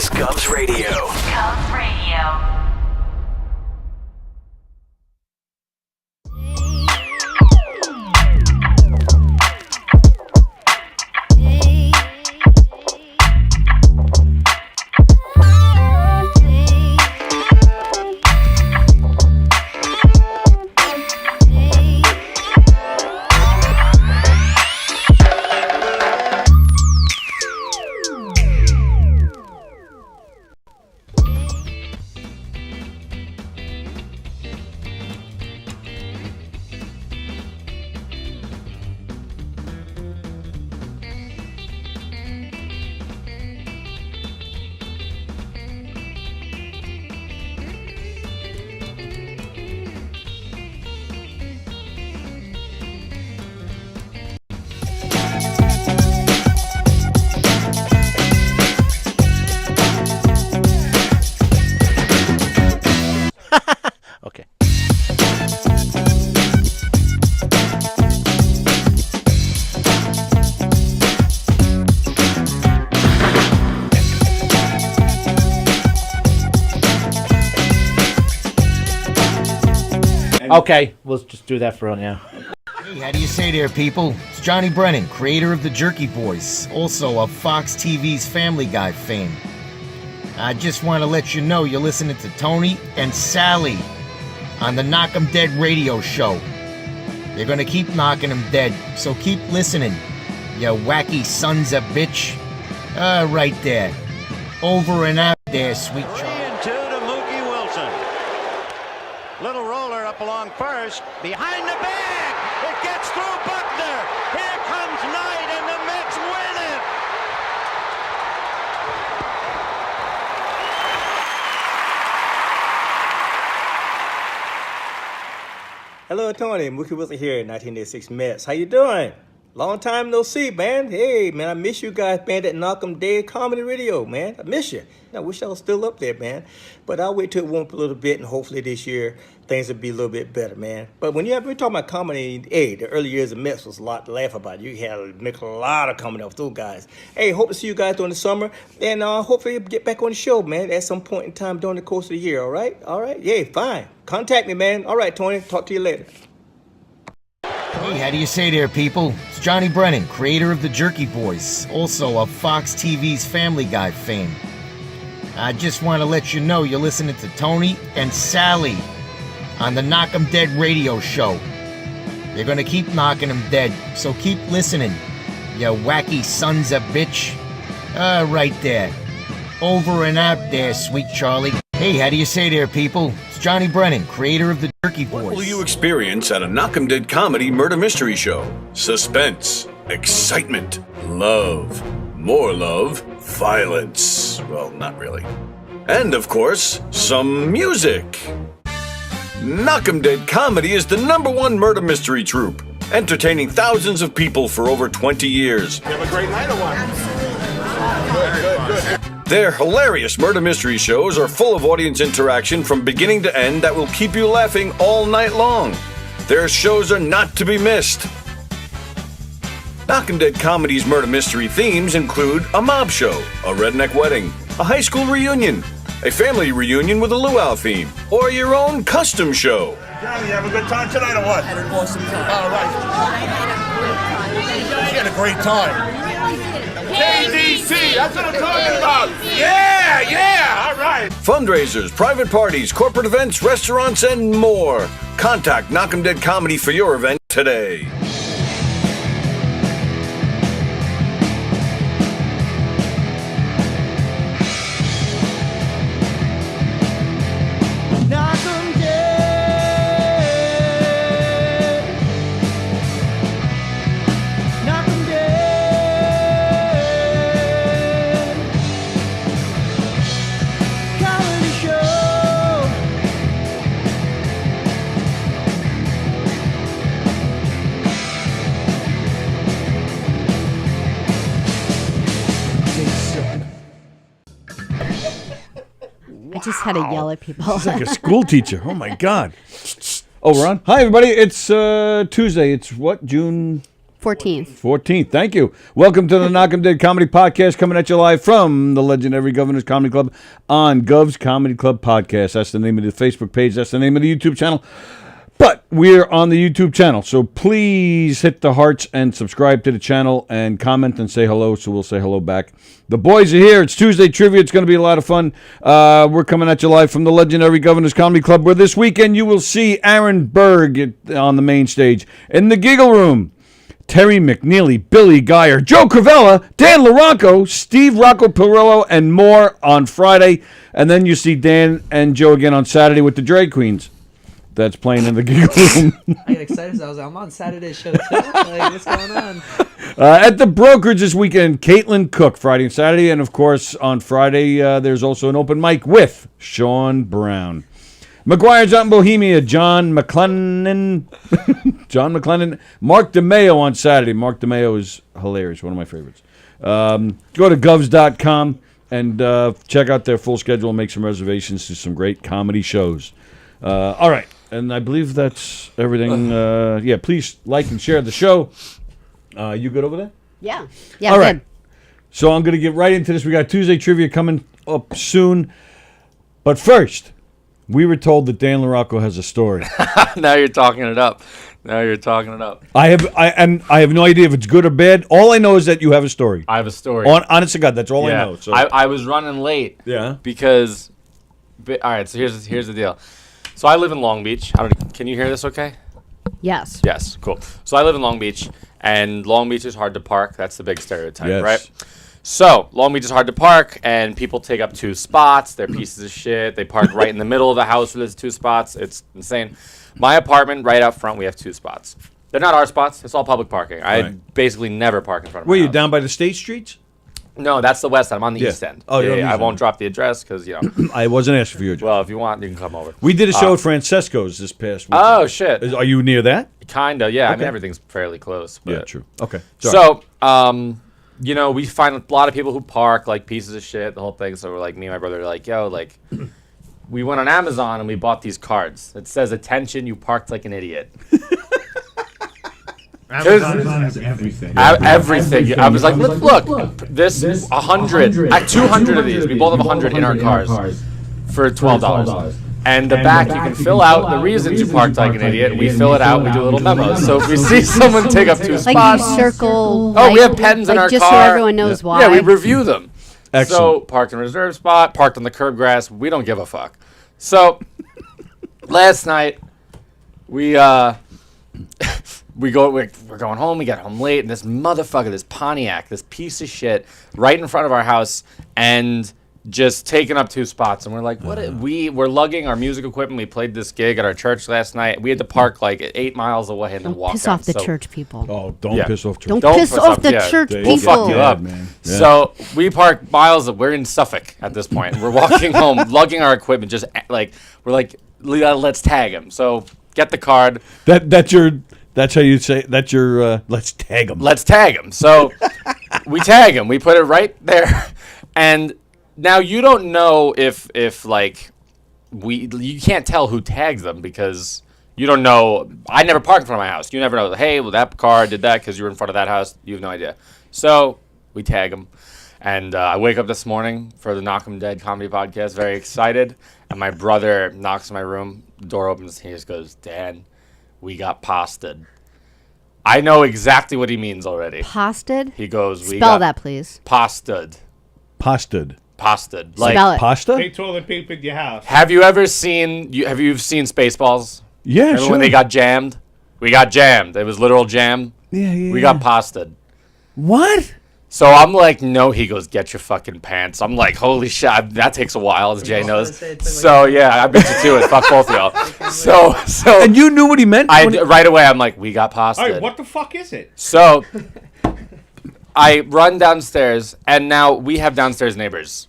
Cubs Radio. Cubs Radio. Okay. Okay, we'll just do that for right now. Hey, how do you say there, people? It's Johnny Brennan, creator of the Jerky Boys, also of Fox TV's Family Guy fame. I just want to let you know you're listening to Tony and Sallie on the Knockem Dead radio show. They're gonna keep knocking them dead, so keep listening, you wacky sons of bitch. Right there. Over and out there, sweet child. 3-2 to Mookie Wilson. Little roller up along first. Behind the bag. It gets through Buckner. Here comes Knight, and the Mets win it. Hello, Tony. Mookie Wilson here, 1986 Mets. How you doing? Long time no see, man. Hey, man, I miss you guys, man, that Knockem Dead Comedy Radio, man. I miss you. I wish I was still up there, man. But I'll wait till it warm up a little bit, and hopefully this year things will be a little bit better, man. But when you're talking about comedy, hey, the early years of Mets was a lot to laugh about. You had to make a lot of comedy off those guys. Hey, hope to see you guys during the summer, and hopefully get back on the show, man, at some point in time during the course of the year, all right? All right? Yeah, fine. Contact me, man. All right, Tony. Talk to you later. Hey, how do you say there, people? It's Johnny Brennan, creator of the Jerky Boys, also of Fox TV's Family Guy fame. I just want to let you know you're listening to Tony and Sallie on the Knockem Dead radio show. They're gonna keep knocking them dead, so keep listening, you wacky sons of bitch. Right there. Over and out there, sweet Charlie. Hey, how do you say there, people? It's Johnny Brennan, creator of the Jerky Boys. What will you experience at a Knockem Dead comedy murder mystery show? Suspense, excitement, love, more love, violence. Well, not really. And, of course, some music. Knockem Dead Comedy is the #1 murder mystery troupe, entertaining thousands of people for over 20 years. You have a great night or what? Good. Their hilarious murder mystery shows are full of audience interaction from beginning to end that will keep you laughing all night long. Their shows are not to be missed. Knockem Dead Comedy's murder mystery themes include a mob show, a redneck wedding, a high school reunion, a family reunion with a luau theme, or your own custom show. Johnny, you have a good time tonight or what? Had an awesome time. All right. She had a great time. KDC, that's what I'm talking about. Yeah, all right. Fundraisers, private parties, corporate events, restaurants, and more. Contact Knockem Dead Comedy for your event today. Just had to yell at people. It's like a school teacher. Oh my God. Oh, we're on. Hi, everybody. It's Tuesday. It's what? June 14th. 14th. Thank you. Welcome to the Knockem Dead Comedy Podcast, coming at you live from the legendary Governor's Comedy Club on Gov's Comedy Club Podcast. That's the name of the Facebook page. That's the name of the YouTube channel. But we're on the YouTube channel, so please hit the hearts and subscribe to the channel and comment and say hello, so we'll say hello back. The boys are here. It's Tuesday Trivia. It's going to be a lot of fun. We're coming at you live from the legendary Governor's Comedy Club, where this weekend you will see Aaron Berg on the main stage. In the Giggle Room, Terry McNeely, Billy Geyer, Joe Cravella, Dan LaRocco, Steve Rocco Perillo, and more on Friday. And then you see Dan and Joe again on Saturday with the Drag Queens. That's playing in the Giggle Room. I get excited. So I'm on Saturday's show too. Like, what's going on? At the Brokerage this weekend, Caitlin Cook, Friday and Saturday. And, of course, on Friday, there's also an open mic with Sean Brown. McGuire's out in Bohemia, John McLennan. Mark DeMeo on Saturday. Mark DeMeo is hilarious, one of my favorites. Go to govs.com and check out their full schedule and make some reservations to some great comedy shows. All right, and I believe that's everything. Yeah, please like and share the show. You good over there? Yeah. All right. So I'm going to get right into this. We got Tuesday Trivia coming up soon. But first, we were told that Dan LaRocco has a story. Now you're talking it up. I have no idea if it's good or bad. All I know is that you have a story. I have a story. Honest to God, that's all I know. So. I was running late. Yeah. Because, all right, so here's the deal. So I live in Long Beach. Can you hear this okay? Yes. Yes, cool. So I live in Long Beach, and Long Beach is hard to park. That's the big stereotype, Yes. right? So Long Beach is hard to park, and people take up 2 spots. They're pieces of shit. They park right in the middle of the house where there's 2 spots. It's insane. My apartment, right out front, we have 2 spots. They're not our spots. It's all public parking. I basically never park in front of my Were you house. down by the State Streets? No, that's the west side. I'm on the Yeah. east end. Oh, you're on the I east won't end. drop the address because, you know. I wasn't asking for your address. Well, if you want, you can come over. We did a show at Francesco's this past week. Oh, shit. Are you near that? Kinda, yeah. I Okay. mean, everything's fairly close. But. Yeah, true. Okay. Sorry. So, you know, we find a lot of people who park like pieces of shit, the whole thing. So we're like, me and my brother are like, yo, like, we went on Amazon and we bought these cards. It says, "Attention, you parked like an idiot." Amazon has everything. Everything. I was like, look, this 100, 200 of these. We both have 100 in our cars for $12. And the back, you can fill out the reasons you parked like an idiot. We fill it out. We do little memos. So if we see someone take up 2 Like spots, you circle. oh, we like- have pens in like our just car. so everyone knows why. Yeah, we review them. Excellent. So parked in a reserve spot, parked on the curb grass. We don't give a fuck. So last night we're going home. We got home late, and this motherfucker, this Pontiac, this piece of shit, right in front of our house, and just taking up 2 spots. And we're like, what? We're lugging our music equipment. We played this gig at our church last night. We had to park like 8 miles away and then Don't walk piss down. off the So- church people. Oh, don't Yeah. piss off church. Don't piss off the yeah, church they- We'll people. fuck you up. man. Yeah. So we park miles. We're in Suffolk at this point. We're walking home, lugging our equipment. Just like we're like, let's tag him. So get the card. That's how you say. That's your. Let's tag them. Let's tag him. So we tag him. We put it right there, and now you don't know if like you can't tell who tags them because you don't know. I never park in front of my house. You never know. Hey, well, that car did that because you were in front of that house. You have no idea. So we tag him. And I wake up this morning for the Knockem Dead Comedy Podcast, very excited. And my brother knocks on my room. The door opens. He just goes, "Dan, we got pasted." I know exactly what he means already. Pasted? He goes, "We Spell got that, please. pasted." Pasted. Pasted. Spell it. Pasta? Take toilet paper in your house. Have you ever seen? Have you seen Spaceballs? Yeah, Remember sure. when they got jammed? We got jammed. It was literal jam. Yeah. We got pasted. What? So I'm like, no. He goes, "Get your fucking pants." I'm like, holy shit, that takes a while, as Jay knows. So yeah, I beat you to it. Fuck both of y'all. So And you knew what he meant? right away, I'm like, we got All pasted. right, what the fuck is it? So I run downstairs, and now we have downstairs neighbors.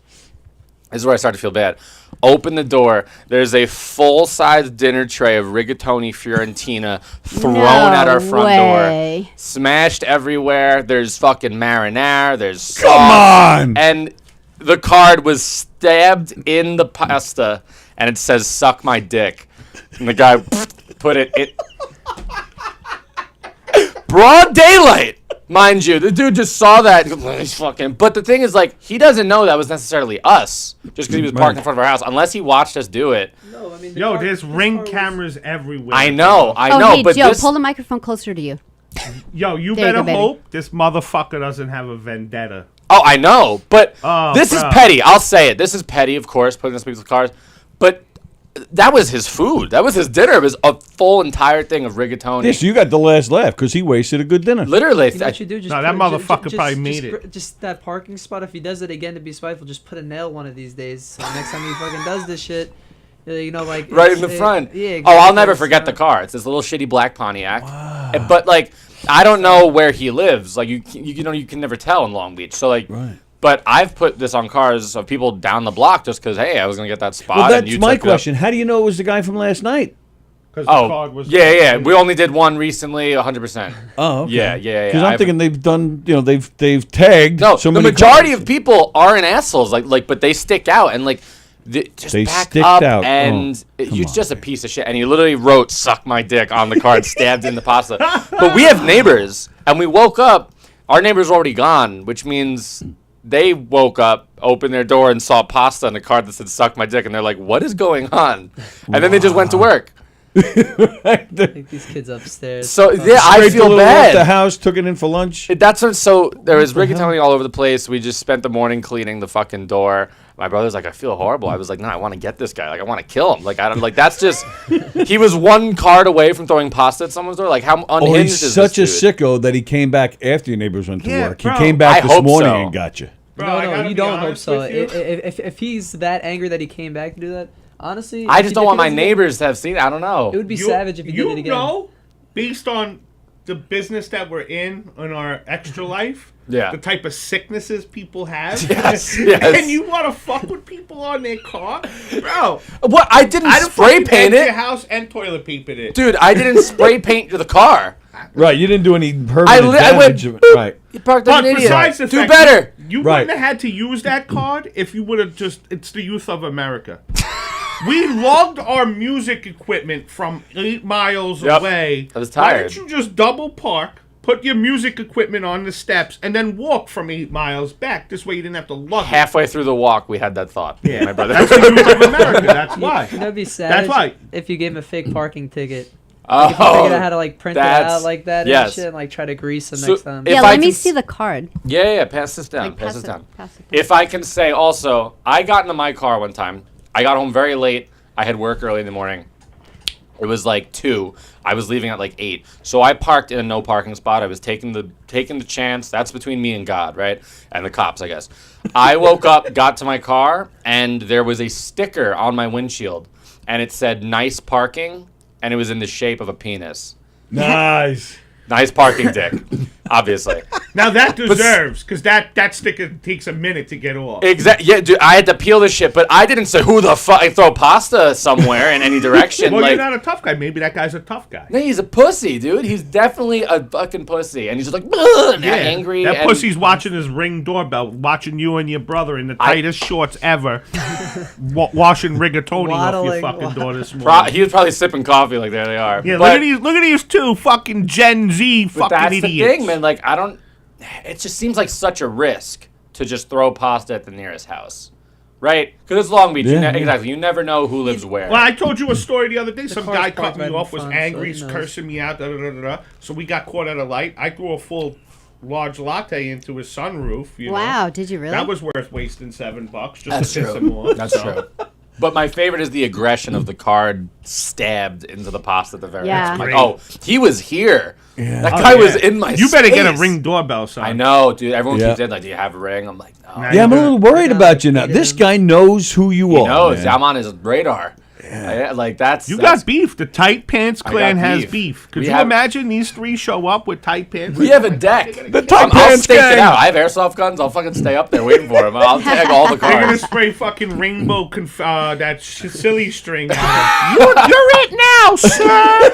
This is where I start to feel bad. Open the door. There's a full-size dinner tray of rigatoni Fiorentina thrown at our front door. Smashed everywhere. There's fucking marinara. There's sauce. Come on! And the card was stabbed in the pasta, and it says, "Suck my dick." And the guy put it broad daylight, mind you. The dude just saw that. He's fucking. But the thing is, like, he doesn't know that was necessarily us, just because he was parked in front of our house, unless he watched us do it. No, I mean, Yo, there's ring cameras everywhere. I know, Hey, but Joe, this. pull the microphone closer to you. Yo, you There you better go, baby. hope this motherfucker doesn't have a vendetta. Oh, I know, but Oh, this is bro. petty. I'll say it. This is petty, of course, putting this in people's cars. But that was his food. That was his dinner. It was a full entire thing of rigatoni. Yes, you got the last laugh because he wasted a good dinner. Literally, You know what you do? Just No, that motherfucker probably made it. Just that parking spot. If he does it again to be spiteful, just put a nail one of these days. So next time he fucking does this shit, you know, like right in the front. Yeah. Oh, Exactly. I'll never forget the car. It's this little shitty black Pontiac. But like, I don't know where he lives. Like you know, you can never tell in Long Beach. So like, Right. But I've put this on cars of people down the block just because, hey, I was gonna get that spot. Well, and you that's my took it up. question. How do you know it was the guy from last night? Because the card was. yeah. We only did one recently, 100%. Oh, okay. Yeah. Because I'm thinking they've done, they've tagged. No, so the many majority cars. of people aren't assholes. Like, but they stick out and like. Just They back sticked up out. and Oh, you're just a piece of shit. And he literally wrote "suck my dick" on the card, stabbed in the pasta. But we have neighbors, and we woke up. Our neighbor's already gone, which means they woke up, opened their door, and saw pasta on the card that said "suck my dick," and they're like, "What is going on?" And then they just went to work. Take these kids upstairs. So yeah, I Scraped a feel little off bad. the house, took it in for lunch. That's what. So there was rigatoni all over the place. We just spent the morning cleaning the fucking door. My brother's like, I feel horrible. I was like, no, I want to get this guy. Like, I want to kill him. Like, I don't like. That's just. He was one card away from throwing pasta at someone's door. Like, how unhinged He's is such a this dude? sicko that he came back after your neighbors went to Yeah, work. bro. He came back I this hope morning so. and got you. Bro, I no, gotta you be don't hope honest so. with you. If he's that angry that he came back to do that, honestly, I if just he- don't if want he my doesn't- neighbors to have seen it. I don't know. It would be savage if he did it again. You know, based on the business that we're in our extra life, Yeah. the type of sicknesses people have, Yes. and you want to fuck with people on their car, bro. What? I didn't I'd spray fucking paint enter your it, house and toilet paper it. dude. I didn't spray paint the car. Right, you didn't do any permanent I went, damage. Right. You parked But like an idiot. besides the Do fact better. You Right. wouldn't have had to use that card if you would have just. It's the youth of America. We logged our music equipment from 8 miles Yep. away. I was Why tired. don't you just double park, put your music equipment on the steps, and then walk from 8 miles back? This way you didn't have to lug it. Halfway through the walk, we had that thought. Yeah, My brother. that's the youth of America. That's why. You know, it'd be savage. right. If you gave him a fake parking ticket. Oh, If you figured out how to like print it that's- out like that yes. and shit, and like try to grease them So next time. if Yeah, I let me can see the card. Yeah, pass this down. Like, pass pass this it- down. pass it down. If I can say also, I got into my car one time. I got home very late. I had work early in the morning. It was like 2. I was leaving at like 8. So I parked in a no parking spot. I was taking the chance. That's between me and God, right? And the cops, I guess. I woke up, got to my car, and there was a sticker on my windshield. And it said, nice parking. And it was in the shape of a penis. Nice. Nice parking dick, obviously. Now that deserves, because that sticker takes a minute to get off. Exactly. Yeah, dude. I had to peel this shit, but I didn't say who the fuck. I throw pasta somewhere in any direction. Well, like, you're not a tough guy. Maybe that guy's a tough guy. no, he's a pussy, dude. He's definitely a fucking pussy, and he's just like "Ugh," and angry. That and pussy's watching his Ring doorbell, watching you and your brother in the tightest shorts ever, washing rigatoni off your Waddling, fucking door this Pro- morning. he was probably sipping coffee. Like there they are. Yeah, but, look at these two fucking Gen Z but fucking that's idiots. the thing, man. Like I don't. It just seems like such a risk to just throw pasta at the nearest house, right? Because it's Long Beach. Yeah. Exactly. You never know who lives where. Well, I told you a story the other day. Some car's guy parked cut me right in off, was front, so angry, he knows. cursing me out, da-da-da-da-da. So we got caught at a light. I threw a full large latte into his sunroof. You Wow, know. did you really? That was worth wasting $7 just That's to piss true. him off. That's true. But my favorite is the aggression of the card stabbed into the pasta at the very Yeah. end. I'm like, Great. oh, he was here. Yeah. That Oh, guy yeah. was in my You better get a space. Ring doorbell, son. I know, dude. Everyone Yeah. keeps saying, like, do you have a ring? I'm like, no. Nah, Yeah, I'm a you little better- worried about you now. This guy knows who you He are. knows. man. I'm on his radar. Yeah. Like, that's... You that's- got beef. The Tight Pants I clan got has beef. beef. Could We you have- imagine these three show up with tight pants? We have a deck. The Tight I'll Pants stake it gang. out. I have airsoft guns. I'll fucking stay up there waiting for him. I'll tag all the They're gonna cards. spray fucking rainbow that silly string. You're it now, sir.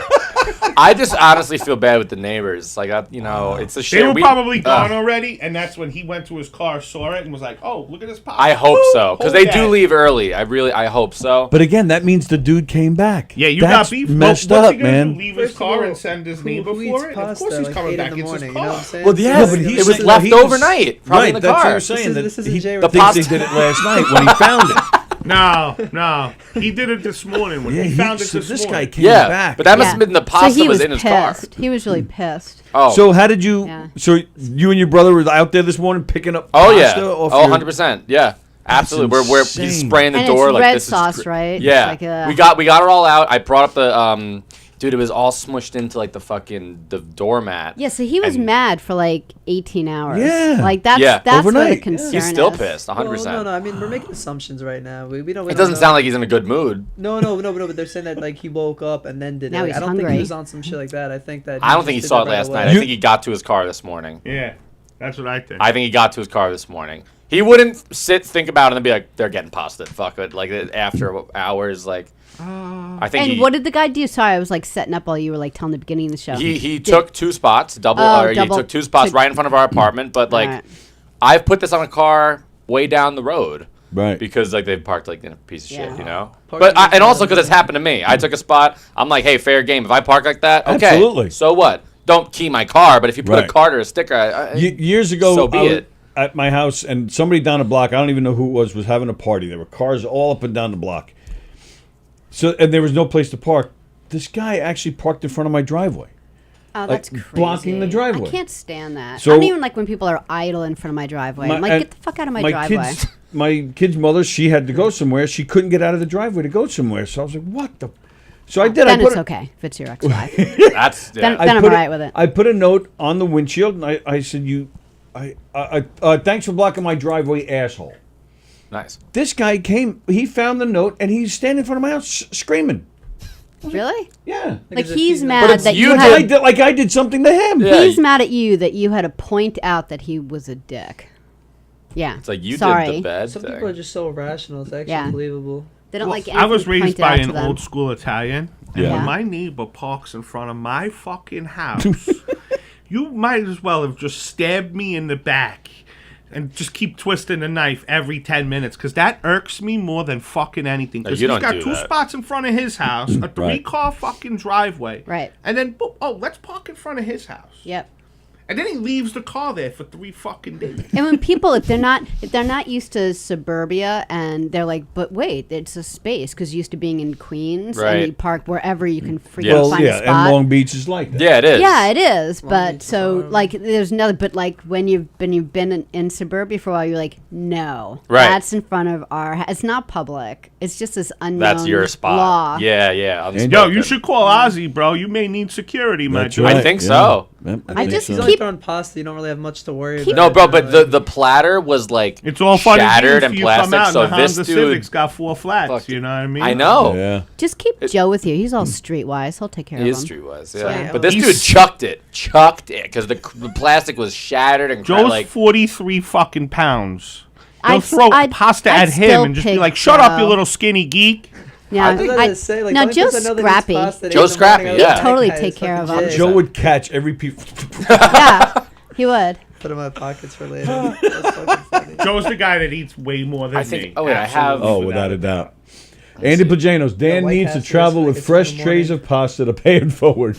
I just honestly feel bad with the neighbors. Like, it's a shit. They were probably gone already, and that's when he went to his car, saw it, and was like, "Oh, look at this pop." I hope so, because they do leave early. I hope so. But again, that means the dude came back. Yeah, you That's got beef. Messed What's up, he gonna man. do, leave his car and send his neighbor for it? Of course he's coming back. It's his car. You know what I'm saying? Well, yeah, but it was left overnight, probably in the that's car. what you're saying. This isn't he Jay thinks Pasta. they did it last night when he found it. No, he did it this morning when he found it this guy morning. came Yeah, back. but that must have been the pasta so he was in his car. pissed. He was really pissed. Oh, So how did you? Yeah. So you and your brother were out there this morning picking up oh yeah, pasta off 100%. Yeah, absolutely. We're he's insane. spraying the And door it's like red this sauce, is right? Yeah, It's like, we got it all out. I brought up the dude. It was all smushed into like the doormat. Yeah, so he was And- mad for like 18 hours. Yeah. Like that's Yeah. that's where the Overnight. concern He's still is. pissed, 100%. Well, no. I mean, we're making assumptions right now. We don't. It doesn't sound like he's in a good mood. No. But they're saying that like he woke up and then did it. Now Like, he's I don't think hungry. he was on some shit like that. I think that. I don't think he just saw it did that last right night. away. I think he got to his car this morning. Yeah, that's what I think. I think he got to his car this morning. He wouldn't think about it and be like, they're getting pasta. Fuck it. Like after hours, like. I think. And what did the guy do? Sorry, I was like setting up while you were like telling the beginning of the show. He took 2 spots, he took 2 spots right in front of our apartment. But like, Alright. I've put this on a car way down the road, Right. Because like they've parked like in a piece of shit, you know. Parking But and also is because it's happened to me. I took a spot. I'm like, hey, fair game. If I park like that, okay. Absolutely. So what? Don't key my car. But if you put Right. a card or a sticker, I, Years ago, so be I was it. at my house, and somebody down the block, I don't even know who it was having a party. There were cars all up and down the block. So, and there was no place to park. This guy actually parked in front of my driveway. Oh, like, that's crazy. blocking the driveway. I can't stand that. So- I don't even like when people are idle in front of my driveway. I'm like, and get the fuck out of my driveway. My kid's mother, she had to go somewhere. She couldn't get out of the driveway to go somewhere. So I was like, what the? So I did. Then I put it's a- okay if it's your ex-wife. That's Then I I'm put alright with it. I put a note on the windshield, and I said, thanks for blocking my driveway, asshole. nice. This guy came, he found the note, and he's standing in front of my house screaming. Really? Yeah. Like as if he's he's mad But it's that you you did- had. Like I did something to him. Yeah. He's mad at you that you had to point out that he was a dick. Yeah. It's like you Sorry. did the bad Some thing. people are just so irrational. It's actually Yeah. unbelievable. They don't like. I was anything raised pointed by out an to them. old school Italian, and Yeah. when my neighbor parks in front of my fucking house, you might as well have just stabbed me in the back and just keep twisting the knife every 10 minutes, because that irks me more than fucking anything. Because you he's don't got do 2 that. spots in front of his house, a 3-car fucking driveway. Right. And then, boop, oh, let's park in front of his house. Yep. And then he leaves the car there for 3 fucking days. And when people, if they're not used to suburbia, and they're like, but wait, it's a space because used to being in Queens, Right. and you park wherever you can freaking Yes. Well, find yeah, a spot. and Long Beach is like that. Yeah, it is. Yeah, it is. But Beach so Farm. like, there's another. But like when you've been in suburbia for a while, you're like, no, Right. that's in front of our. It's not public. It's just this unknown. That's your spot. Law. Yeah. Yo, unspoken. you should call Ozzy, bro. You may need security, my That's dude. right. I think so. Yep, I think just so. He's only keep- throwing pasta. You don't really have much to worry Keep- about. No, bro, but you know, the platter was like It's all funny shattered and you come plastic. out So and the this Honda dude, Civic's got 4 flats. Fuck. You know what I mean? I know. Yeah. Just keep Joe with you. He's all streetwise. He'll take care He of is him. streetwise, Yeah. yeah. But this He's- dude chucked it because the plastic was shattered and Joe's like 43 fucking pounds. He'll I'd- throw I'd- pasta I'd at him still and just be pick like, "Shut up, you Joe. little skinny geek." Yeah, I was gonna say, like, no, the only Joe's person I know that eats scrappy. pasta at 8 Joe's in the morning, scrappy, I was yeah. like, Totally that guy take is care fucking of him. Jay. Joe would catch every piece. Yeah, he would. Put in my pockets for later. That's fucking funny. Joe's the guy that eats way more than I think- me. oh, wait, I have- Oh, without a doubt. Andy Pajanos, Dan White needs to Castle travel is with like it's fresh in the trays morning. of pasta to pay it forward.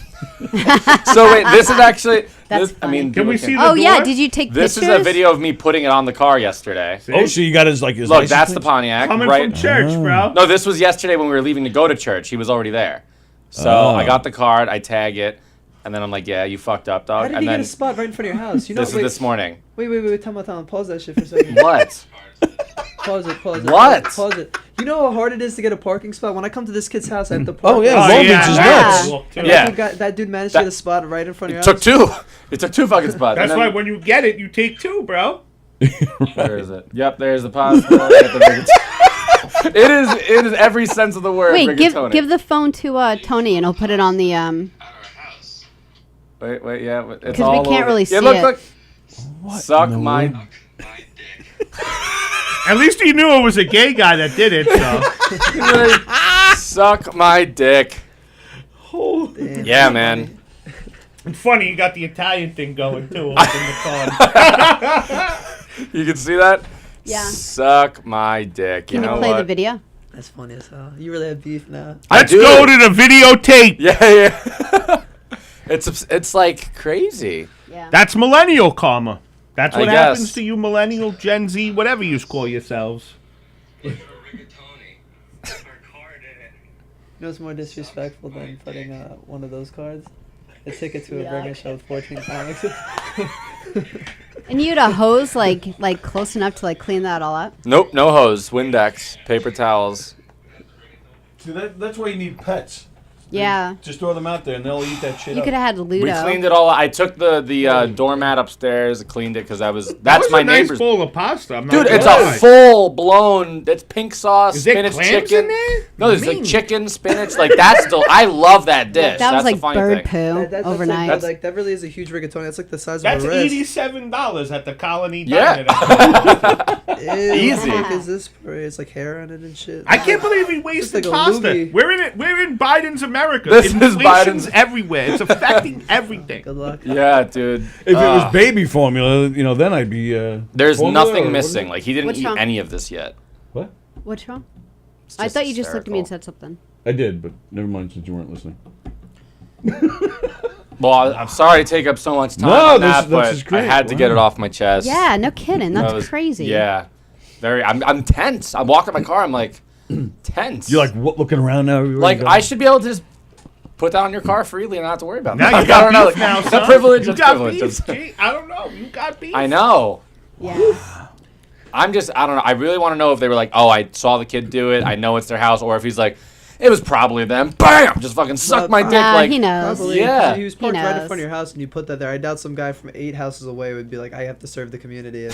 So wait, this is actually. That's this, I mean, funny. Can we people see can- the Oh yeah, door? did you take This pictures? is a video of me putting it on the car yesterday. Oh, so you got his his Look, license that's the plate? Pontiac, Coming right? from church, bro. No, this was yesterday when we were leaving to go to church. He was already there. So Oh. I got the card, I tag it, and then I'm like, yeah, you fucked up, How dog. did And you get then a spot right in front of your house? You know, this is wait, this morning. wait, time out. Pause that shit for a second. What? Pause it. What? Pause it. You know how hard it is to get a parking spot? When I come to this kid's house, I have to park. Oh, yeah, Oh, Long yeah, Beach is that's nuts. cool, too. Yeah. That dude managed That- to get a spot right in front of your It house. took two. It took 2 fucking spots. That's and why then, when you get it, you take 2, bro. Where is it? Yep, there's the pasta. Got the rigatoni. It is every sense of the word. Wait, rigatoni. give the phone to Tony, and he'll put it on the Wait, yeah. It's 'Cause we all can't over. really Yeah, see look, it. look. Suck my. At least he knew it was a gay guy that did it, so. Suck my dick. Damn, Damn, Yeah, that's man. funny. It's funny, you got the Italian thing going, too, up in the car. You can see that? Yeah. Suck my dick. Can you you know play what? the video? That's funny as hell. You really have beef now. Let's do. go to the videotape. Yeah. It's like crazy. Yeah. That's millennial karma. That's what I happens guess. to you millennial, Gen Z, whatever you call yourselves. You know what's more disrespectful than putting one of those cards? A ticket to a burger show with 14 comics. And you'd a hose like close enough to like clean that all up? Nope, no hose. Windex, paper towels. See, that's why you need pets. Yeah. Just throw them out there and they'll eat that shit You up. could have had Ludo. We cleaned it all. I took the doormat upstairs and cleaned it because that's my a nice neighbor's. bowl of pasta. I'm not Dude, gonna it's lie. a full blown. It's pink sauce, Is there spinach, clams chicken. in there? No, there's Mean. like chicken, spinach. Like that's still. I love that dish. that was that's the like funny bird thing. poo That's overnight. Like that really is a huge rigatoni. That's like the size That's of a wrist. $87 at the Colony Yeah. Diner. Ew, Easy. What the fuck is this? It's like hair on it and shit. I can't believe he wasted like a pasta. loogie. We're in Biden's America. This is Inflation's Biden's- everywhere. It's affecting everything. Good luck. Yeah, dude. If it was baby formula, then I'd be. There's formula or nothing what missing. is it? Like he didn't What's eat wrong? any of this yet. What? What's wrong? It's I thought you just looked at me and hysterical. said something. I did, but never mind since you weren't listening. Well, I'm sorry to take up so much time No, on this that, is but great. I had to get Wow. it off my chest. Yeah, no kidding. That That's was- crazy. Yeah, very. I'm tense. I'm walking my car. I'm like tense. You're like looking around now. everywhere Like you go? I should be able to just put that on your car freely and not have to worry about Now that. you got I don't know. beef now, The son. privilege. You It's got privilege. beef. Gee, I don't know. You got beef. I know. Yeah. I don't know. I really want to know if they were like, oh, I saw the kid do it. I know it's their house. Or if he's like, it was probably them. Bam! Just fucking suck my dick. Nah, Like, he knows. Probably. Yeah. He was parked right in knows. front of your house and you put that there. I doubt some guy from 8 houses away would be like, I have to serve the community and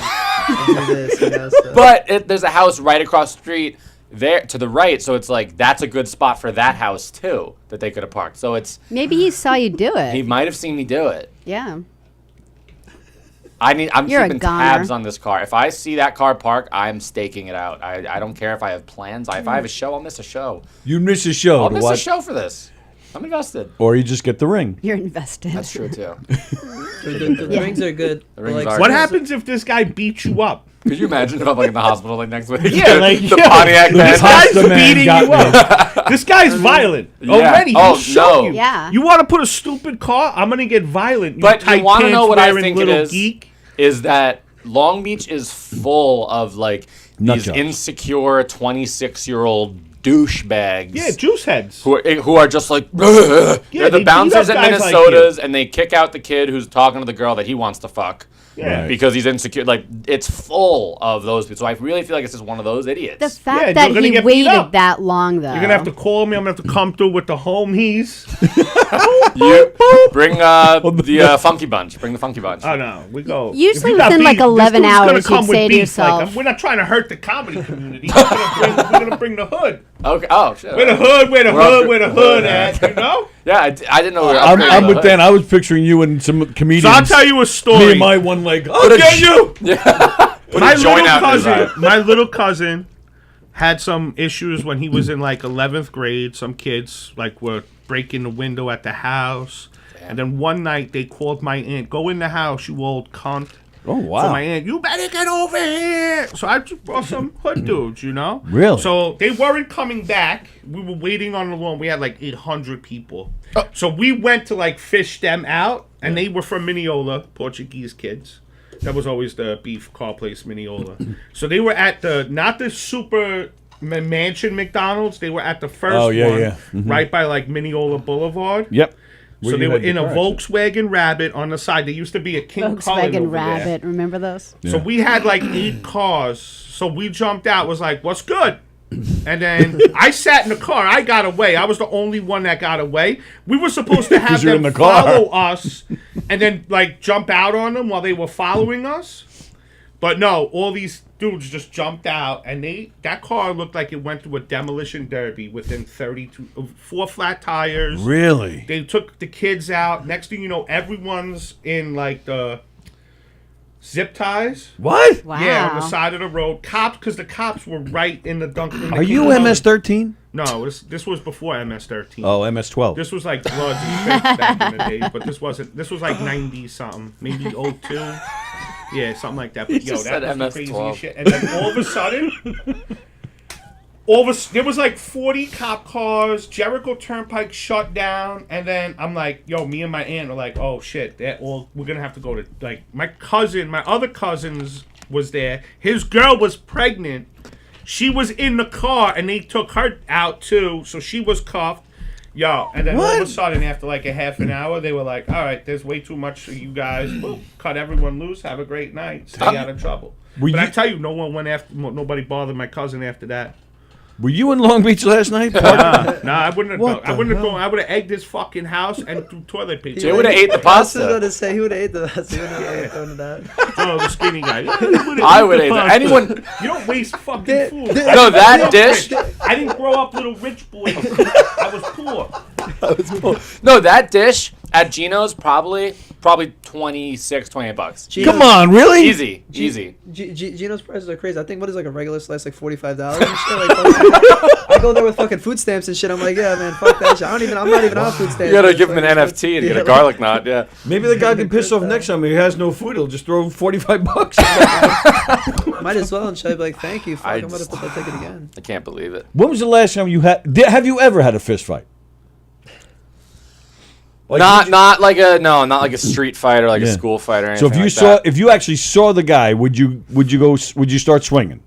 do this. So. But there's a house right across the street there to the right. So it's like, that's a good spot for that house too that they could have parked. So it's, Maybe he saw you do he it. might have seen me do it. Yeah. I'm You're a keeping goner. tabs on this car. If I see that car park, I'm staking it out. I don't care if I have plans. If I have a show, I'll miss a show. You miss a show I'll to miss a watch, show for this. I'm invested. or you just get the ring. You're invested. That's true too. The rings are good. The rings Like, are What good. happens if this guy beats you up? Could you imagine if I'm like in the hospital like next week? Yeah, like the yeah. Pontiac This man. guy's Pasta man beating got you me. up. This guy's violent. Yeah. Already, Oh, he'll show no. you. Yeah. You want to put a stupid car? I'm gonna get violent. But you tight want to know pants what I wearing think it little is? Geek. Is that Long Beach is full of like Nut these jobs. insecure 26-year-old douchebags. Yeah, juice heads. Who are just like they're Yeah, the they beat bouncers up at guys like Minnesota's and they kick out the kid who's talking to the girl that he wants to fuck. Yeah. Right. Because he's insecure. Like it's full of those people. So I really feel like it's just one of those idiots. The fact Yeah, that you're gonna he get beat up. waited that long, though. You're gonna have to call me. I'm gonna have to come through with the homies. You bring the funky bunch. Bring the funky bunch. Oh no, we go. Usually If you got within, like, beef, 11 this dude's gonna hours, come you'd with say to beef, yourself- Like, we're not trying to hurt the comedy community. We're gonna bring the hood. Okay. Oh shit. Where the hood? Where the We're up- hood? Where the hood at? You know. Yeah, I didn't know. We were I'm upgrading with the Dan. I was picturing you and some comedians. So I'll tell you a Me story. and my one leg. Put I'll a get j- you. Put my a joint little out in his cousin, eye. my little cousin, had some issues when he was in like 11th grade. Some kids like were breaking the window at the house, and then one night they called my aunt, "Go in the house, you old cunt." Oh wow. So my aunt, "You better get over here." So I just brought some hood dudes, you know. Really? So they weren't coming back. We were waiting on the lawn. We had like 800 people. So we went to like fish them out, and they were from Mineola, Portuguese kids. That was always the beef car place, Mineola. So they were at not the super mansion McDonald's. They were at the first Oh, yeah, one, yeah. Mhm. right by like Mineola Boulevard. Yep. So Where they you were had in your a car accident. Volkswagen Rabbit on the side. There used to be a King Cullen over Volkswagen Rabbit. there. Remember those? So we had like 8 cars. So we jumped out. Was like, "What's good?" And then I sat in the car. I got away. I was the only one that got away. We were supposed to have 'Cause you're them in the car. follow us, and then like jump out on them while they were following us. But no, all these dudes just jumped out, and that car looked like it went through a demolition derby within 4 flat tires. Really? They took the kids out. Next thing you know, everyone's in like the Zip ties. What? Wow. Yeah, on the side of the road. Cops, because the cops were right in the dunk. Are you MS-13? No, this was before MS-13. Oh, MS-12. This was like Bloods and Crips back in the day, but this wasn't. This was like 90 something, maybe 02. Yeah, something like that. But yo, that was the craziest shit. And then all of a sudden, there was like 40 cop cars. Jericho Turnpike shut down, and then I'm like, yo, me and my aunt are like, oh shit, we're gonna have to go to like my other cousins was there. His girl was pregnant. She was in the car, and they took her out too, so she was cuffed. Yo, and then all of a sudden, after like a half an hour, they were like, all right, there's way too much of you guys. We'll cut everyone loose. Have a great night. Stay out of trouble. But I tell you, no one went after. Nobody bothered my cousin after that. Were you in Long Beach last night? Nah, I wouldn't have gone. I wouldn't have gone. I would have egged his fucking house and threw toilet paper. Jay would have ate the pasta. I was going to say, he would have ate the pasta. He would have thrown it out. Oh, the skinny guy. I would eat that. Anyone. You don't waste fucking food. No, that dish. I didn't grow up little rich boy. I was poor. No, that dish at Gino's probably $28. Come on, really? Easy. Gino's prices are crazy. I think what is like a regular slice like $45 and shit. Like, I go there with fucking food stamps and shit. I'm like, yeah, man, fuck that shit. I'm not even on food stamps. You gotta give him an NFT and get a garlic knot. Yeah. Maybe the guy can piss off next time. He has no food. He'll just throw $45. Might as well, and she'll be like, thank you. Fuck, I'm gonna put that ticket again. I can't believe it. When was the last time you had? Have you ever had a fist fight? Like, not like a street fight or like a school fight or anything. So if you actually saw the guy, would you start swinging?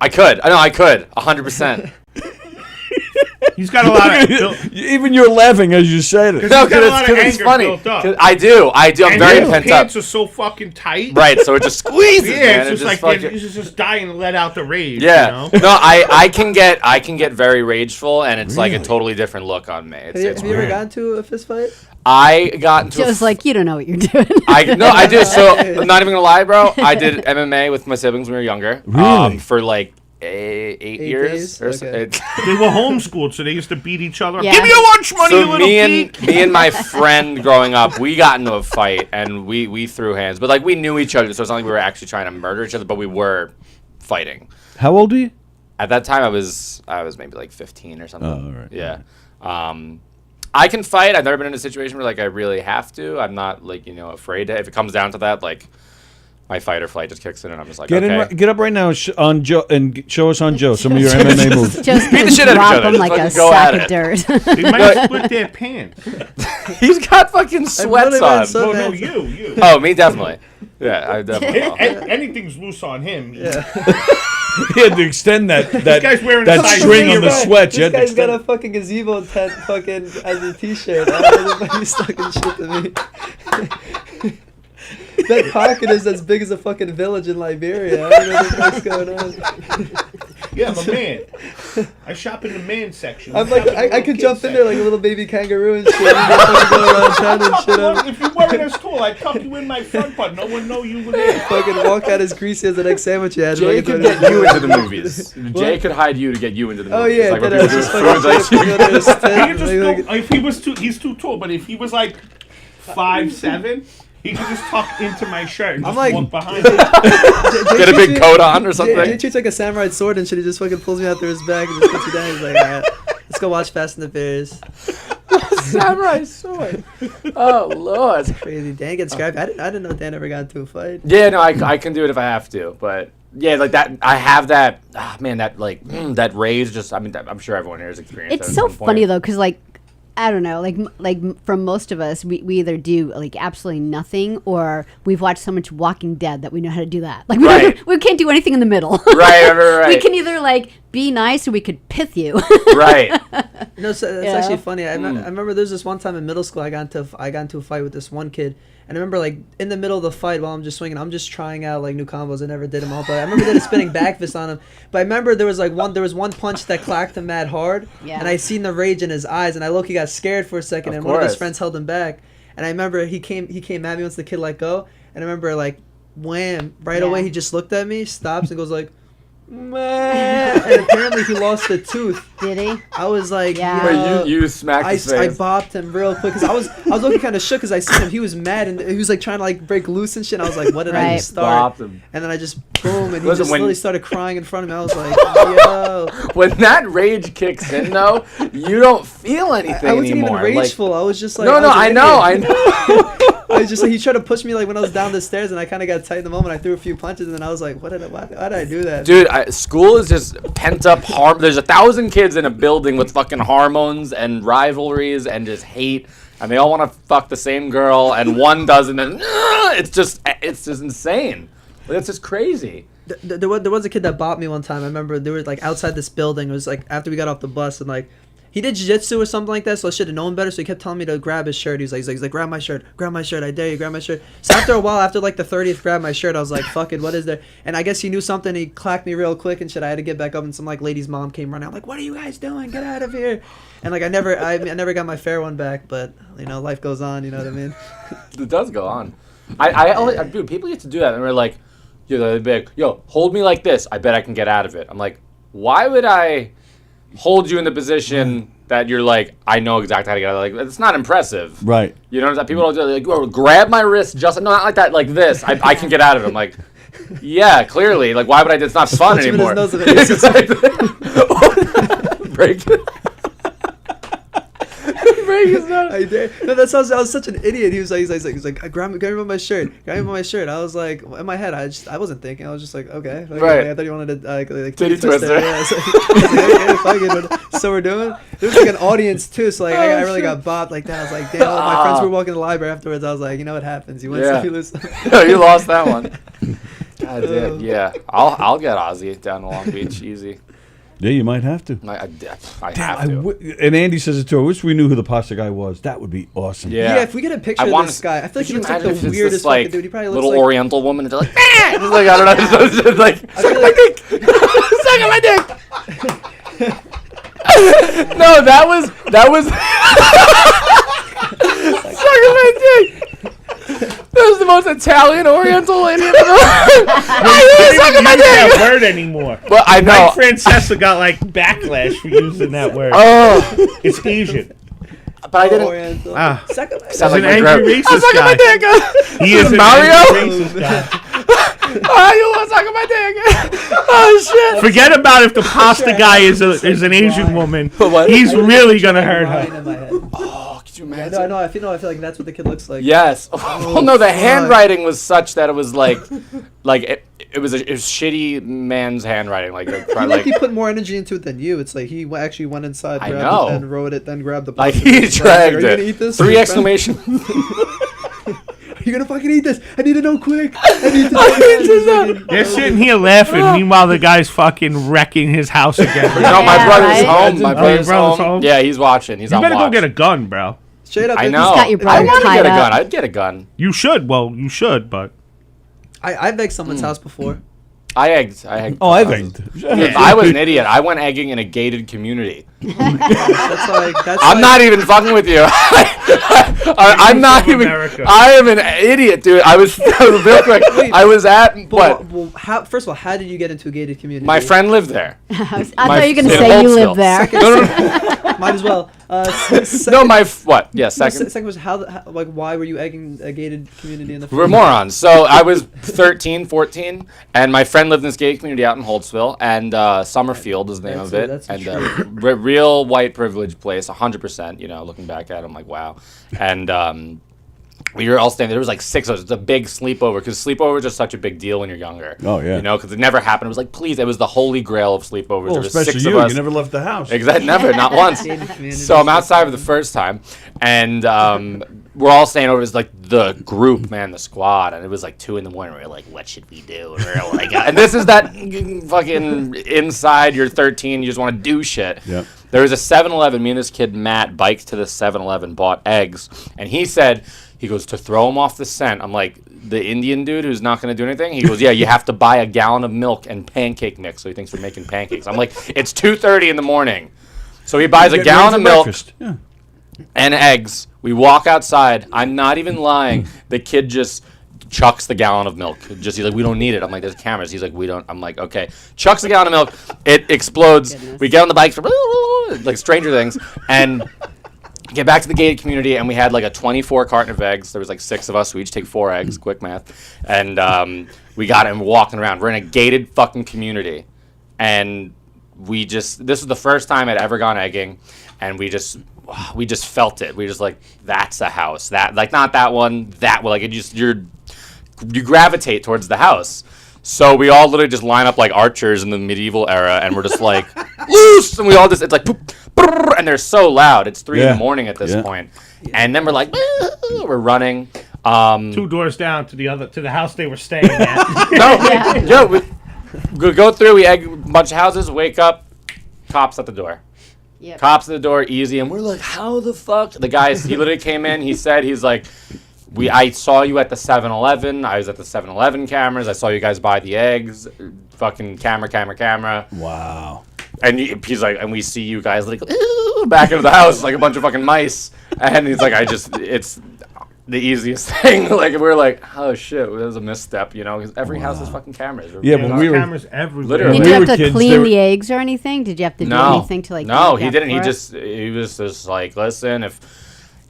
I could 100%. He's got a lot of. Even you're laughing as you said it. No, because it's funny. I do. I'm very pent up. His pants are so fucking tight. Right, so it just squeezes. Yeah, it's just like he's just dying to let out the rage. Yeah. You know? No, I can get very rageful, and it's like a totally different look on me. Have you ever gotten to a fist fight? I got into Joe's like, you don't know what you're doing. I do. So I'm not even gonna lie, bro. I did MMA with my siblings when we were younger. Really? For like 8 years. Okay. They were homeschooled, so they used to beat each other. Yeah. Give me your lunch money, you little geek. Me and my friend growing up, we got into a fight and we threw hands, but like we knew each other, so it's not like we were actually trying to murder each other, but we were fighting. How old are you? At that time, I was maybe like 15 or something. Oh, all right. Yeah. I can fight. I've never been in a situation where like I really have to. I'm not like afraid to. If it comes down to that, like my fight or flight just kicks in, and I'm just like, get up right now on Joe and show us on Joe some of your MMA moves. Just beat the shit out of each other. Drop him like a Go sack at of dirt. They might split their pants. He's got fucking sweats on. So No, you. Oh, me definitely. Yeah, I definitely. Anything's loose on him. Yeah. He had to extend that guy's wearing that a tight string jeans. on the sweat. This guy's got a fucking gazebo tent fucking as a t-shirt. He's talking shit to me. That pocket is as big as a fucking village in Liberia. I don't know what the fuck's going on. Yeah, I'm a man. I shop in the man section. I'm like, I could jump in there like a little baby kangaroo and shit. And just go around town and shit. If you weren't as tall, I'd tuck you in my front part. No one know you were there. Fucking walk out as greasy as an egg sandwich you had. Jay could get you into the movies. Jay could hide you to get you into the movies. Oh yeah, like, that just if he was he's too tall. But if he was like 5'7", he could just tuck into my shirt and just walk behind me. Get a big coat on or something. Jay treats like a samurai sword and shit. He just fucking pulls me out through his back and just puts me down. He's like, alright, let's go watch Fast and the Furious. Samurai sword. Oh Lord. That's crazy. Dan gets scrapped. I didn't know Dan ever got into a fight. Yeah, no, I can do it if I have to, but yeah, like that. I have that. Man, that like that rage. Just, I mean, I'm sure everyone here has experienced. It's so funny though, because like, I don't know, like from most of us, we either do like absolutely nothing, or we've watched so much Walking Dead that we know how to do that. Like we can't do anything in the middle. Right. We can either like be nice, or we could pith you. Right. No, so it's actually funny. I remember there's this one time in middle school I got into a fight with this one kid. And I remember, like, in the middle of the fight, while I'm just swinging, I'm just trying out, like, new combos. I never did them all, but I remember did a spinning back fist on him. But I remember there was one punch that clacked him mad hard, and I seen the rage in his eyes, and I low-key got scared for a second, and one of his friends held him back. And I remember he came at me once the kid let go, and I remember, like, wham, right away he just looked at me, stops, and goes like, man, and apparently he lost a tooth. Did he? I was like, Yeah. Wait, you smacked his I face. bopped him real quick because I was looking kind of shook because I seen him. He was mad and he was like trying to like break loose and shit. And I was like, what did I Right. just start? Bopped him. And then I just boom, and he Listen, just when- literally started crying in front of me. I was like, yo. When that rage kicks in, though, you don't feel anything I wasn't anymore. even rageful. I was just like, no, was an I idiot. know. I was just like, he tried to push me like when I was down the stairs, and I kind of got tight in the moment. I threw a few punches, and then I was like, why did I do that? Dude, school is just pent up There's 1,000 kids in a building with fucking hormones and rivalries and just hate, and they all want to fuck the same girl, and one doesn't, and it's just insane. Like, it's just crazy. There was a kid that bopped me one time. I remember they were like outside this building. It was like after we got off the bus, and like he did jiu-jitsu or something like that, so I should have known better. So he kept telling me to grab his shirt. He's like, grab my shirt, I dare you, grab my shirt. So after a while, after like the 30th grab my shirt, I was like, fuck it, what is there? And I guess he knew something. He clacked me real quick and shit. I had to get back up, and some like lady's mom came running. I'm like, what are you guys doing? Get out of here! And like I never got my fair one back, but you know, life goes on. You know what I mean? It does go on. Dude, people used to do that, and they're like, they'd be like, yo, hold me like this. I bet I can get out of it. I'm like, why would I hold you in the position that you're like, I know exactly how to get out of it? Like, it's not impressive. Right. You know, people don't do like, oh, grab my wrist, just no, not like that, like this. I can get out of it. I'm like, yeah, clearly. Like, why would I? It's not fun Punch him in his anymore. nose with it. Exactly. Break it. Break his nose. I did. No, that sounds. I was such an idiot. He was like, grab me by my shirt. Grab me by my shirt. I was like, in my head, I wasn't thinking. I was just like, okay. Like, Right. I thought you wanted to like Titty twister. Yeah, I was like, okay, fuck it. So we're doing. There was like an audience too. So like, I really got bopped like that. I was like, damn. All my friends were walking to the library afterwards. I was like, you know what happens? You win some, you lose some. No, you lost that one. God damn. Yeah, I'll get Ozzy down to Long Beach easy. Yeah, you might have to. I have to. And Andy says it too. I wish we knew who the pasta guy was. That would be awesome. Yeah, if we get a picture of this guy, I feel like he looks like the weirdest fucking dude. He probably looks little like Oriental woman. And they're like, ah! Just like, I don't know. It's just like, suck my dick. Suck my dick. No, that was suck my dick. That was the most Italian Oriental lady in the world. I don't use that word anymore. Well, I know. Mike Francesa got like backlash for using that word. Oh, it's Asian. But I didn't. Oriental. He's Sounds an like angry racist suck my guy. dick. He is an Mario? angry racist guy. Oh, you want to suck my dick? Oh shit! Forget about if the pasta guy is an Asian woman. He's really gonna hurt her. Oh, could you imagine? Yeah, no, I feel like that's what the kid looks like. Yes. Well, no, the handwriting was such that it was like it was shitty man's handwriting. Like, I feel like he put more energy into it than you. It's like he actually went inside, I grabbed know. it, then wrote it, then grabbed the. Like pasta. he Like, dragged are you it. gonna eat this? 3 exclamation. Are you gonna fucking eat this? I need to know quick. I need to know. They're sitting here laughing. Meanwhile, the guy's fucking wrecking his house again. No, my brother's right? home. My Oh, your brother's home. Yeah, he's watching. He's You on better watch. go get a gun, bro. Straight up. I it's- know. He's got your I brother want to tied get a up. gun. I'd get a gun. You should. Well, you should, but I begged someone's house before. I egged. Oh, I've egged. If I was an idiot, I went egging in a gated community. That's I'm not even fucking with you. I'm not even. America. I am an idiot, dude. I was real quick. I was at what? Well, first of all, how did you get into a gated community? My friend lived there. I thought My- you were gonna in say you Holtzville. live there. No. Might as well. No, my what? Yeah, second. Second was how like why were you egging a gated community in the? We're morons. So I was 13, 14, and my friend lived in this gated community out in Holtzville, and Summerfield is the name of it, That's and true. real white privilege place, 100%. You know, looking back at it, I'm like, wow. And we were all staying there. There was like 6 of us. It's a big sleepover because sleepover is just such a big deal when you're younger. Oh, yeah. You know, because it never happened. It was like, please, it was the holy grail of sleepovers. Well, there was especially 6 you. of us. You never left the house. Exactly, never, not once. So I'm outside for the first time, and we're all staying over. It was like the group, man, the squad, and it was like 2 a.m. We were like, "What should we do?" And we're like, and this is that fucking inside. You're 13, you just want to do shit. Yep. There was a 7-Eleven. Me and this kid Matt biked to the 7-Eleven, bought eggs, and he said. He goes, to throw him off the scent. I'm like, the Indian dude who's not going to do anything? He goes, yeah, you have to buy a gallon of milk and pancake mix. So he thinks we're making pancakes. I'm like, it's 2:30 in the morning. So he buys a Get gallon of ready for milk breakfast. Yeah. and eggs. We walk outside. I'm not even lying. The kid just chucks the gallon of milk. He's like, we don't need it. I'm like, there's cameras. He's like, we don't. I'm like, okay. Chucks the gallon of milk. It explodes. We get on the bikes, like Stranger Things, and get back to the gated community, and we had like a 24 carton of eggs. There was like 6 of us. We each take 4 eggs. Quick math. And we got it and we're walking around. We're in a gated fucking community, and this was the first time I'd ever gone egging, and we just felt it. We just like, that's a house. That, like, not that one, that one. Like, you gravitate towards the house. So we all literally just line up like archers in the medieval era, and we're just like, loose! And we all just, it's like, poop, brrr, and they're so loud. It's 3 in the morning at this point. And then we're like, we're running. 2 doors down to the house they were staying at. We go through, we egg a bunch of houses, wake up, cops at the door. Yep. Cops at the door, easy, and we're like, how the fuck? The guy, he literally came in, he's like, I saw you at the 7-Eleven, I was at the 7-Eleven cameras, I saw you guys buy the eggs, fucking camera. Wow. And he's like, and we see you guys like, back into the house like a bunch of fucking mice, and he's like, it's the easiest thing. Like, we're like, oh shit, it was a misstep, because every house has fucking cameras. Yeah, when we were cameras everywhere. Literally. Did you have to clean the eggs or anything? Did you have to do anything to like? No, he didn't. He was just like, listen, if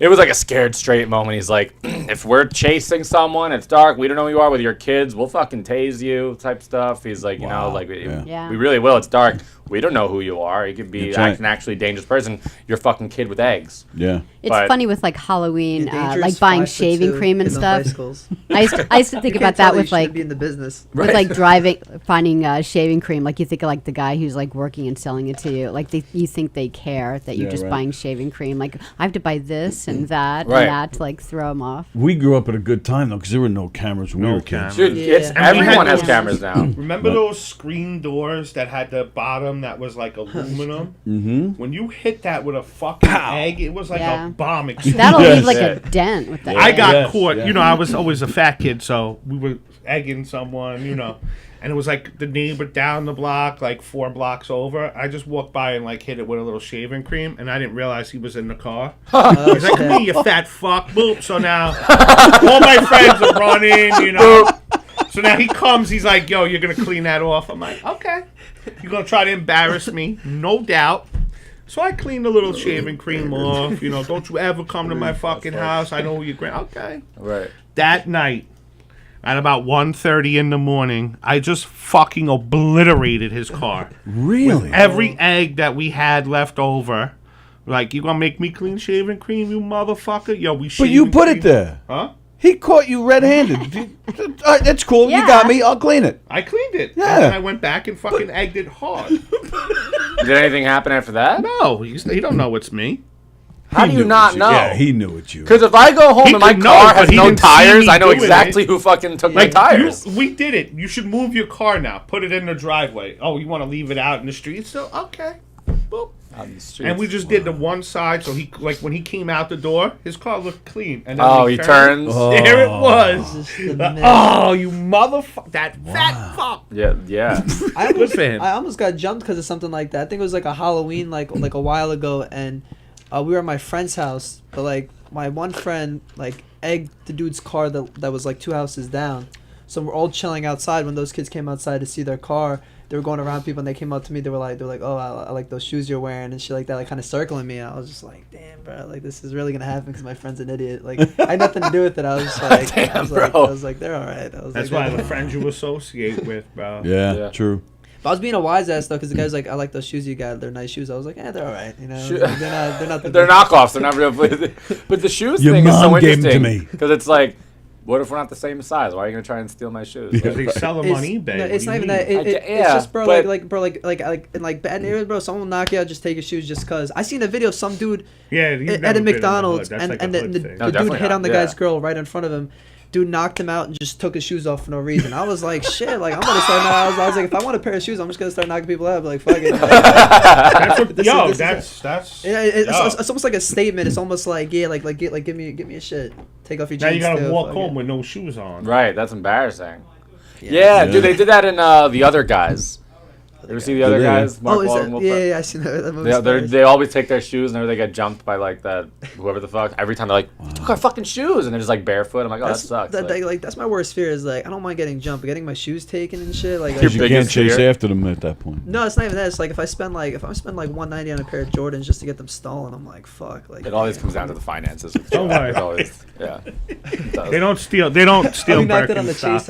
it was like a scared straight moment. He's like, if we're chasing someone, it's dark, we don't know who you are with your kids, we'll fucking tase you, type stuff. He's like, we really will. It's dark. We don't know who you are. You could be an actually dangerous person. You're a fucking kid with eggs. Yeah. It's funny with like Halloween, like buying shaving cream and stuff. I used to think about that with like be in the business. With like finding shaving cream. Like you think of like the guy who's like working and selling it to you. Like you think they care that you're just buying shaving cream. Like I have to buy this and that and that to like throw them off. We grew up at a good time though, because there were no cameras when we were kids. Dude, everyone has cameras now. Remember those screen doors that had the bottom that was like aluminum? Mm-hmm. When you hit that with a fucking egg, it was like a bomb explosion. That'll leave like a dent with that. I got caught. I was always a fat kid, so we were egging someone, and it was like the neighbor down the block, like 4 blocks over. I just walked by and like hit it with a little shaving cream, and I didn't realize he was in the car. He's like, "Come here, you fat fuck!" Boop. So now all my friends are running, So now he comes. He's like, "Yo, you're gonna clean that off." I'm like, "Okay." You're gonna try to embarrass me, no doubt. So I cleaned the little shaving cream off. Don't you ever come to my fucking house. I know who you're. Okay. Right. That night, at about 1:30 in the morning, I just fucking obliterated his car. Really? With every egg that we had left over. Like, you gonna make me clean shaving cream, you motherfucker? Yo, But you put it there. Huh? He caught you red-handed. That's cool. Yeah. You got me. I'll clean it. I cleaned it. Yeah. And then I went back and fucking egged it hard. Did anything happen after that? No, he don't know it's me. How do you not know? Yeah, he knew it's you. Because if I go home and my car has no tires, I know exactly who fucking took my tires. We did it. You should move your car now. Put it in the driveway. Oh, you want to leave it out in the street? So, okay. Boop. And we just did the one side, so he when he came out the door, his car looked clean. And then he turns. There it was. You motherfucker! That fat fuck. Yeah. I almost got jumped because of something like that. I think it was like a Halloween, like a while ago, and we were at my friend's house. But like my one friend egged the dude's car that was like 2 houses down. So we're all chilling outside. When those kids came outside to see their car, they were going around people, and they came up to me. They were like, "Oh, I like those shoes you're wearing," and shit like that, like kind of circling me. I was just like, "Damn, bro, like this is really gonna happen because my friend's an idiot." Like I had nothing to do with it. I was just like, Damn, I was like, they're all right. That's why the friends you associate with, bro. Yeah, true. But I was being a wise ass though, because the guy was like, "I like those shoes you got. They're nice shoes." I was like, "Yeah, they're all right. They're not. They're knockoffs. They're not real." But the shoes Your thing is so mom gave them to interesting me. because it's like, what if we're not the same size? Why are you gonna try and steal my shoes? Because they sell them on eBay. No, it's not even that. It's just, bro, in bad neighborhoods, bro. Someone will knock you out, just take your shoes just cause. I seen a video of some dude at a McDonald's, and the dude hit on the guy's girl right in front of him. Dude knocked him out and just took his shoes off for no reason. I was like, shit, like I'm gonna start now. I was like, if I want a pair of shoes, I'm just gonna start knocking people out. Like, fuck it. That's it's almost like a statement. It's almost like give me a shit. Take off your jeans. Now you gotta too. walk home with no shoes on. Right, that's embarrassing. Yeah, dude, they did that in The Other Guys. You ever see the other guys? Mark Wahlberg, yeah, I seen that movie. They always take their shoes and they get jumped by like that whoever the fuck. Every time they're like, took our fucking shoes, and they're just like barefoot. I'm like, oh, that sucks. That's my worst fear. Is like I don't mind getting jumped, but getting my shoes taken and shit. Like you can't chase after them at that point. No, it's not even that. It's like if I spend like $190 on a pair of Jordans just to get them stolen, I'm like, fuck. Like it always comes down to the finances. Don't worry. Always, yeah. They don't steal. They don't steal Birkenstocks.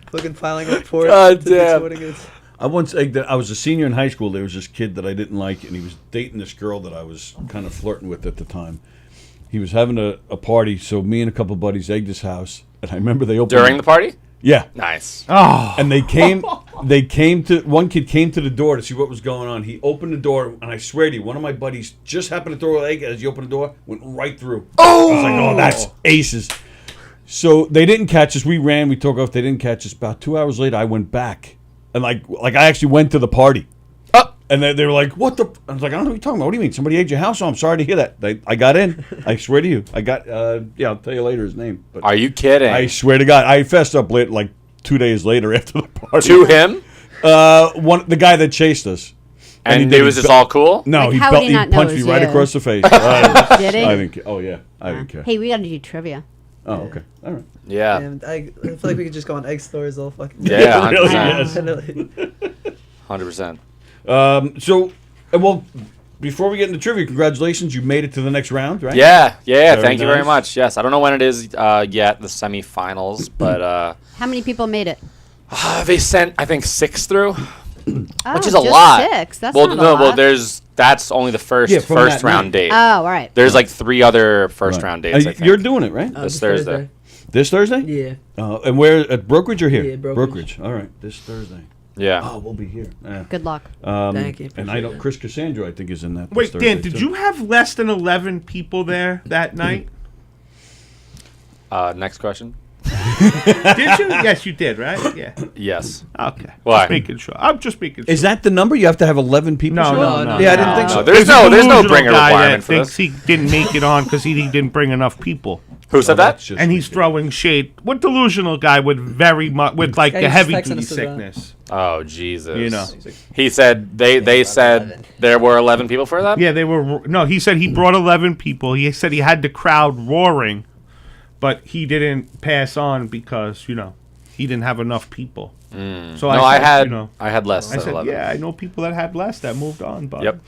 Fucking filing a report. God damn. I once egged I was a senior in high school. There was this kid that I didn't like, and he was dating this girl that I was kind of flirting with at the time. He was having a party, so me and a couple of buddies egged his house, and I remember they opened during the party. Yeah, nice. Oh, and they came to one kid came to the door to see what was going on. He opened the door, and I swear to you, one of my buddies just happened to throw an egg as he opened the door, went right through. Oh, I was like, oh, that's aces. So they didn't catch us. We ran. We took off. They didn't catch us. About 2 hours later, I went back. And, like I actually went to the party. And they were like, what the? I was like, I don't know what you're talking about. What do you mean? Somebody egged your house? Oh, I'm sorry to hear that. I got in. I swear to you. I got, I'll tell you later his name. But are you kidding? I swear to God. I fessed up late, like 2 days later after the party. To him? The guy that chased us. And it was just all cool? No, he punched me right across the face. Did he? I didn't care. Oh, yeah. I didn't care. Hey, we got to do trivia. Oh, okay. All right. Yeah. And I feel like we could just go on egg stories all fucking day. Yeah, 100%. 100%. So, well, before we get into trivia, congratulations. You made it to the next round, right? Yeah. Thank you very much. Yes. I don't know when it is yet, the semifinals, but... How many people made it? They sent, I think, 6 through, which is a just lot. 6? That's not a lot. Well, that's only the first round date. Oh, all right. There's like 3 other first round dates, I think. You're doing it, right? This Thursday. This Thursday? Yeah. And where, at Brokerage or here? Yeah, Brokerage. All right, this Thursday. Yeah. Oh, we'll be here. Good luck. Thank you. And I don't. Chris Cassandra, I think, is in that. Wait, Dan, did you have less than 11 people there that night? Next question. Did you? Yes, you did, right? Yeah. Yes. Okay. Why? Just making sure. I'm just making sure. Is that the number? You have to have 11 people? No. Yeah, I didn't think so. There's no bringer requirement for this. He didn't make it on because he didn't bring enough people. Who said that? And he's throwing shade. What delusional guy with like the heavy duty sickness? Oh Jesus! You know, he said they said there were 11 people for that. Yeah, they were. No, he said he brought 11 people. He said he had the crowd roaring, but he didn't pass on because he didn't have enough people. So no, I had less. I said, 11. yeah, I know people that had less that moved on, but yep.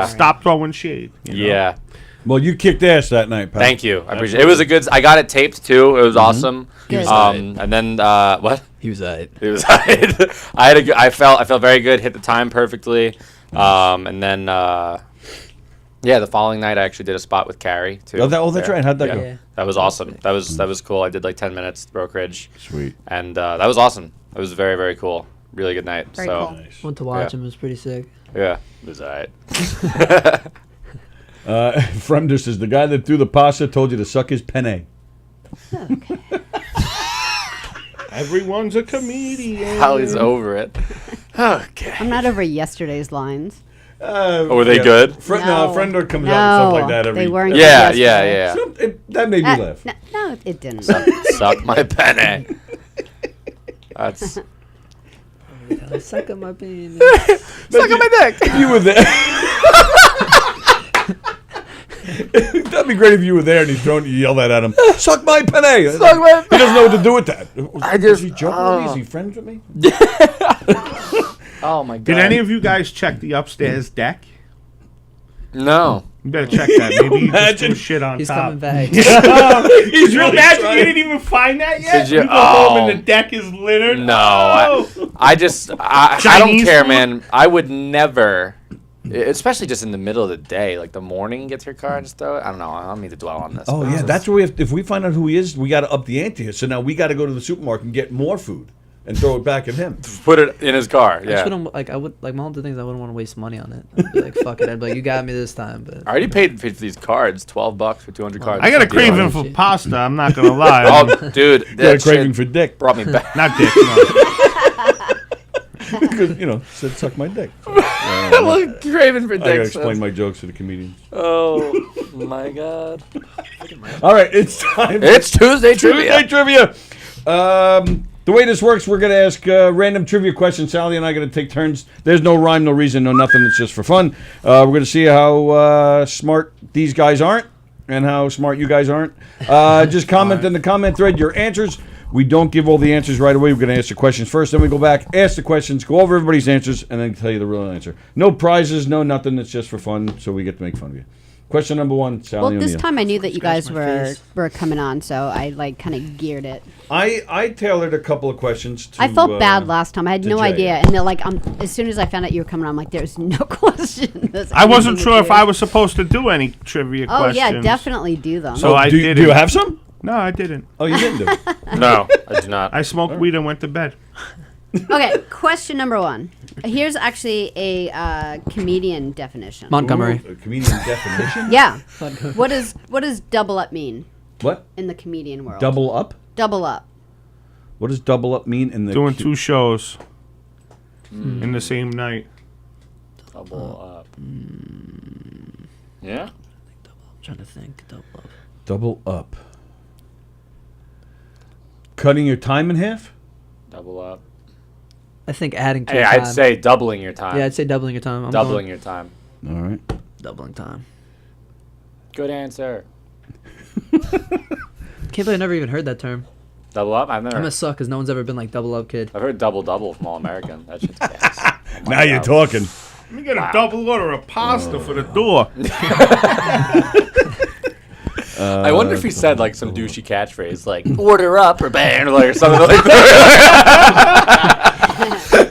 Stop throwing shade. Yeah. Well, you kicked ass that night, pal. Thank you. I appreciate it. It was a good. I got it taped too. It was awesome. And then what? He was alright. He was alright. I felt very good. Hit the time perfectly. And then the following night I actually did a spot with Carrie too. That's right. How'd that go? Yeah. That was awesome. That was cool. I did like 10 minutes at Brokerage. Sweet. And that was awesome. It was very, very cool. Really good night. Very cool. Nice. Went to watch him. It was pretty sick. Yeah, it was alright. Fremder says the guy that threw the pasta told you to suck his penne. Okay. Everyone's a comedian. Hallie's over it. Okay. I'm not over yesterday's lines. Were they good? Fremder comes out and stuff like that every. They weren't. Yeah. That made me laugh. No, it didn't. Suck my penne. That's. Suck on my penis. Suck on my dick. If you were there. That'd be great if you were there and he's throwing you, yell that at him. Suck my penne. Suck my He doesn't know what to do with that. Is he joking with me? Is he friends with me? Oh my god. Did any of you guys check the upstairs deck? No. You better check that. Maybe you just threw shit on He's top. coming back. He's really imagine you didn't even find that yet? Did you? You go home and the deck is littered? No. Oh. I don't care, man. I would never, especially just in the middle of the day, like the morning, get to your car and just throw it. I don't know. I don't need to dwell on this. Oh, yeah. That's where we have, if we find out who he is, we got to up the ante here. So now we got to go to the supermarket and get more food and throw it back at him. Put it in his car. Yeah. I would my mom did things I wouldn't want to waste money on it. I'd be like, fuck it. I'd be like, you got me this time. But I already paid for these cards, $12 for 200 cards. I got a craving for pasta. I'm not gonna lie. Oh, dude, You got a craving for dick. Brought me back. Not dick. No. Because, said suck my dick. So, Craving for dick. I got to explain my jokes to the comedians. Oh, my God. All right, it's time. It's Tuesday trivia. Tuesday trivia. The way this works, we're going to ask random trivia questions. Sallie and I are going to take turns. There's no rhyme, no reason, no nothing. It's just for fun. We're going to see how smart these guys aren't and how smart you guys aren't. Just comment in the comment thread your answers. We don't give all the answers right away. We're going to ask the questions first. Then we go back, ask the questions, go over everybody's answers, and then tell you the real answer. No prizes, no nothing. It's just for fun, so we get to make fun of you. Question number 1, Sallie Well, O'Neill. this time I knew that you guys were coming on, so I kind of geared it. I tailored a couple of questions to I felt bad last time. I had no Jay. idea, and they're like, as soon as I found out you were coming on, I'm like, there's no question. I wasn't sure if I was supposed to do any trivia questions. Oh yeah, definitely do them. So I did. Do you have some? No, I didn't. Oh, you didn't do it? No, I do not. I smoked weed and went to bed. Okay, question number 1. Here's actually a comedian definition. Montgomery. Ooh, a comedian definition? Yeah. What does double up mean What? in the comedian world? Double up? Double up. What does double up mean in the... Doing 2 shows in the same night. Double up. Yeah? I'm trying to think. Double up. Double up. Cutting your time in half? Double up. I think adding to Hey, your I'd time. say doubling your time. Yeah, I'd say doubling your time. I'm doubling your time. All right. doubling time. Good answer. Can't believe I never even heard that term. Double up? I've never. I'm gonna suck because no one's ever been like double up kid. I've heard double from All American. That shit's gas. Now you're talking. Let me get a double order of pasta for the door. I wonder if he said like some douchey catchphrase like "order up" or "bang" or like something like that.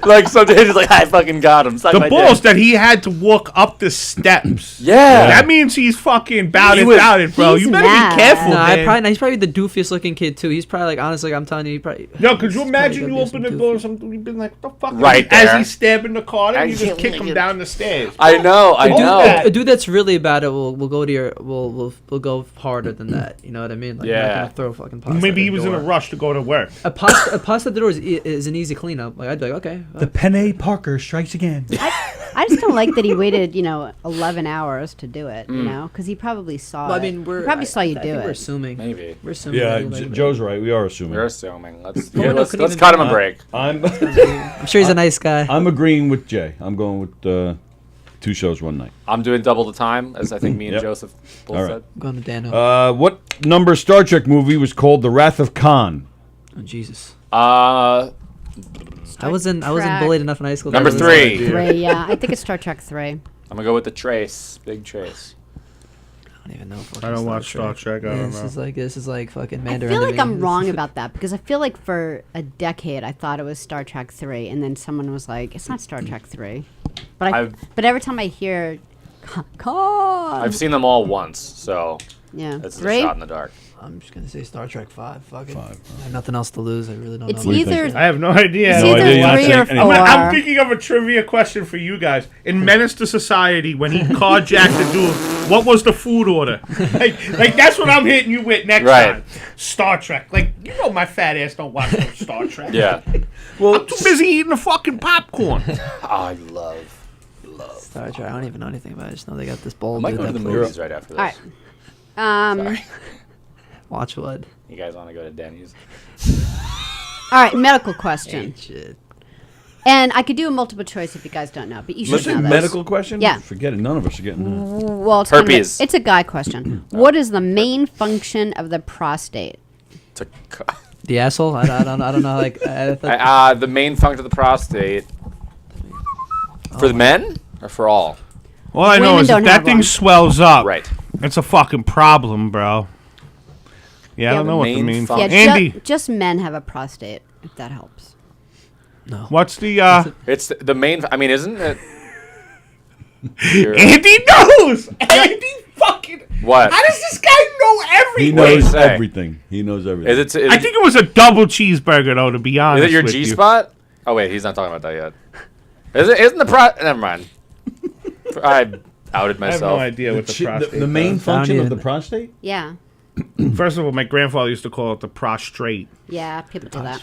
Like some dude is like, "I fucking got him." Suck The my balls dick. that he had to walk up the steps. Yeah. That means he's fucking He was- about it, bro. He's You better mad. be careful, man. He's probably the doofiest looking kid too. He's probably like, honestly, I'm telling you, he probably. Yo, could you he's imagine probably you gonna be open the some door doofy. and something, you've been like, what the fuck? Right As there. he's stabbing the car, and you I just kick can't him get- down the stairs. I know. that. A dude that's really about it will go to your will go harder than that. You know what I mean? Like, Yeah. Not gonna throw fucking pasta. Maybe at he the was in a door. rush to go to work. A pasta at the door is an easy cleanup. Like I'd be like, okay. The Penne Parker strikes again. I just don't like that he waited, 11 hours to do it, because he probably saw Well, I it. mean, he probably saw you I do think We're it. assuming. Maybe. We're assuming. Yeah, that he, like, Joe's right. We are assuming. We're assuming. Let's no, let's couldn't even cut be him a break. I'm I'm sure he's a nice guy. I'm agreeing with Jay. I'm going with 2 shows one night. I'm doing double the time, as I think me and Yep. Joseph both All right. said. I'm going to Dano. What number Star Trek movie was called The Wrath of Khan? Oh Jesus. I'm I wasn't Track. bullied enough in high school. Number that 3. 3, yeah. I think it's Star Trek 3. gonna go with the Trace, Big Trace. I don't even know. I don't watch Star Trek. I don't know. This is like fucking I Mandarin. feel to like me. I'm wrong about that because I feel like for a decade I thought it was Star Trek 3, and then someone was like, "It's not Star Trek 3." But but every time I hear Khan, I've seen them all once, so yeah, it's a 3. shot in the dark. I'm just gonna say Star Trek 5. Fuck it. I have nothing else to lose. I really don't It's know. either I have no idea. it's No either idea, you're not 3 or saying 4. anything. I'm thinking of a trivia question for you guys. In Menace to Society, when he carjacked the dude, what was the food order? Like that's what I'm hitting you with next Right. time. Star Trek. Like, my fat ass don't watch no Star Trek. Yeah. I'm too busy eating the fucking popcorn. I love. Star Trek. I don't even know anything about it. I just know they got this bold I might dude go to that the plays. movies right after this. All right. Sorry. Watch what? You guys want to go to Denny's? All right, medical question. Shit. And I could do a multiple choice if you guys don't know, but you should Let's say know this. medical question? Yeah. Forget it. None of us are getting that. Well, it's kind of Herpes. it's a guy question. What is the main function of the prostate? The asshole? I don't know. Like I thought, The main function of the prostate. For the men or for all? All I know Women is if don't that have thing one. swells up, Right. it's a fucking problem, bro. Yeah, I don't know what the main main function. Yeah, Andy, just men have a prostate, if that helps. what's the It's the main. I mean, isn't it? Andy knows. Andy fucking. What? How does this guy know He everything? What do you knows say? everything. He knows everything. Is I think it was a double cheeseburger, though. To be honest, Is it your with G you. spot? Oh wait, he's not talking about that yet. Is it? Isn't the Never mind. I outed I have myself. no idea what the prostate. the main does. function of even- the prostate? Yeah. First of all, my grandfather used to call it the prostrate. Yeah, people do that.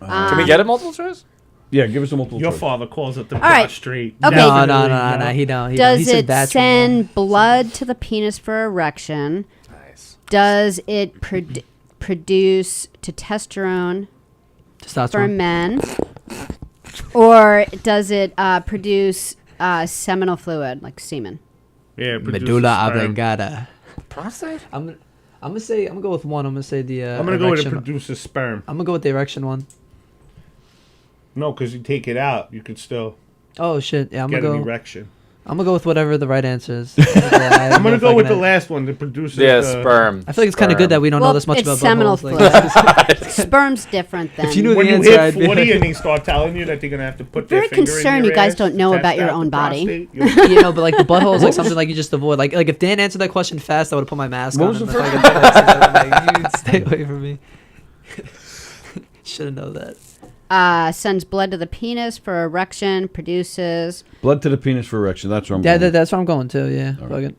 Can we get a multiple choice? Yeah, give us a multiple Your choice. father calls it the right. prostrate. Okay. no, Definitely, he don't. He Does said it that's send blood to the penis for erection? Nice. Does it produce testosterone? sperm men? Or does it produce seminal fluid, like semen? Yeah, medulla oblongata. Prostate? I'm gonna go with one. I'm gonna say the. I'm gonna go with it erection. produces sperm. I'm gonna go with the erection one. No, because you take it out, you could still Oh shit! Yeah, I'm get gonna an go. erection. I'm gonna go with whatever the right answer is. Yeah, I'm gonna go with the last one that produces. Sperm. I feel like it's kind of good that we don't know this much it's about seminal buttholes. fluid. Sperm's different than. If you knew When the you answer, hit I'd be 40 and they start telling you that they're gonna have to put their Very finger concerned in you your guys ass, don't know test about your out own the body. prostate, you know, but like the butthole is like something like you just avoid. Like if Dan answered that question fast, I would have put my mask What on. was the and if first I could say that, like, you stay away from me. Should have known that. Sends blood to the penis for erection. Produces Blood to the penis for erection. That's where I'm Yeah, going. that's what I'm going to. Yeah, fucking.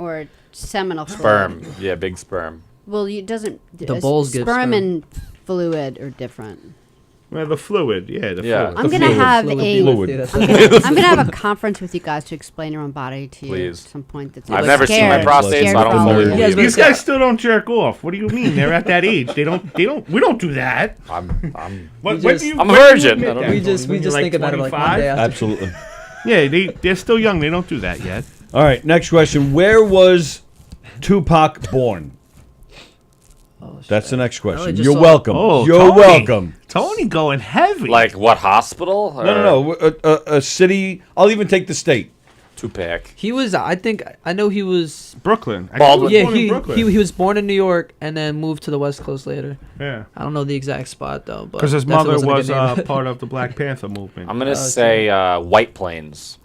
or seminal Sperm. fluid. Yeah, big sperm. Well, it doesn't. The balls give sperm sperm. and fluid are different. Well, the fluid, yeah, the Yeah. fluid. I'm gonna have I'm gonna have a conference with you guys to explain your own body to you Please. at some point. That's I've never seen my prostate, so I don't fully believe it. These guys still don't jerk off. What do you mean? They're at that age. They don't. We don't do that. I'm When a do you virgin. admit I don't that, know. We just When you're like think about it like 25? one day after. Absolutely. Yeah, they're still young. They don't do that yet. All right, next question. Where was Tupac born? That's the next question. just You're saw- welcome. Oh, You're Tony. welcome. Tony going heavy. Like what hospital? No. A city. I'll even take the state. Tupac. He was. I think I know he was. Brooklyn. Baldwin. Yeah, born in Brooklyn. he was born in New York and then moved to the West Coast later. Yeah. I don't know the exact spot though, but Because his definitely mother wasn't a was good name. part of the Black Panther movement. I'm gonna say White Plains.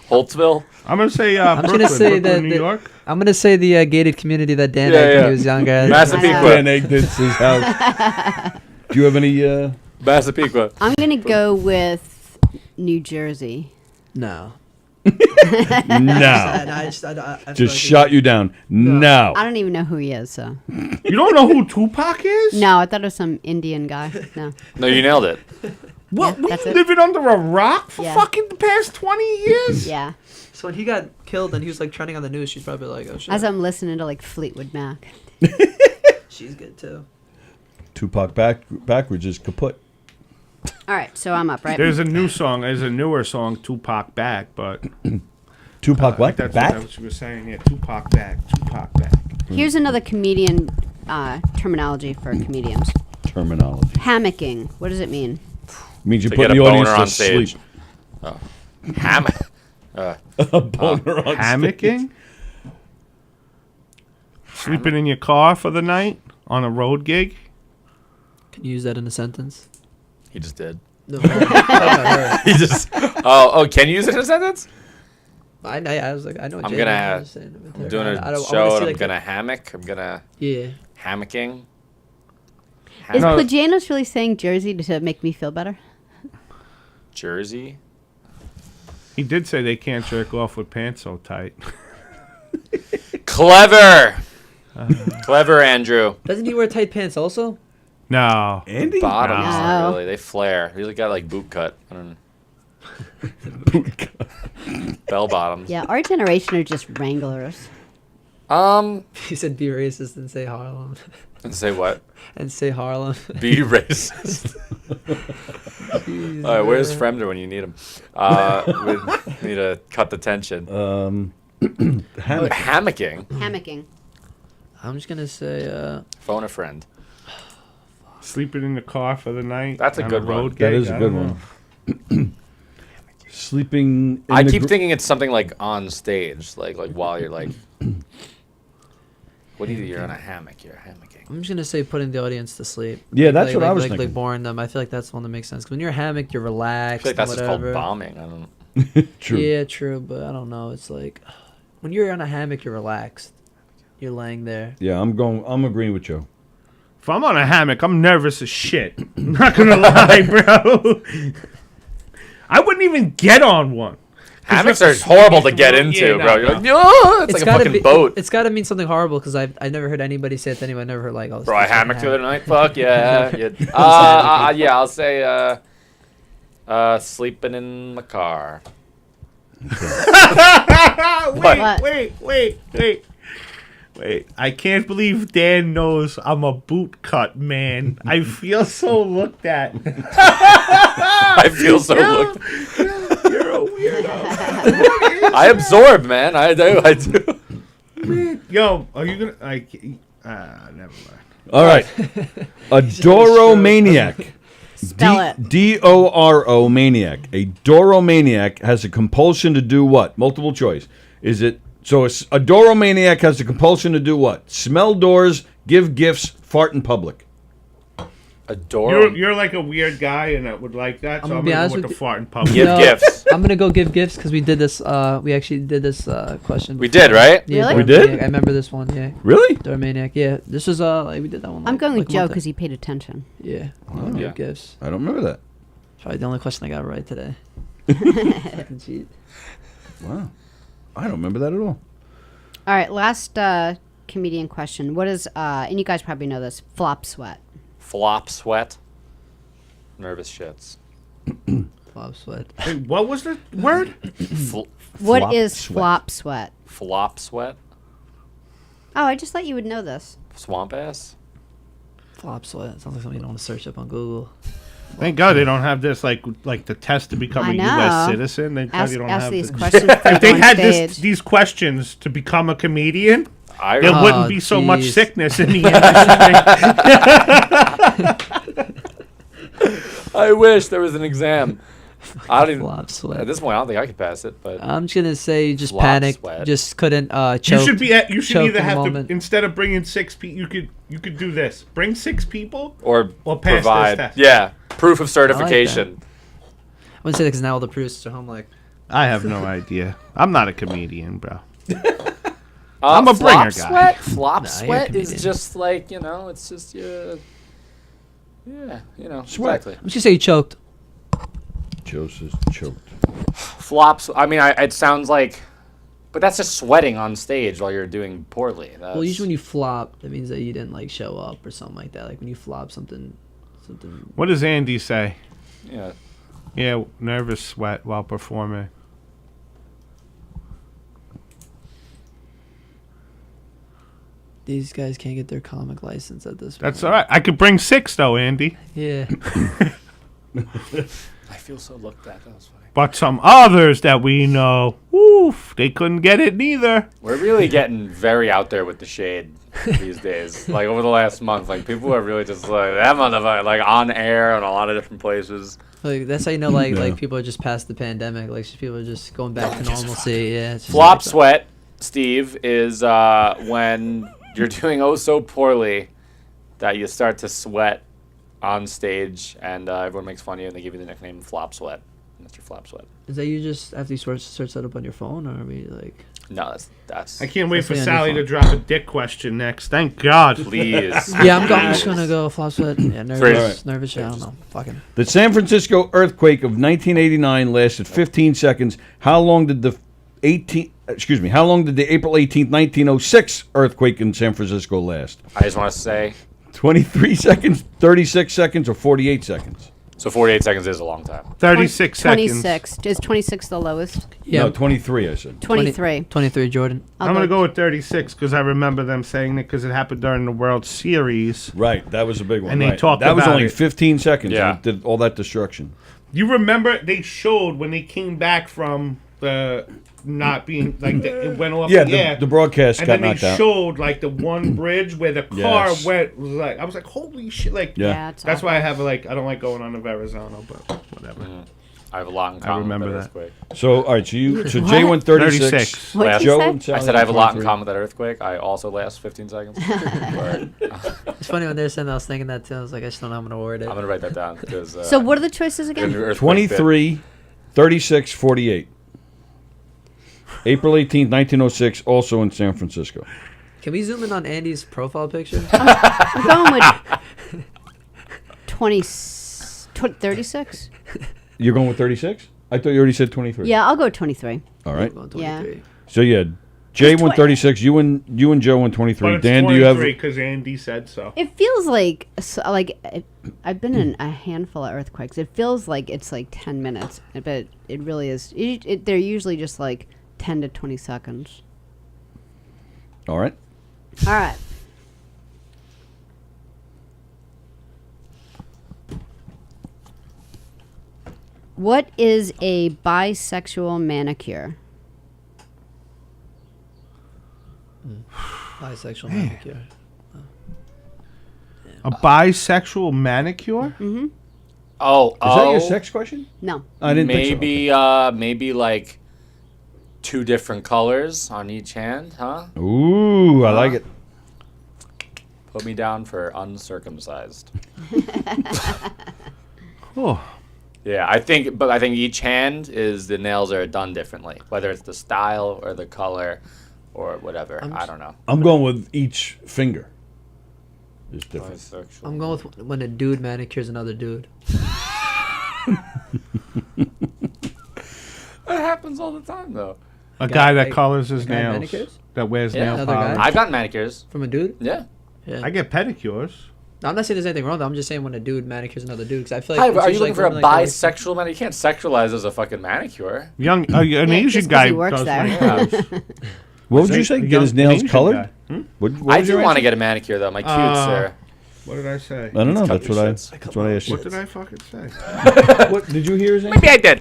Holtzville. I'm gonna say I'm Brooklyn, gonna say Brooklyn, that New the- York. I'm gonna say the gated community that Dan Yeah, had when yeah. he was younger. Massapequa. Dan Egden's his house. Do you have any? Massapequa. I'm gonna go with New Jersey. No. No. I feel Just like shot you down. No. I don't even know who he is. So You don't know who Tupac is? no, I thought it was some Indian guy. No. No, you nailed it. What? Yeah, We that's it. living under a rock for Yeah. fucking the past 20 years? Yeah. So when he got killed and he was like trending on the news, she's probably like, oh shit. As I'm listening to like Fleetwood Mac. She's good too. Tupac backwards is kaput. All right, so I'm up, right? There's a newer song, Tupac Back, but Tupac what? that's Back? what she was saying. Yeah, Tupac Back, Tupac Back. Here's another comedian terminology for comedians. Terminology. Hammocking. What does it mean? Means you To put get the a audience boner to on stage. sleep. Oh. Hammock. A boner on Hammocking? Sleeping in your car for the night on a road gig? Can you use that in a sentence? He just did. No. He just. Oh, can you use it in a sentence? I was like, I know. What I'm Jay gonna. was saying with I'm her. doing I a wanna show see, and I'm like, gonna hammock. I'm gonna Yeah. hammocking. Is No. Plagianos really saying Jersey to make me feel better? Jersey. He did say they can't jerk off with pants so tight. Clever. Clever, Andrew. Doesn't he wear tight pants also? No. Andy? Bottoms, No. not really. They flare. He's got like boot cut. I don't know. Boot cut. Bell bottoms. Yeah, our generation are just wranglers. He said be racist and say Harlem. And say what? And say Harlem. Be racist. Jeez, All right, where's man. Fremder when you need him? We need to cut the tension. Hammock. Hammocking. Hammocking. I'm just gonna say Phone a friend. Sleeping in the car for the night. That's a on good one. road That gig? is a I good don't know. one. Sleeping. I keep thinking it's something like on stage, like while you're like. What do you do? You're on a hammock. You're hammocking. I'm just gonna say putting the audience to sleep. Yeah, that's what I was like, thinking. Like boring them. I feel like that's the one that makes sense. 'Cause when you're a hammock, you're I relaxed. feel like that's and just called whatever. bombing. I don't know. True. Yeah, true, but I don't know. It's like when you're on a hammock, you're relaxed. You're laying there. Yeah, I'm agreeing with you. If I'm on a hammock, I'm nervous as shit. I'm not gonna lie, bro. I wouldn't even get on one. Hammocks are horrible to get into, bro. You're like, no, it's like a gotta fucking boat. It's got to mean something horrible because I never heard anybody say it to anyone. I never heard like, oh, Bro, I it's fucking hammocked the other hammock. night. Fuck yeah. Yeah, I'll say sleeping in my car. What? Wait. Wait, I can't believe Dan knows I'm a bootcut man. I feel so looked at. I feel so looked. You're a weirdo. I absorb, man. I do. Yo, are you gonna? Never mind. All right. A Doromaniac. Spell it. D-O-R-O maniac. A Doromaniac has a compulsion to do what? Multiple choice. Is it so? A Doromaniac has a compulsion to do what? Smell doors, give gifts, fart in public. You're like a weird guy and I would like that, so I'm gonna go with the fart in public. Give gifts. I'm gonna go give gifts because we did this. We actually did this question. We did, right? Yeah, Really? We did? I remember this one. Yeah. Really? Doromaniac. Yeah. This is like, we did that one. I'm going with a Joe month because he paid attention. Yeah. Oh. Give Yeah. gifts. I don't remember that. Probably the only question I got right today. Fucking cheat. Wow. I don't remember that at all. All right, last comedian question. What is, and you guys probably know this, flop sweat? Flop sweat. Nervous shits. Flop sweat. Wait, what was the word? What Flop is sweat. flop sweat? Flop sweat. Oh, I just thought you would know this. Swamp ass. Flop sweat. Sounds like something you don't want to search up on Google. Thank God they don't have this like the test to become I a know. U.S. citizen. Thank God Ask, you don't ask have these this. questions If they on had stage. these questions to become a comedian, I there wouldn't be so much jeez. sickness in the industry. I wish there was an exam. I don't even. Flop sweat. At this point, I don't think I could pass it. But I'm just gonna say you just Flop panicked, sweat. just couldn't You choke. should be. You should choked either in the have moment. to instead of bringing 6 people, you could do this. Bring 6 people or or pass provide. this test. Yeah, proof of certification. I wouldn't say that because now all the proofs are home. Like, I have no idea. I'm not a comedian, bro. I'm a bringer flop guy. Sweat? Flop Nah, you're a sweat comedian. is just like, it's just yeah, Sweat. exactly. I'm just gonna say you choked. Joe says choked. Flops. I mean, it sounds like, but that's just sweating on stage while you're doing poorly. That's, Well, usually when you flop, that means that you didn't like show up or something like that. Like when you flop something. What does Andy say? yeah. Yeah, nervous sweat while performing. These guys can't get their comic license at this point. That's all right. I could bring 6 though, Andy. Yeah. I feel so looked at. That was funny. But some others that we know, oof, they couldn't get it neither. We're really getting very out there with the shade these days. Like over the last month, like people are really just like that motherfucker, like on air in a lot of different places. Like that's how you know, like people are just past the pandemic. Like people are just going back to normalcy. Yeah. It's just Flop like that. sweat, Steve, is when you're doing oh so poorly that you start to sweat on stage and everyone makes fun of you and they give you the nickname Flop Sweat. And that's your flop sweat. Is that you just after you search that up on your phone, or are we like? No, that's. I can't wait for Especially on Sally your to drop a dick question next. Thank God. Please. Yeah, I'm just gonna go flop sweat. Yeah, nervous. Right. Nervous. Yeah, I don't know. Fucking. The San Francisco earthquake of 1989 lasted 15 seconds. How long did the How long did the April 18th, 1906 earthquake in San Francisco last? I just want to say, 23 seconds, 36 seconds, or 48 seconds? so 48 seconds is a long time. 36 seconds. 26. Is 26 the lowest? Yeah. No, 23, I said. 23. 23, Jordan. I'm going to go with 36 because I remember them saying it because it happened during the World Series. Right, that was a big one. And they right. talked That was about only it. 15 seconds. Yeah. And it did all that destruction. You remember they showed when they came back from the not being like it went off Yeah, the air. the broadcast and got then knocked they out. showed like the one bridge where the car Yes. went. Was like I was like, holy shit! Like Yeah. It's that's awful. why I have like I don't like going on to Verrazano, but whatever. I have a lot in common remember with that that. earthquake. So, all right, so What? Jay went 36. 36. What'd you Joe say? and Sally I said I have a lot in 23. common with that earthquake. I also last 15 seconds. Word. It's funny when they're saying that, I was thinking that too. I was like, I just don't know how I'm gonna word it. I'm going to write that down because. So what are the choices again? 23, 36, 48. April 18th, 1906, also in San Francisco. Can we zoom in on Andy's profile picture? I'm going with 36. You're going with 36? I thought you already said 23. Yeah, I'll go 23. All right. Going Yeah. 23. So, yeah, Jay went 36. You and Joe went 23. But it's Dan, do you have... 23 because Andy said so. It feels like I've been in a handful of earthquakes. It feels like it's like 10 minutes, but it really is. They're usually just like 10 to 20 seconds. All right. All right. What is a bisexual manicure? Bisexual manicure. A bisexual manicure? Mm-hmm. Oh, Is that your sex question? No. I didn't maybe, think so. maybe like 2 different colors on each hand, huh? Ooh, I like it. Put me down for uncircumcised. Oh. Yeah, I think each hand is the nails are done differently, whether it's the style or the color or whatever. I don't know. I'm going with each finger. It's different. Bisexual. I'm going with when a dude manicures another dude. That happens all the time, though. A guy that colors his guy nails. manicures? That wears Yeah. nail Another polish. guy? I've gotten manicures. From a dude? Yeah. Yeah. I get pedicures. No, I'm not saying there's anything wrong. I'm just saying when a dude manicures another dude, because I feel like. Hi, it's are you usually looking for a women like bisexual man? You can't sexualize as a fucking manicure. An Yeah, Asian just 'cause guy he works does there. manicures. What would you say? Get his nails Asian colored? guy. What I was do your want to answer? get a manicure though. My cute sir. What did I say? I don't know. cut That's your what I. shits. That's what I asked you. What did I fucking say? What did you hear his name? Maybe I did.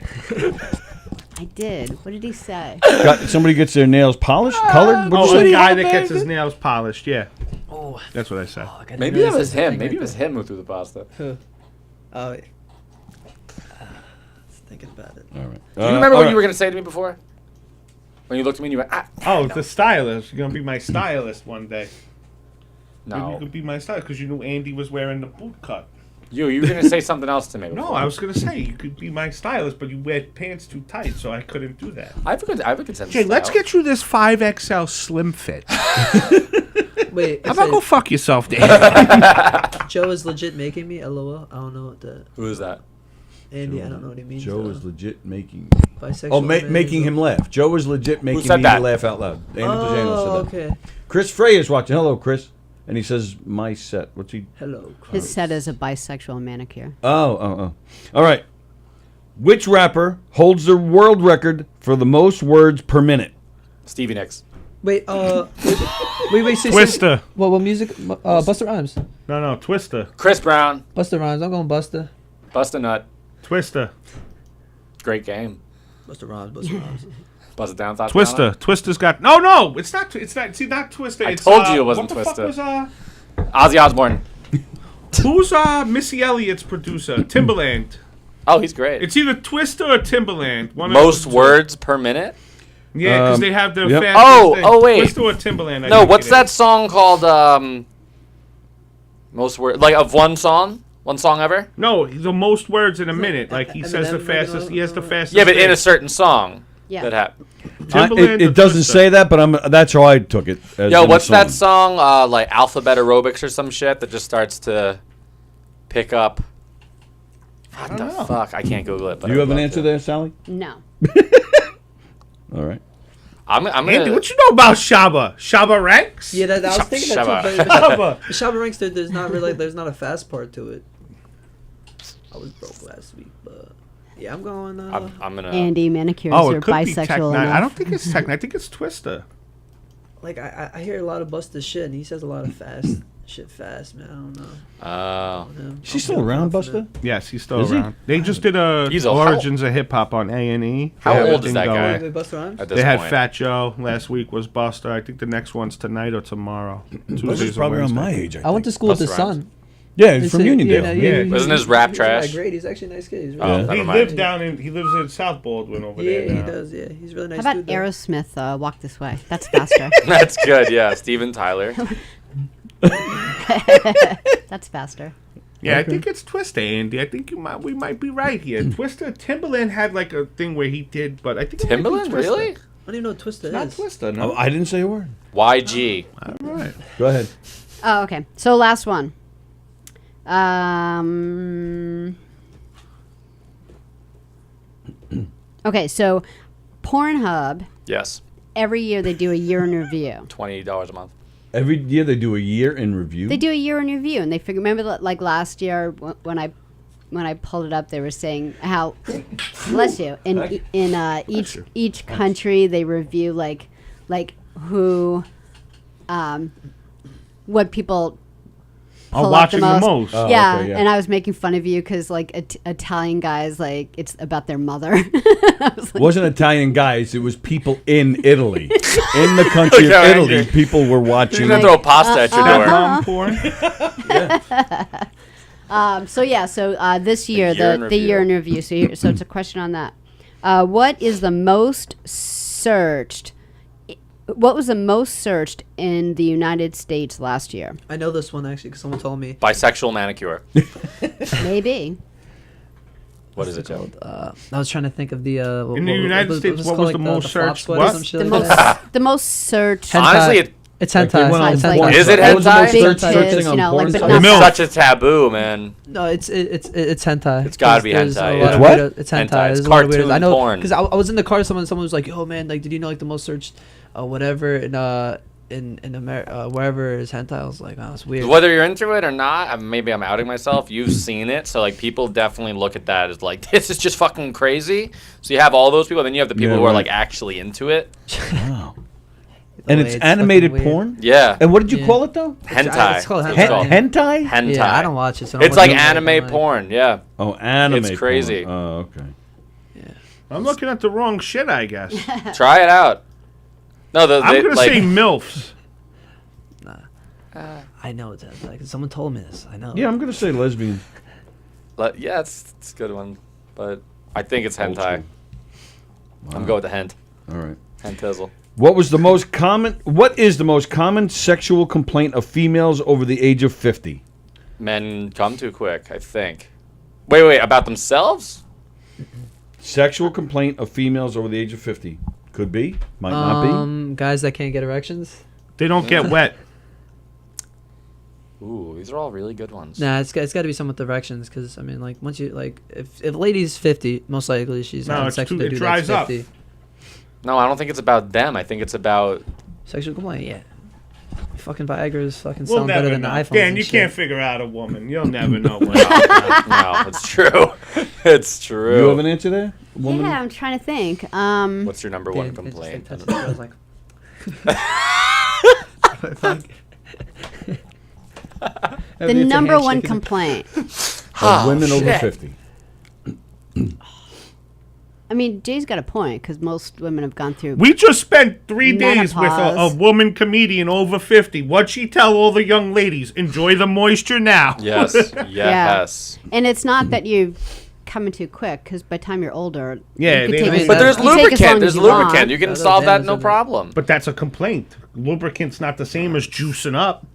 I did. What did he say? Somebody gets their nails polished, colored. What'd you Oh, say? a guy that gets his nails polished. Yeah, Oh, that's what I said. Maybe it was him. Maybe it was him who threw the pasta. Who? Oh, yeah. Thinking about it. All right. Do you remember what you were gonna say to me before? When you looked at me and you went, ah. Oh, the stylist. You're gonna be my stylist one day. You No. could be my stylist because you knew Andy was wearing the boot cut. You were gonna say something else to me. No, before. I was gonna say you could be my stylist, but you wear pants too tight, so I couldn't do that. I have a good sense. Jay, of let's style. get you this 5XL slim fit. Wait, How about go fuck yourself, Dave? Joe is legit making me LOL. I don't know what the Who is that? Andy. I don't know what he means. Joe though. is legit making. Bisexual. Oh, man making is- him laugh. Joe is legit making said me that? laugh out loud. Andy Pajano Oh, said that. okay. Chris Frey is watching. Hello, Chris. And he says, my set. What's he? Hello. His set is a bisexual manicure. Oh. All right. Which rapper holds the world record for the most words per minute? Stevie Nicks. Wait. Wait. Say, Twister. What music? Busta Rhymes. No, Twister. Chris Brown. Busta Rhymes. I'm going Busta. Bust a nut. Twister. Great game. Busta Rhymes. Busta Rhymes. Bust it down. Thoughts Twister. on it? Twister's got no. It's not. It's not. See, not Twister. I It's, told you it wasn't what the Twister. Fuck was, Ozzy Osbourne. who's Missy Elliott's producer? Timbaland. Oh, he's great. It's either Twister or Timbaland. One of Most the two. words per minute. Yeah, because they have the Yep. fastest thing. Oh, wait. Twister or Timbaland. I No, think what's it that is. song called? Most words, like of one song ever. No, the most words in a minute. Like he says the Eminem, fastest. He has the fastest. Yeah, but in thing. a certain song. Yeah. That happened. Timbaland It or doesn't Twister? say that, but that's how I took it. As Yo, in what's the that song? Like Alphabet Aerobics or some shit that just starts to pick up. What the fuck? I can't Google it. But Do you I'd have an love answer to. there, Sally? No. All right. I'm Andy, gonna. what you know about Shabba? Shabba ranks? Yeah, I was thinking that too. But Shabba. Shabba Ranks, there's not really, there's not a fast part to it. I was broke last week, but yeah, I'm going. I'm gonna. Andy manicures Oh, are it could be bisexual Tech9. enough. I don't think it's Tech9. I think it's Twister. Like I hear a lot of Busta shit, and he says a lot of fast shit fast, man. I don't know. Oh. Is he still around, Busta? Yes, he's still Is he? around. They just did He's old. Origins of Hip Hop on A&E. How They have old a is thing that guy? going. Busta Rhymes. At this They had point. Fat Joe. Last week was Busta. I think the next one's tonight or tomorrow. Busta's Tuesdays or probably around Wednesdays. my age. I went to school with his Busta son. Rhymes. Yeah, he's from a- Uniondale. Yeah. Wasn't his rap trash? Yeah, great. He's actually a nice kid. He's Oh, really never He mind. lived down in. He lives in South Baldwin over there. Yeah, he now. does. Yeah, he's a really nice. How about dude, though. Aerosmith, Walk This Way? That's faster. That's good. Yeah, Steven Tyler. That's faster. Yeah, I think it's Twister, Andy. I think we might be right here. Twister, Timbaland had like a thing where he did, but I think it might be Timbaland, Twister. really? I don't even know what Twister Not is. Twister, no. Oh, I didn't say a word. YG. All right. Go ahead. Oh, okay. So last one. Okay, so Pornhub, Yes. every year they do a year in review. $20 a month. Every year they do a year in review. They do a year in review, and they figure. Remember, like last year when I pulled it up, they were saying how, bless you, in each country they review like who what people Are pull up watching the most. Oh, yeah, okay, yeah. and I was making fun of you because like Italian guys, like it's about their mother. It wasn't Italian guys. It was people in Italy. In the country of Look how Italy, angry. people were watching. You're gonna throw pasta at your door. Mom porn. So this year, year in the review. year in review. So it's a question on that. What is the most searched? What was the most searched in the United States last year? I know this one actually because someone told me. Bisexual manicure. Maybe. What is it, Joe? I was trying to think of the. In the United States, what was the most searched? What? The most searched. Hentai. Honestly, It's hentai. went on It's porn hentai. Is it What was the most hentai? Big searched tits, thing on you know, porn like, but sites? not Milk. such a taboo, man. No, it's hentai. It's gotta be There's hentai, a yeah. lot of What? weirdo- It's hentai. Hentai. There's It's a lot of weirdos. I cartoon know porn. because I was in the car. Someone was like, "Yo, man, like, did you know like the most searched, whatever in America, wherever is hentai?" I was like, "Oh, it's weird." Whether you're into it or not, maybe I'm outing myself. You've seen it, so like people definitely look at that as like this is just fucking crazy. So you have all those people, then you have the people Yeah, who are right. like actually into it. Wow. The And way it's fucking animated weird. porn. Yeah, And what did you Yeah. call it though? hentai. It's called That's hentai. what Hentai. Hentai. Yeah, I don't watch it. So I don't It's wanna like do it, anime but, porn. Yeah, Oh, anime. It's crazy. Porn. Oh, okay. I'm looking at the wrong shit, I guess. try it out. No, I'm gonna like, say MILFs. I know it's hentai 'cause someone told me this. I know. Yeah, I'm gonna say lesbian. yeah, it's a good one, but I think it's Old hentai. school. I'm going with the hent. All right. Hentizzle. What is the most common sexual complaint of females over the age of 50? Men come too quick, I think. Wait, about themselves? Sexual complaint of females over the age of 50. Could be, might not Guys that can't get erections. They don't get wet. Ooh, these are all really good ones. Nah, it's got to be some with erections because I mean, like once you like, if a lady's 50, most likely she's No, having it's sex too- with a it dude dries that's up. 50. No, I don't think it's about them. I think it's about Sexual complaint, yeah. Fucking Viagra's fucking We'll sound better never than know. the iPhones. Dan, and you shit. can't figure out a woman. You'll never know. What no, it's true. It's true. You have an answer there? Woman? Yeah, I'm trying to think. What's your number one complaint? Touch the girls, like, the number one complaint. Of women over 50. I mean, Jay's got a point because most women have gone through. We just spent 3 days with a Menopause. woman comedian over 50. What'd she tell all the young ladies? Enjoy the moisture now. Yes. Yes. And it's not that you're coming too quick because by the time you're older, Yeah, you could they- take I mean, as- But there's you take as long lubricant. as There's you lubricant. want. You can That's solve that advantage, no isn't it? problem. But that's a complaint. Lubricant's not the same as juicing up.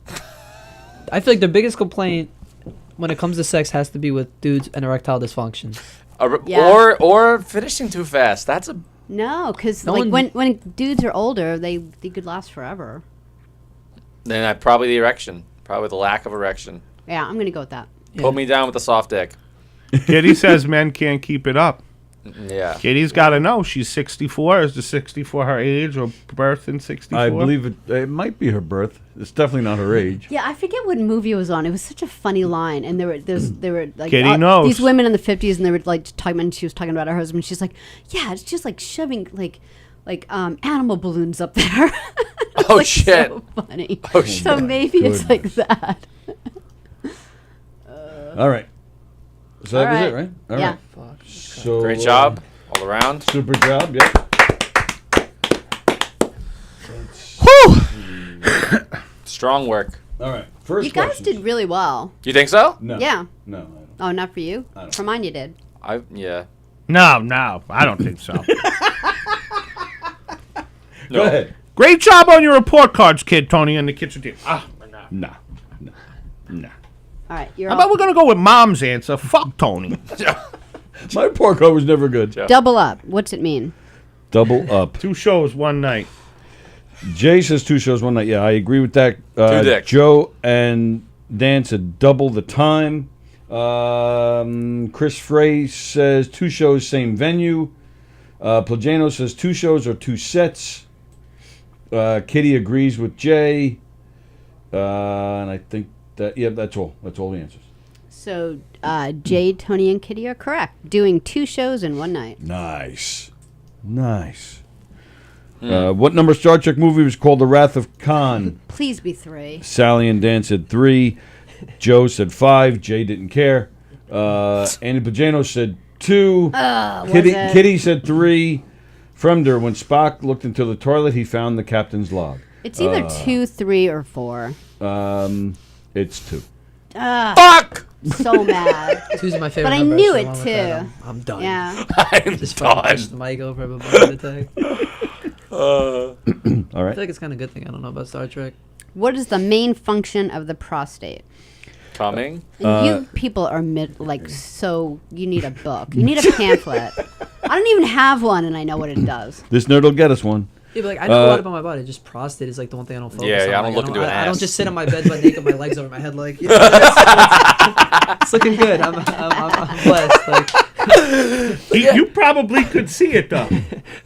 I feel like the biggest complaint when it comes to sex has to be with dudes and erectile dysfunction. Yeah. Or finishing too fast. That's a No, because No like one- when dudes are older, they could last forever. then probably the erection. Probably the lack of erection. Yeah, I'm gonna go with that. Put me down with the soft dick. Kitty says men can't keep it up. Yeah. Kitty's got to know. She's 64. Is the 64 her age or birth in 64? I believe it might be her birth. It's definitely not her age. Yeah, I forget what movie it was on. It was such a funny line, and there were like Kitty knows. these women in the 50s, and they were like talking. And she was talking about her husband. She's like, "Yeah, it's just like shoving like animal balloons up there." Oh, like, shit. So funny. Oh, shit. So maybe it's like that. All right. So that was All it, right? All Yeah. right. So, Great job all around. Super job, yep. Strong work. All right. First You guys question. did really well. You think so? No. Yeah. No. I don't. Oh, not for you. don't. For mine, you did. Yeah. No, I don't think so. Go ahead. Great job on your report cards, kid, Tony, and the kitchen team. No. All right, you're How all about we're going to go with Mom's answer? Fuck Tony. My report card was never good. double up. What's it mean? Double up. 2 shows, 1 night. Jay says 2 shows, 1 night. Yeah, I agree with that. 2 dicks. Joe and Dan said double the time. Chris Frey says 2 shows, same venue. Plagano says 2 shows or 2 sets. Kitty agrees with Jay. And I think that's all. That's all the answers. So Jade, Tony, and Kitty are correct. Doing 2 shows in 1 night. Nice. What number Star Trek movie was called The Wrath of Khan? Please be 3. Sallie and Dan said 3. Joe said 5. Jay didn't care. Andy Pagano said 2. Kitty said 3. Fremder, when Spock looked into the toilet, he found the captain's log. It's either 2, 3, or 4. It's 2. Fuck! So mad. 2's my favorite But I number, knew so it along with too. that, I'm done. Yeah. I'm Just done. push the mic over everybody to take. All I right. feel like it's kind of a good thing I don't know about Star Trek. What is the main function of the prostate? Coming. And you people are so you need a book. You need a pamphlet. I don't even have one, and I know what it does. This nerd will get us one. Yeah, but like I know a lot about my body. Just prostate is like the one thing I don't focus on. Yeah, I don't Like, look into an I don't ass. just sit on my bed butt naked, my legs over my head. Like, you know, it's looking good. I'm blessed. Like, You probably could see it though.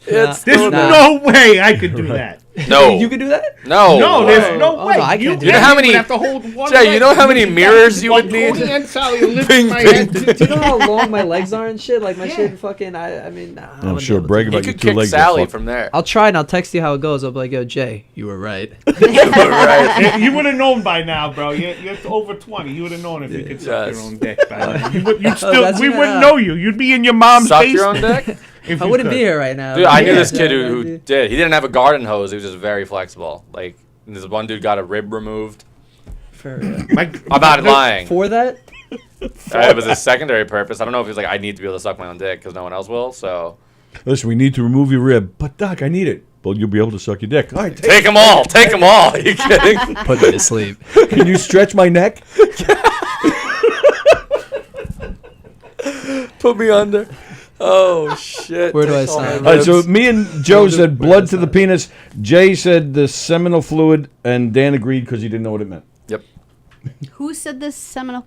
It's There's no way I could do that. No. you can do that? No. No, there's no Oh, way. no, I can't do You know that. how many? would have to hold one Jay, you leg. know how many mirrors you would need? Cody and Sallie are lifting Bing, my bing, head. Do you know how long my legs are and shit? Like my shit fucking. I mean, nah, I I'm wouldn't sure. be able to Brag do about that. You your could 2 kick legs. Sallie from there. I'll try and I'll text you how it goes. I'll be like, yo, Jay, you were right. Right. You would have known by now, bro. You're over 20. You would have known if you could suck Yes. your own dick. By now. You'd still, that's we right. wouldn't know you. You'd be in your mom's Suck basement. your own dick? if I you wouldn't could. be here right now. Dude, I knew Yeah, this kid yeah, who did. He didn't have a garden hose. He was just very flexible. Like, this one dude got a rib removed. I'm not lying. For that? It was a secondary purpose. I don't know if he was like, I need to be able to suck my own dick because no one else will. So Listen, we need to remove your rib. But, Doc, I need it. Well, you'll be able to suck your dick. All right, take them all. Take them all. Are you kidding? Put me to sleep. Can you stretch my neck? Put me under. Oh, shit. Where do I Take all my sign? All right, so ribs. me and Joe said blood to the penis. Jay said the seminal fluid, and Dan agreed because he didn't know what it meant. Yep. Who said this seminal?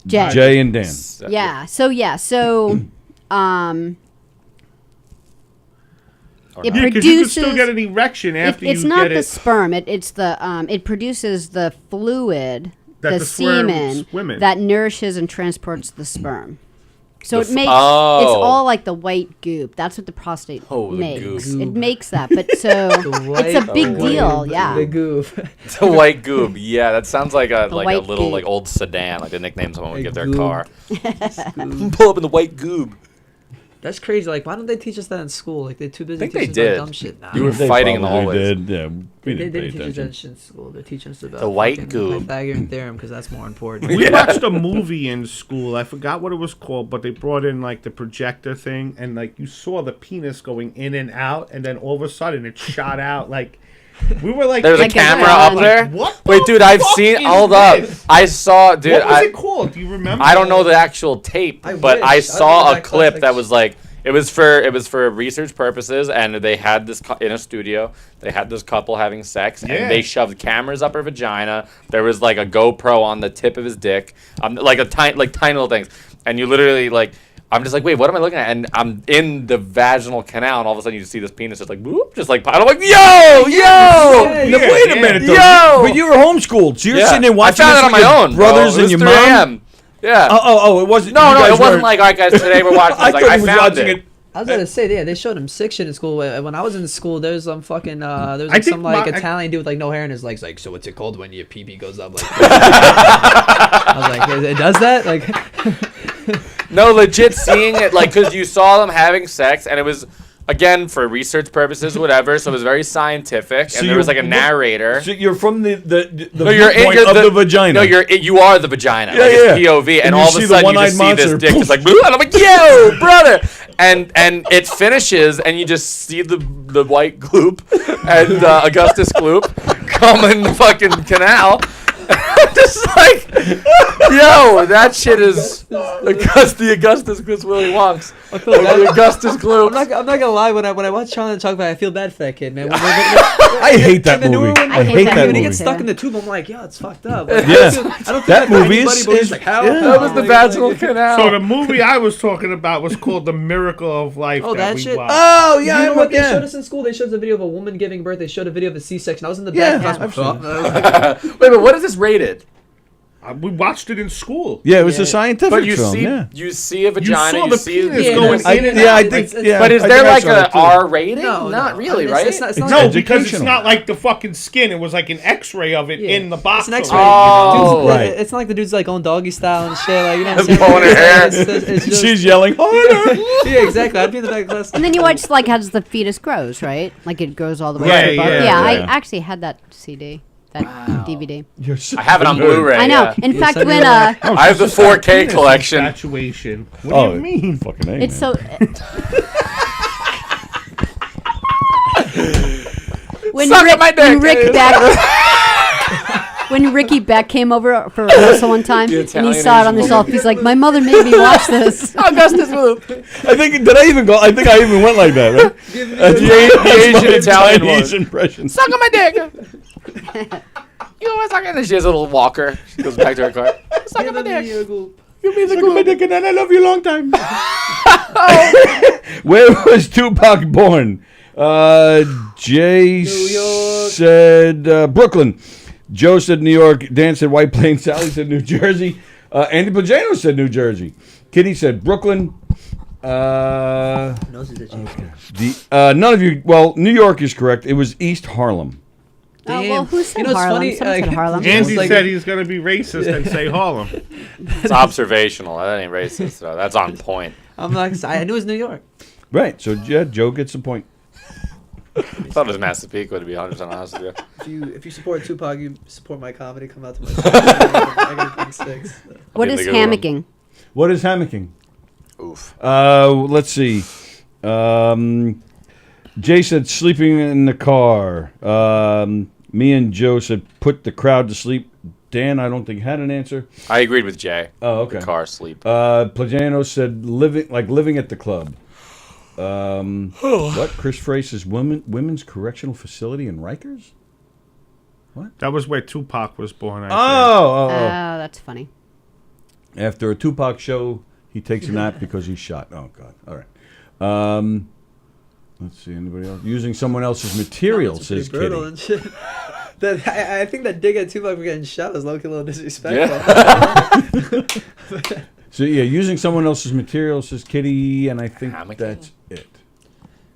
Jay. Jay and Dan. Yeah. So it Yeah, because you can produces. still get an erection after It's you not get the it. sperm. It's the it produces the fluid, That the sperm semen swimming. that nourishes and transports the sperm. So The it makes oh. it's all like the white goop. That's what the prostate Oh, the makes. goop. It makes that, but so it's a big deal. Yeah. The goof. It's a white goob. Yeah, that sounds like a white little goob. like old sedan, like the nickname someone would A give their goob. car. Pull up in the white goob. That's crazy. Like, why don't they teach us that in school? Like, they're too busy I think they teaching us did. about dumb shit. Nah. You were They fighting in the probably hallways. did. Yeah, we They didn't pay didn't teach us attention. that shit in school. They're teaching us about The white fucking goob. Pythagorean theorem because that's more important. We watched a movie in school. I forgot what it was called, but they brought in like the projector thing, and like you saw the penis going in and out, and then all of a sudden it shot out. Like we were like, There's a Like a camera gun. up there. What Wait, the dude, I've fuck seen. is Hold up, this? I saw, dude. What was it called? Do you remember? I don't know the actual tape, I but wish. I I saw remember a that clip classic that was like it was for research purposes, and they had this in a studio. They had this couple having sex, Yeah. and they shoved cameras up her vagina. There was like a GoPro on the tip of his dick, like tiny little things, and you literally like. I'm just like, wait, what am I looking at? And I'm in the vaginal canal, and all of a sudden you just see this penis just like, boop, just like, and I'm like, yo! Now, wait a minute, though. Yo! But you were homeschooled, so you're Yeah. sitting there watching I this found with it on my your own, brothers bro. and It your was 3 mom. a.m. Yeah. Oh, it wasn't. No, you it guys wasn't weren't- like, all right, guys, today we're watching this. I Like, thought I he was found watching it. it. I was gonna say, yeah, they showed him sick shit in school. When I was in school, there's some fucking there was I like think some like my- Italian dude with like no hair in his legs. Like, so what's it called when your pee goes up? Like, I was like, it does that? Like, No, legit seeing it, like, because you saw them having sex, and it was, again, for research purposes, whatever, so it was very scientific, So and there was, like, a you're- narrator. So you're from the No, you're in viewpoint of the vagina. No, you are the vagina. Yeah, like, yeah. It's POV, and you all of see a the sudden you one-eyed just see this monster. dick just like, "Boo," and I'm like, yo, brother! And it finishes, and you just see the white gloop and Augustus gloop come in the fucking canal. Just like, yo, that shit is the Augustus Gloop Willy Wonks. The Augustus Gloop. I'm not gonna lie. When I watch Charlie and the Chocolate Factory, I feel bad for that kid, man. I hate that the newer movie. one, I hate that when movie. he gets stuck in the tube, I'm like, yo, it's fucked up. Like, Yeah. I don't feel That bad for movie anybody, is- but he's like, how? That was the vaginal canal. So the movie I was talking about was called The Miracle of Life. Oh, that we shit? watched. Oh yeah, You I know know what they yeah. showed us in school? They showed us a video of a woman giving birth. They showed a video of a C-section. I was in the Yeah, back. I've class. seen Wait, but what is this rated? We watched it in school. Yeah, it was a scientific But you film. see, yeah. you see a vagina. You saw the penis Yeah, going I- in and yeah, out. I think. Yeah, But is I there think I like saw it an too. R rating? No, Not no. really, It's- right? it's not No, like- because it's educational. not like the fucking skin. It was like an X-ray of it Yeah. in the box. It's an X-ray. Oh. Dude's- Right. It's not like the dude's like on doggy style and shit. Like, you know what I'm saying? Pulling her hair. It's just, She's yelling harder. yeah, exactly. I'd be in the back of class. And then you watch like as the fetus grows, right? Like it grows all the way. Yeah, to the bottom. yeah, I yeah. actually had that CD, that DVD. You're such I have it a on nerd. Blu-ray. I know. yeah. In fact, send me when the link. I have the 4K collection. Infatuation. What Oh, do you mean? Fucking A, it's man. so. When Suck at my dick. Rick Beck. When Ricky Beck came over for rehearsal one time The and he Italian saw it on the Asian shelf, he's like, "My mother made me watch this." Augustus move. I think I think I even went like that, right? That's Asian my Italian Chinese one. impression. Suck on my dick. You always suck on. She has a little walker. She goes back to her car. Suck on my dick. You mean the Suck my good. dick and then I love you a long time. Where was Tupac born? Jay said Brooklyn. Joe said New York. Dan said White Plains. Sallie said New Jersey. Andy Pagano said New Jersey. Kitty said Brooklyn. None of you. Well, New York is correct. It was East Harlem. Oh, well, who said You know what's Harlem? funny? Someone said Harlem. Andy like- said he's going to be racist and say Harlem. It's observational. That ain't racist. Though. That's on point. I'm not. I knew it was New York. Right. So yeah, Joe gets a point. I thought it was Massapequa, to be 100% honest with you. If you support Tupac, you support my comedy. Come out to my show. I got big sticks. What Being is the good one. hammocking? What is hammocking? Oof. Let's see. Jay said sleeping in the car. Me and Joe said put the crowd to sleep. Dan, I don't think had an answer. I agreed with Jay. Oh, okay. The car sleep. Plajano said living at the club. What? Chris Frace's women's correctional facility in Rikers? That was where Tupac was born, I think. Oh. That's funny. After a Tupac show, he takes a nap because he's shot. Oh, God. All right. Let's see. Anybody else? Using someone else's material, It's pretty says brutal Kitty. and shit. I think that dig at Tupac for getting shot was low-key a little disrespectful. Yeah. So, yeah, using someone else's material, says Kitty, and I think Hammocking? that's it.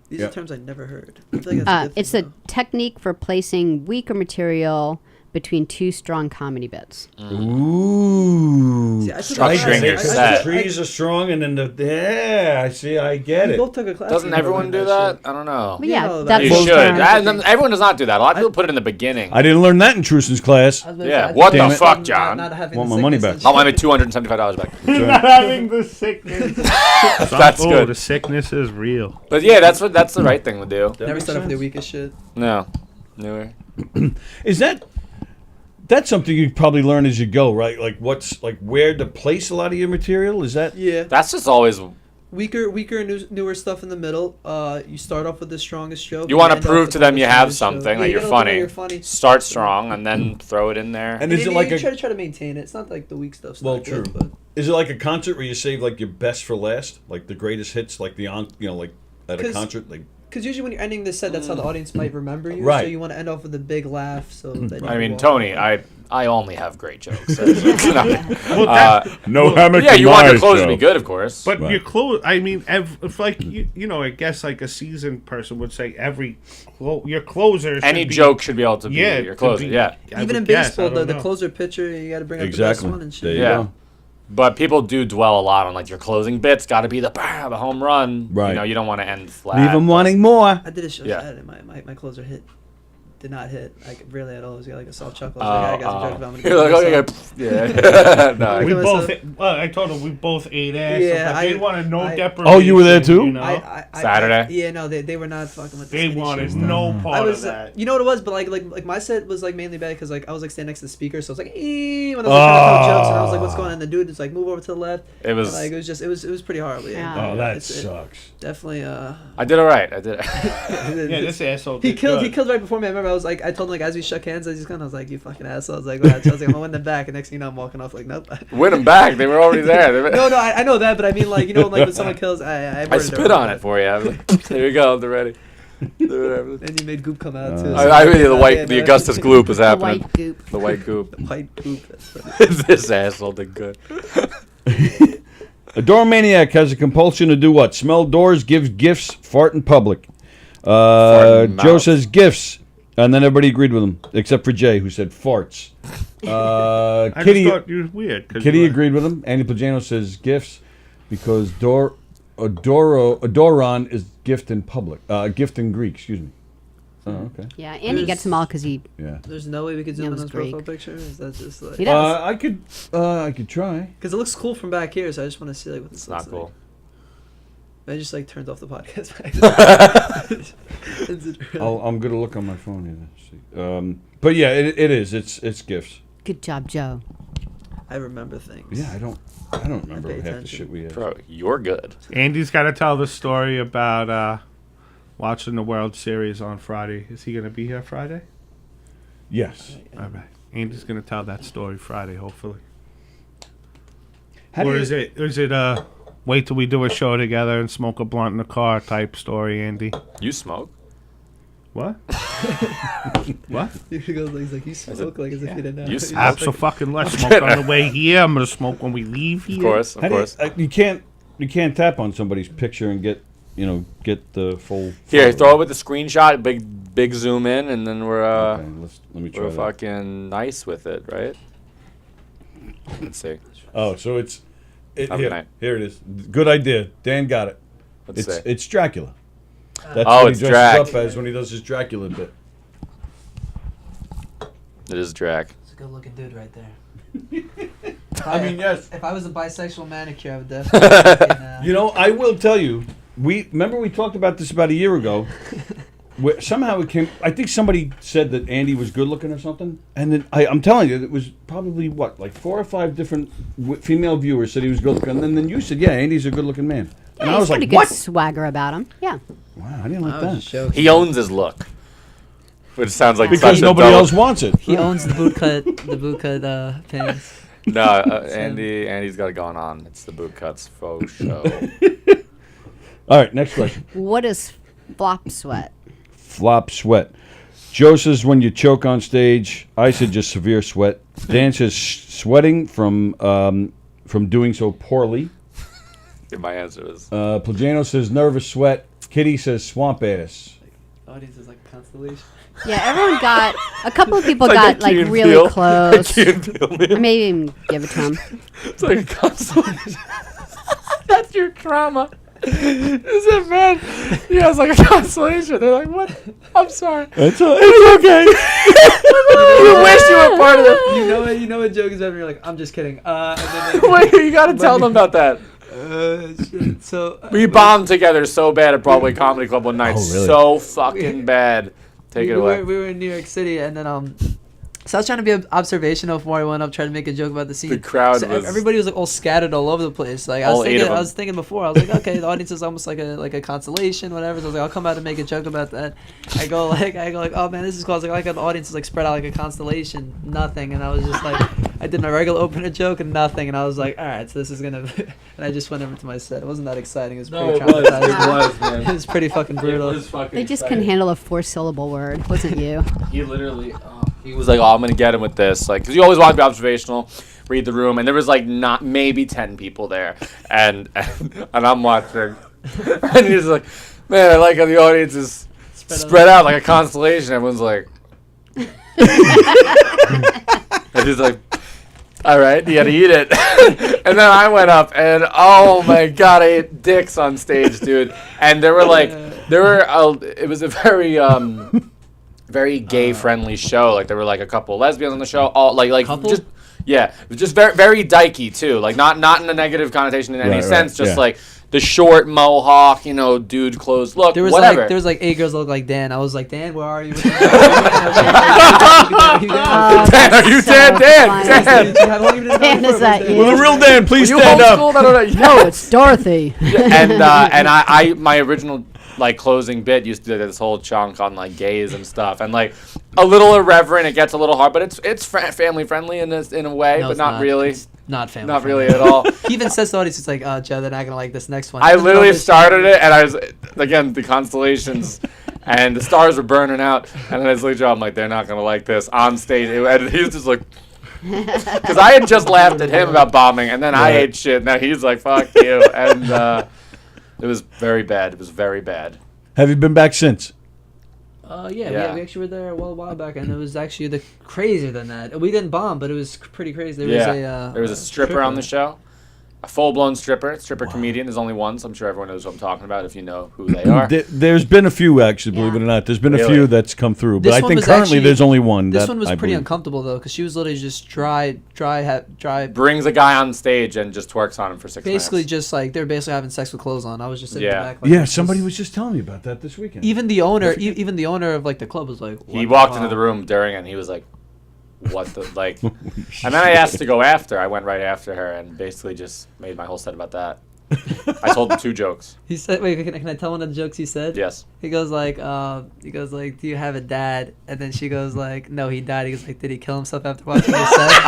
These Yeah. are terms I never heard. I feel like that's a good It's thing, a though. technique for placing weaker material between two strong comedy bits. Ooh. See, I took Structuring a your class. set. The trees are strong, and then I see, I get We it. both took a class. Doesn't together everyone on do that? shit. I don't know. But yeah, know, that's You Both should. terms. Everyone does not do that. A lot of people put it in the beginning. I didn't learn that in Trusen's class. I was gonna Yeah, say, I what think the it's fuck, not- John? not having Want the my money sickness back. and Oh, shit. I'm at $275 back. Not having the sickness. That's Oh, good. the sickness is real. But yeah, that's the right thing to do. Never start off with the weakest shit. No. Newer. Is that's something you probably learn as you go, right? Like where to place a lot of your material? Is that? Yeah. That's just always. Weaker, newer stuff in the middle. You start off with the strongest joke. You want to end off prove with to them the you have strongest joke. something, Yeah, like you you're gotta look like funny. You're funny. Start strong and then throw it in there. And is it like you try to maintain it? It's not like the weak stuff's Well, not true. good, but Is it like a concert where you save like your best for last, like the greatest hits, like like at a 'Cause- concert, like because usually when you're ending the set, that's how the audience might remember you. Right. So you want to end off with a big laugh. So that you I can mean, walk Tony, away. I only have great jokes. It's not- no hammock. yeah, you want your clothes to be good, of course. But Right. your clothes, I mean, if like, you know, I guess like a seasoned person would say your closer should Any be, joke should be able to be yeah, your could closer. be- Yeah. I Even would in guess, baseball, I don't the know. closer pitcher, you got to bring up the Exactly. best one and There shit. you Yeah. go. But people do dwell a lot on like your closing bits. Got to be the home run. Right. You know, you don't want to end flat. Leave them wanting more. I did a show Yeah. Saturday. My closer did not hit. Like really at all. It was like a soft chuckle. I was like, I got some jokes about. You're like, okay, yeah. No, We Like both, myself. I told him we both ate ass. Yeah, Yeah, they I- wanted no I- deprivation. Oh, you were there too? You know? Saturday? Yeah, no, they were not fucking with. They the skinny wanted shit stuff. no I part was, of that. you know what it was, but like my set was like mainly bad because like I was like standing next to the speaker, so I was like, when I was like, trying to tell jokes, and I was like, what's going on? And the dude is like, move over to the left. It was- And, like it was pretty horrible. Yeah. Yeah. Oh, that It sucks. definitely. I did all right. I did. Yeah, this asshole. He did killed. good. He killed right before me. I remember. I was like, I told him like as we shook hands, I was like, you fucking asshole. I was like, I'm gonna win them back. And next thing you know, I'm walking off like, nope. Win them back. They were already there. No, I know that, but I mean like like when someone kills, I I spit on it for you. I was like, there you go. They're ready. And you made goop come out too. The Augustus gloop is happening. The white goop. The white goop. The white goop. That's funny. This asshole did good. A door maniac has a compulsion to do what? Smell doors, give gifts, fart in public. Joe says gifts, and then everybody agreed with him, except for Jay, who said farts. I Kitty, just thought you was weird. Kitty agreed with him. Andy Pagano says gifts because adoron is gift in public. Gift in Greek, excuse me. Oh, okay. Yeah, Andy gets them all because he. Yeah. There's no way we could zoom in on his Greek. profile picture. Is that just like? He does. I could try. Because it looks cool from back here, so I just want to see like what this It's looks not cool. like. I just like turned off the podcast. I'm gonna look on my phone here. See. But yeah, it is. It's gifts. Good job, Joe. I remember things. Yeah, I don't remember pay half the attention. shit we had. Bro, you're good. Andy's got to tell the story about watching the World Series on Friday. Is he going to be here Friday? Yes. All right. Andy's going to tell that story Friday, hopefully. How do Or you- is it wait till we do a show together and smoke a blunt in the car type story, Andy? You smoke? What? What? He goes like, he's like, you smoke like as if you didn't know. You smoke. Absolutely. Smoke on the way here. I'm going to smoke when we leave here. Of course, of How do you- course. you can't tap on somebody's picture and get the full. Here, photo. throw it with the screenshot, big zoom in, and then we're Okay, let me try we're that. fucking nice with it, right? Let's see. Oh, so it's Have a good night. here it is. Good idea. Dan got it. Let's see. It's Dracula. That's Oh, what it's he dresses Drac. up as when he does his Dracula bit. It is Drac. It's a good looking dude right there. I mean, yes. If I was a bisexual manicure, I would definitely. You know, I will tell you. Remember we talked about this about a year ago. Where somehow it came. I think somebody said that Andy was good looking or something, and then I'm telling you, it was probably like 4 or 5 different female viewers said he was good looking, and then you said, "Yeah, Andy's a good looking man," Yeah, and I he's was pretty like, good "What?" swagger about him. Yeah. Wow, I didn't like I was just that. joking. He owns his look, which sounds like Because such a nobody double- else wants it. He owns the bootcut pants. No, Andy's got it going on. It's the boot cuts faux show. All right, next question. What is flop sweat? Flop sweat. Joe says when you choke on stage. I said just severe sweat. Dan says sweating from doing so poorly. My answer is Plagano says nervous sweat. Kitty says swamp ass. Audience is like a constellation. Yeah, everyone got a couple of people It's like got a Key like and really Peele. close. Key and Peele meme. I may even give it to him. It's like a consolation. That's your trauma. Is it bad? Yeah, it's like a consolation. They're like, what? I'm sorry. It's okay. You wish you were part of it. You know what joke is better. You're like, I'm just kidding. And then Wait, you gotta tell them about that. shit. So We bombed together so bad at Broadway Comedy Club one night. Oh, really? So fucking bad. Take it away. We were in New York City, and then so I was trying to be observational before I went up, trying to make a joke about the scene. The crowd So was- everybody was like all scattered all over the place. Like All 8 of them. I was thinking before, I was like, okay, the audience is almost like a consolation, whatever. So I was like, I'll come out and make a joke about that. I go like, oh man, this is cool. I was like, the audience is like spread out like a constellation, nothing. And I was just like, I did my regular opener joke and nothing. And I was like, all right, so this is gonna. And I just went over to my set. It wasn't that exciting. It was pretty traumatizing. man. It was pretty fucking brutal. They just couldn't handle a 4-syllable word. Wasn't you? He literally, he was like, oh, I'm going to get him with this. Like, because you always want to be observational, read the room. And there was like not maybe 10 people there. And I'm watching. And he's like, man, I like how the audience is spread out like a constellation. Everyone's like. And he's like, all right, you got to eat it. And then I went up and, oh my God, I ate dicks on stage, dude. And there were like, it was a very, very gay friendly show. Like there were like a couple lesbians on the show. All like Couple? just yeah, it was just very very dykey too. Like not in a negative connotation in any Right, sense. Just yeah. like the short mohawk, dude clothes look. There was whatever. there was like 8 girls that looked like Dan. I was like, Dan, where are you? Dan, Dan, are you so Dan? funny. Dan. Dan, is that you? Well, the real Dan, please You stand up. homeschooled? I don't know. No, it's Dorothy. And I my original like closing bit used to do this whole chunk on like gays and stuff, and like a little irreverent. It gets a little hard, but it's family friendly in a way, No, but it's not really. It's not family. Not friendly. really at all. He even says to the audience, it's like, Joe, they're not gonna like this next one. I Even though literally this- started it, and I was again the constellations, And the stars were burning out. And then I was like, I'm like, they're not going to like this on stage. And he was just like, because I had just laughed at him about bombing, and then I ate shit. Now he's like, fuck you. And it was very bad. It was very bad. Have you been back since? Yeah. We actually were there a while back, and it was actually crazier than that. We didn't bomb, but it was pretty crazy. There was a stripper on the show. A full-blown stripper comedian. There's only one, so I'm sure everyone knows what I'm talking about if you know who they are. There's been a few, actually, believe it or not. There's been a few that's come through, but I think currently there's only one. This one was pretty uncomfortable, though, because she was literally just dry. Brings a guy on stage and just twerks on him for 6 minutes. Basically, just like, they're basically having sex with clothes on. I was just sitting in the back. Like, somebody was just telling me about that this weekend. Even the owner of, like, the club was like... He walked into the room during it, and he was like... What the like? And then I asked to go after. I went right after her and basically just made my whole set about that. I told him 2 jokes. He said, "Wait, can I tell one of the jokes he said?" Yes. He goes like, "Do you have a dad?" And then she goes like, "No, he died." He goes like, "Did he kill himself after watching your set?"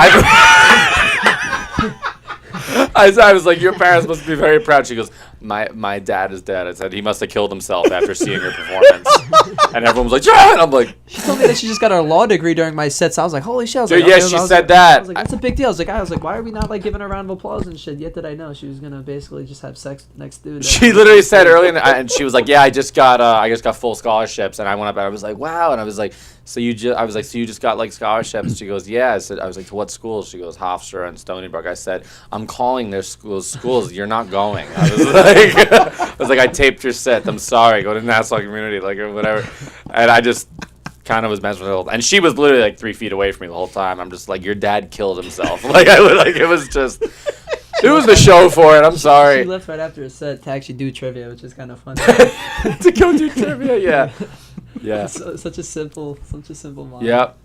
I was like, "Your parents must be very proud." She goes, "My dad is dead." I said, "He must have killed himself after seeing your performance." And everyone was like, "Yeah!" And I'm like, she told me that she just got her law degree during my set. So I was like, "Holy shit!" I was dude, like, yes, she said that. I was like, "That's a big deal." I was like, "Why are we not like giving her a round of applause and shit?" Yet did I know she was gonna basically just have sex with the next dude. She literally said earlier, and she was like, "Yeah, I just got full scholarships." And I went up and I was like, "Wow!" And I was like, "So you just got like scholarships?" She goes, "Yeah." I was like, "To what schools?" She goes, "Hofstra and Stony Brook." I said, "I'm calling their schools. You're not going." I was like, "I taped your set. I'm sorry. Go to Nassau Community, like, or whatever." And I just kind of was messing with her. And she was literally like 3 feet away from me the whole time. I'm just like, "Your dad killed himself." It was just. It was the show for it. I'm sorry. She left right after a set to actually do trivia, which is kind of funny. To go do trivia, yeah. Yeah. Such a simple mom. Yep.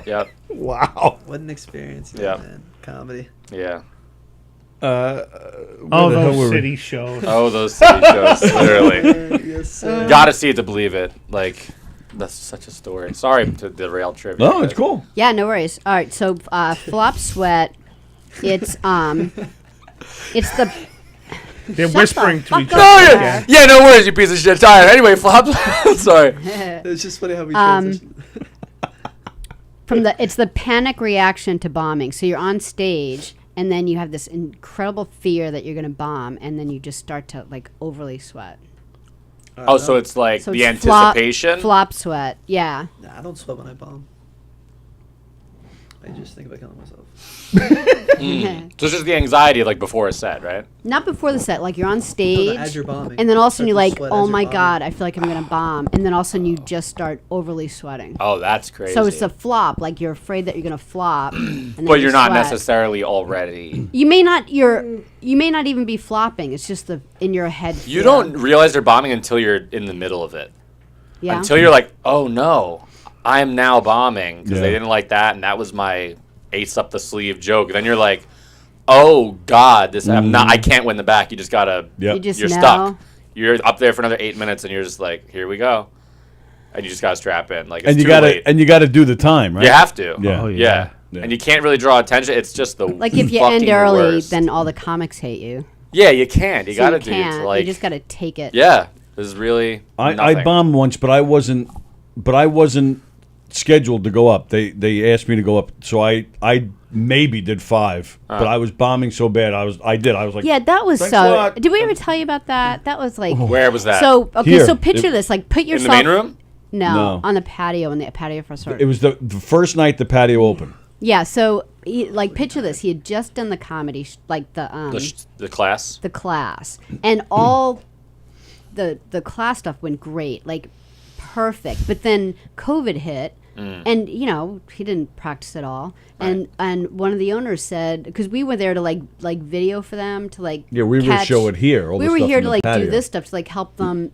Yep. Wow. What an experience. Yeah. Man. Comedy. Yeah. Those city shows. Oh, those city shows. Literally. Yes, sir. Gotta see it to believe it. Like, that's such a story. Sorry to derail trivia. No, it's cool. Yeah, no worries. All right, so Flop Sweat, it's the... They're Shut whispering the to each fuck other. up. Yeah, no worries, you piece of shit. Tired. Anyway, Flop. Sorry. It's just funny how we transition. It's the panic reaction to bombing. So you're on stage, and then you have this incredible fear that you're going to bomb, and then you just start to, like, overly sweat. So it's like So the it's anticipation? Flop sweat, yeah. Nah, I don't sweat when I bomb. I just think about killing myself. So it's just the anxiety, like, before a set, right? Not before the set. Like, you're on stage, as you're bombing. and then all of a sudden you're Start like, to sweat oh as my you're God, bombing. I feel like I'm going to bomb. And then all of a sudden you just start overly sweating. Oh, that's crazy. So it's a flop. Like, you're afraid that you're going to flop. And then But you're not sweat. necessarily already. You may not even be flopping. It's just in your head. You don't realize they're bombing until you're in the middle of it. Yeah. Until you're like, oh no, I'm now bombing because they didn't like that, and that was my ace up the sleeve joke. And then you're like, oh God, I can't win the back. You just gotta. Yep. You're stuck. You're up there for another 8 minutes, and you're just like, here we go, and you just gotta strap in. Like, it's you too gotta late. and you gotta do the time, right? You have to. Yeah. Oh, Yeah. And you can't really draw attention. It's just the Like, if you fucking end early, worst. then all the comics hate you. Yeah, you can't. You So gotta you do can't. it. Like, You just gotta take it. yeah, this is really. I nothing. bombed once, but I wasn't scheduled to go up. They asked me to go up, so I maybe did 5, but I was bombing so bad. I was like, Yeah, that was Thanks a so. lot. Did we ever tell you about that? That was like. Where was that? So okay, Here. so picture this. Like, put in yourself the main room. No, No. on the patio when the patio first started. it was the first night the patio opened. Yeah, so like picture this. He had just done the comedy, the The class. the class, and all the class stuff went great, like perfect. But then COVID hit, and he didn't practice at all. And one of the owners said, because we were there to like video for them to like Yeah, we would show it here. All we the were stuff here in to the like patio. do this stuff to like help them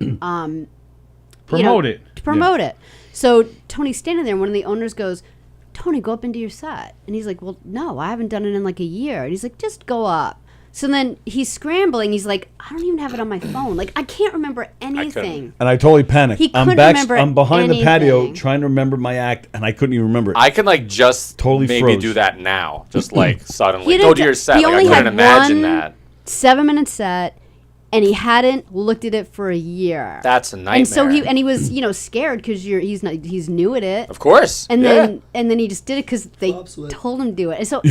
Promote it. to promote it. So Tony's standing there, and one of the owners goes, Tony, go up and do your set. And he's like, well, no, I haven't done it in like a year. And he's like, just go up. So then he's scrambling. He's like, I don't even have it on my phone. Like, I can't remember anything. And I totally panicked. He I'm couldn't back. remember I'm behind the patio anything. trying to remember my act, and I couldn't even remember it. I can like just Totally maybe froze. do that now. Just like He suddenly didn't go to do- your set. he Like, I only couldn't had imagine one that. 7-minute set, and he hadn't looked at it for a year. That's a nightmare. And so he was scared because he's new at it. Of course. And then he just did it because they told him to do it. And so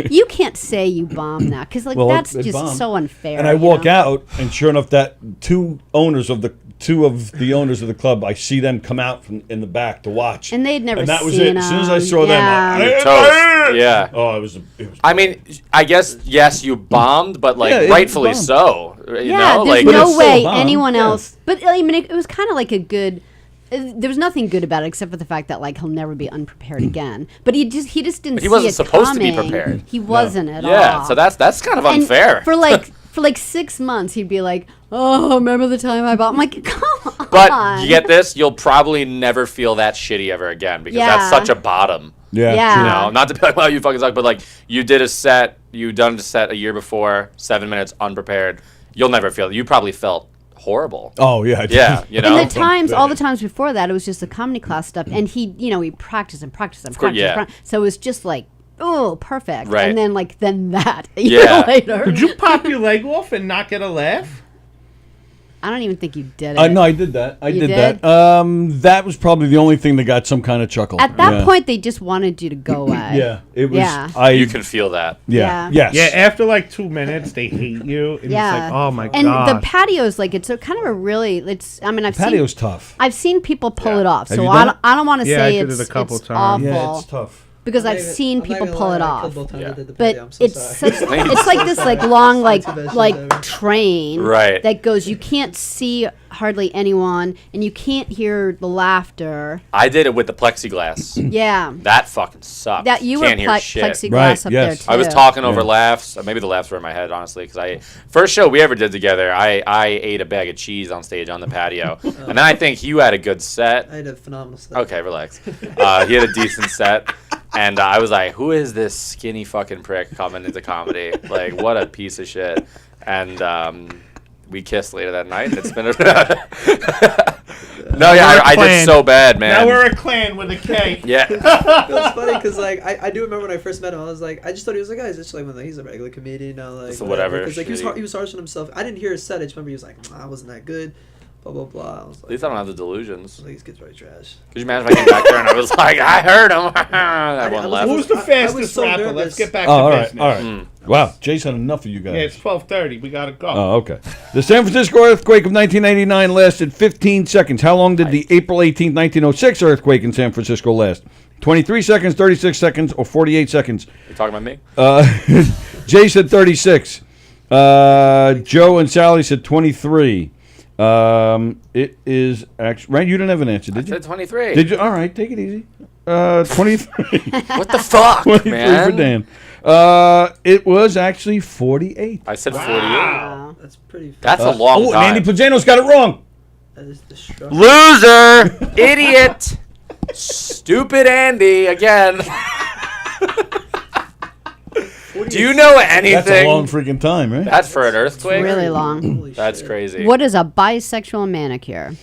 you can't say you bombed that because that's it just bombed. so unfair. And I walk out, and sure enough, that two of the owners of the club, I see them come out from in the back to watch. And they'd never and that seen was it. As soon as I saw them, toast. Yeah. Oh, it was. I mean, I guess yes, you bombed, but rightfully so. There's like, no way anyone else. But I mean, it was kind of like a good. There was nothing good about it except for the fact that he'll never be unprepared again. But he just didn't. But he wasn't supposed coming. to be prepared. He wasn't at all. Yeah, so that's kind of unfair. And for 6 months, he'd be like, "Oh, remember the time I bought?" I'm like, "Come on." But you get this, you'll probably never feel that shitty ever again because that's such a bottom. Yeah. Not to be like, "Well, you fucking suck," but you did a set, you done a set a year before, 7 minutes unprepared. You'll never feel it. You probably felt horrible. Oh yeah, yeah. And all the times before that, it was just the comedy class stuff, and he practiced and practiced and practiced. So it was just oh, perfect. Right. And then that a year later. Could you pop your leg off and not get a laugh? I don't even think you did it. No, I did that. I did did? that. That was probably the only thing that got some kind of chuckle. At that point, they just wanted you to go away. Yeah, it was. Yeah. You can feel that. Yeah. Yes. Yeah. After 2 minutes, they hate you. And it's like, oh my god. And the patio's it's a kind of a really. Patio's tough. I've seen people pull it off, Have so you done I don't want to say I did it a couple it's times. awful. Yeah, it's tough. Because I've seen people pull it off, but it's it's like this long train that goes. You can't see hardly anyone, and you can't hear the laughter. I did it with the plexiglass. Yeah, that fucking sucked. That you can't were hear shit. plexiglass up there too. I was talking over laughs. Maybe the laughs were in my head, honestly, because first show we ever did together, I ate a bag of cheese on stage on the patio, and then I think you had a good set. I had a phenomenal set. Okay, relax. He had a decent set. And I was like, who is this skinny fucking prick coming into comedy? What a piece of shit. And we kissed later that night. It's been I did so bad, man. Now we're a clan with a K. Yeah. It was funny because I do remember when I first met him, I was like, I just thought he was a guy. It's just he's a regular comedian, so whatever. Because he was harsh on himself. I didn't hear his set. I just remember he was like, I wasn't that good. Blah blah blah. I was At least I don't have the delusions. These kids really trash. Could you imagine if I came back there and I was like, I heard him? Everyone left. Who's the fastest rapper? Nervous. Let's get back to business. All right. Wow, Jason, enough of you guys. Yeah, it's 12:30. We gotta go. Oh, okay. The San Francisco earthquake of 1989 lasted 15 seconds. How long did the April 18, 1906 earthquake in San Francisco last? 23 seconds, 36 seconds, or 48 seconds? You talking about me? Jay said 36. Joe and Sallie said 23. It is actually right. You didn't have an answer, did you? I said 23. Did you? All right, take it easy. 23. What the fuck, 23 man? for Dan. It was actually 48. I said 48. Wow. That's pretty. That's a long time. And Andy Pagano's got it wrong. That is destructive. Loser, idiot, stupid Andy again. Do you know anything? That's a long freaking time, right? That's for an earthquake? It's really long. That's crazy. What is a bisexual manicure?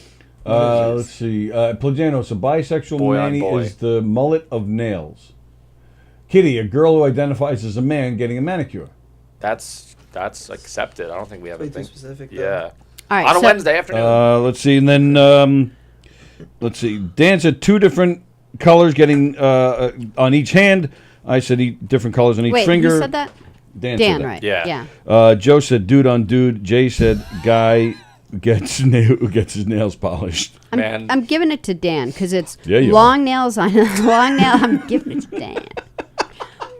Let's see. Plagianos, a bisexual mani is the mullet of nails. Kitty, a girl who identifies as a man getting a manicure. That's accepted. I don't think we have anything specific. Yeah. All right, on a Wednesday afternoon. Let's see, and then let's see. Dan said 2 different colors getting on each hand. I said different colors on each finger. Wait, who said that? Dan said that. right? Yeah. Joe said dude on dude. Jay said guy gets his nails polished. I'm giving it to Dan because it's you long nails on long nail. I'm giving it to Dan.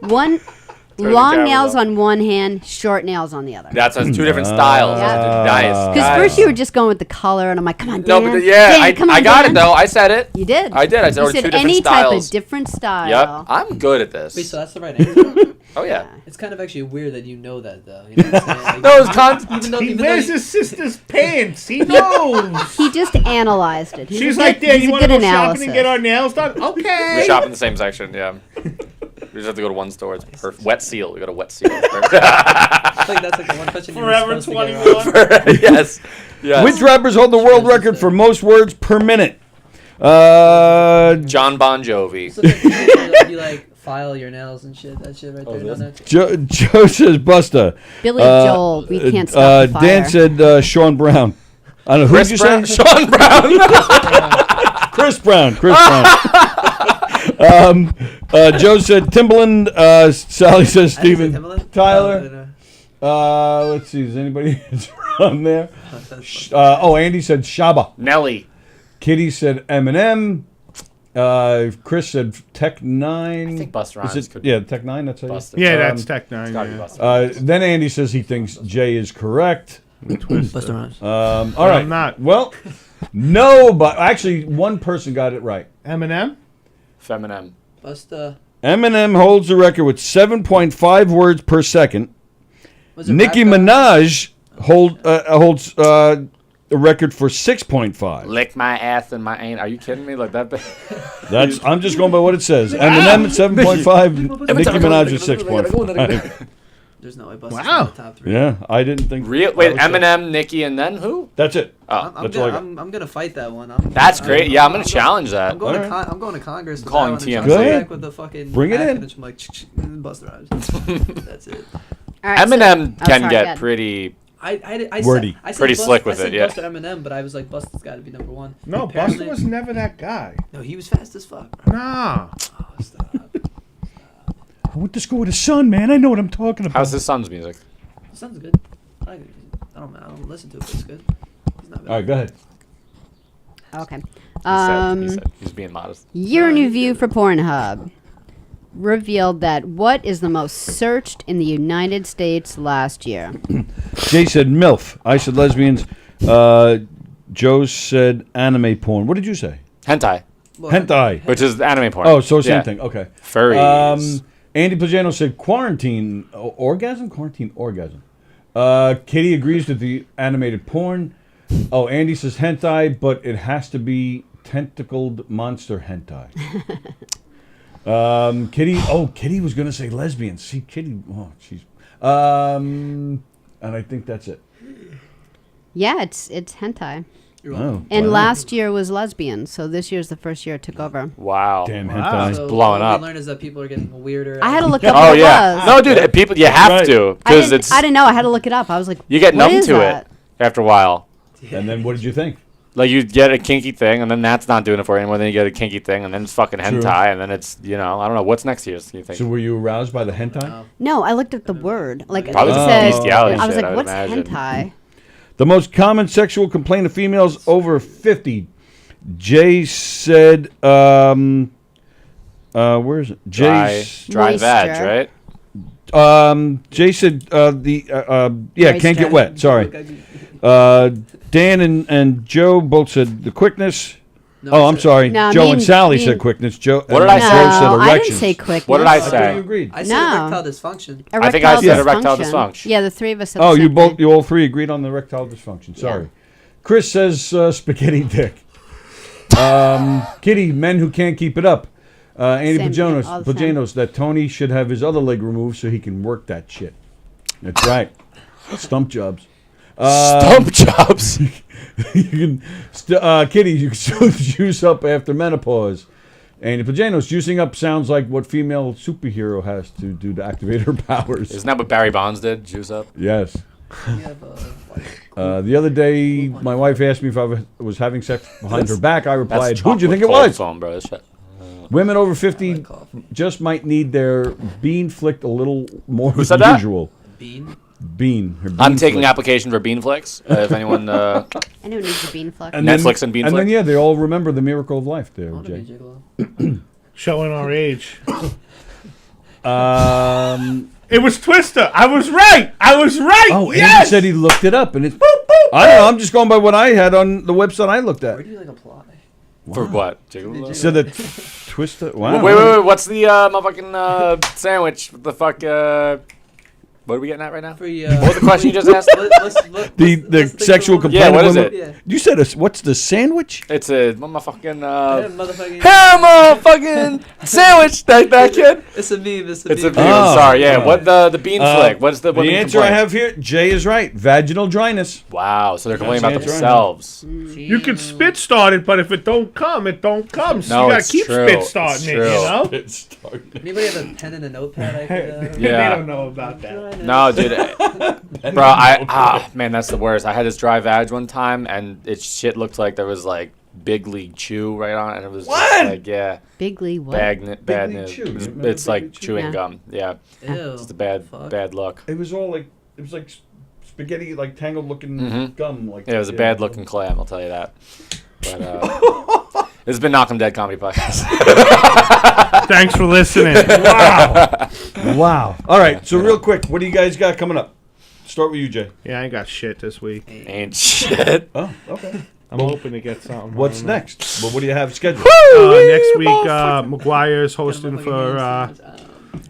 Long nails on one hand, short nails on the other. That's 2 different styles. Yeah. Nice. Because first you were just going with the color, and I'm like, come on, Dan. No, but Dan, come on, I got Dan. it though. I said it. You did. I did. I said, you said 2 different any styles. type of different style. Yep. I'm good at this. Wait, so that's the right answer? Oh yeah. It's kind of actually weird that you know that though. You know what I'm saying? No, it's He wears his sister's pants. He knows. He just analyzed it. She's like, Dan, you want to go shopping and get our nails done? Okay. We shop in the same section. Yeah. We just have to go to one store. It's perfect. Wet Seal. We go to Wet Seal. I feel like that's like the one question you were Forever supposed to get 21. Yes. Which rappers hold the world record for most words per minute? John Bon Jovi. So you file your nails and shit. That shit right there. No, no. Joe says Busta. Billy Joel, we can't stop the fire. Dan said Sean Brown. I don't know. Who did you say? Sean Brown. Chris Brown. Joe said Timbaland. Sally says Steven Tyler. Let's see. Is anybody on there? Andy said Shaba. Nelly. Kitty said Eminem. Chris said Tech 9. I think Busta Rhymes. Tech 9. That's how you. Yeah, that's Tech 9. Yeah. Then Andy says he thinks Jay is correct. Busta Rhymes. All right. I'm not. Well, no, but actually, one person got it right. Eminem. Feminem. Busta. Eminem holds the record with 7.5 words per second. Nicki Minaj holds a record for 6.5. Lick my ass and my ain't. Are you kidding me? Like that? I'm just going by what it says. Eminem at 7.5. Nicki Minaj at 6.5. There's no way Busta's in the top 3. Yeah, I didn't think. Wait, Eminem, Nicki, and then who? That's it. Oh, I'm gonna fight that one. That's great. Yeah, I'm gonna challenge that. I'm going to Congress. Calling TMZ. Go ahead. With the fucking bring it in. I'm like, Busta Rhymes. That's it. All right, Eminem can get pretty. I wordy. Said pretty Busta, slick with I it, yeah. Busta Eminem, but I was like, Busta's got to be number 1. No, Busta was never that guy. No, he was fast as fuck. Nah. Oh, stop. I went to school with his son, man. I know what I'm talking about. How's his son's music? Sounds good. I don't listen to it, but it's good. He's not bad. All right, go ahead. Okay. He said he's being modest. Year in review for Pornhub revealed that what is the most searched in the United States last year? Jay said MILF. I said lesbians. Joe said anime porn. What did you say? Hentai. Hentai. Which is anime porn. Oh, so same thing. Okay. Furries. Andy Pagano said quarantine orgasm. Quarantine orgasm. Katie agrees with the animated porn. Oh, Andy says hentai, but it has to be tentacled monster hentai. Kitty was gonna say lesbian. See, Kitty. Oh, jeez. And I think that's it. Yeah, it's hentai. Oh, and last year was lesbian, so this year's the first year it took over. Wow. Damn hentai. So blowing up. What we learned is that people are getting weirder. I had to look up Oh what it yeah. was. No, dude, people, you have to because it's. I didn't know. I had to look it up. I was like, You get what numb is to that? it after a while. And then what did you think? Like you get a kinky thing, and then that's not doing it for you anymore. Then you get a kinky thing, and then it's fucking hentai, True. and then it's I don't know what's next year. You think? So were you aroused by the hentai? No, I looked at the word. Like Probably it the said. bestiality I was shit, like, I would what's imagine. hentai? The most common sexual complaint of females over 50. Jay said, where is it? Dry vag, Moisture. right? Jay said, can't Moisture. get wet. Sorry. Dan and Joe both said the quickness. No, I'm sorry. No, Joe me and Sally me said quickness. Joe. What did and I Joe say? said No, I erections. didn't say quickness. What did I I thought say? you agreed. I said No. erectile dysfunction. I think I said erectile dysfunction. Yeah, the three of us said Oh, the same thing. you all three agreed on the erectile dysfunction. Sorry. Chris says spaghetti dick. Kitty, men who can't keep it up. Andy Same thing, all the same. Pajanos, that Tony should have his other leg removed so he can work that shit. That's right. Stump jobs. Stump jobs. You can, Kitty, you can still juice up after menopause. Andy Pajanos, juicing up sounds like what female superhero has to do to activate her powers. Isn't that what Barry Bonds did? Juice up. Yes. We have, The other day, my wife asked me if I was having sex behind her back. I replied, That's who'd you think it chocolate was? cold foam, bro. This shit. Women over 50 just might need their bean flicked a little more Who said than that? usual. Bean. Bean. Her bean I'm taking flick. application for Bean Flicks. If anyone, Anyone needs a bean flick. Netflix and Bean And Flick. then, yeah, they all remember the miracle of life there, I want to be Jay. gigolo. Showing our age. It was Twister. I was right. Oh, yes! Andy said he looked it up, and it's. I don't know. I'm just going by what I had on the website I looked at. Where do you apply? For what? Gigolo? So the Twister. Wow. Wait. What's the motherfucking sandwich? What the fuck? What are we getting at right now? Free, what was the question you just asked? The sexual complaint. Yeah, what is it? Yeah. You said what's the sandwich? It's a motherfucking motherfucking sandwich. That kid. It's a meme. It's a meme. Oh, I'm sorry. Yeah. What the bean flick? What's the answer I have here? Jay is right. Vaginal dryness. Wow. So they're complaining about themselves. You can spit start it, but if it don't come, it don't come. So No, you gotta it's keep true. spit starting it. You know. Anybody have a pen and a notepad? I could, They don't know about that. No, dude. Bro, man, that's the worst. I had this dry vag one time, and shit looked like there was like Big League Chew right on it, and it was just like, yeah. Big League what? Bad news. It's like chewing gum. Yeah. Ew. It's a bad look. It was all like spaghetti, like tangled looking gum. Like yeah, it was a bad looking clam. I'll tell you that. But this has been Knockem Dead Comedy Podcast. Thanks for listening. Wow. Wow. All right. So real quick, what do you guys got coming up? Start with you, Jay. Yeah, I ain't got shit this week. Ain't shit. Oh, okay. I'm hoping to get something. What's next? Well, what do you have scheduled? Next week, McGuire's hosting for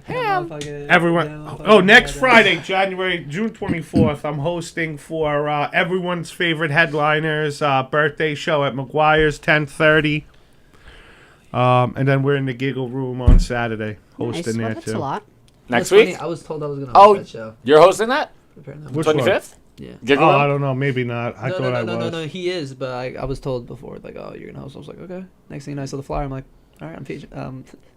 everyone. Oh, next Friday, June 24th, I'm hosting for everyone's favorite headliners birthday show at McGuire's, 10:30. And then we're in the Giggle Room on Saturday, hosting there that's too. a lot. Next week? I was told I was going to host that show. You're hosting that? Which 25th? Yeah. Giggle Oh, Room? I don't know. Maybe not. I thought I was. No, he is, but I was told before, like, oh, you're going to host. I was like, okay. Next thing you know, I saw the flyer. I'm like, all right, I'm featured.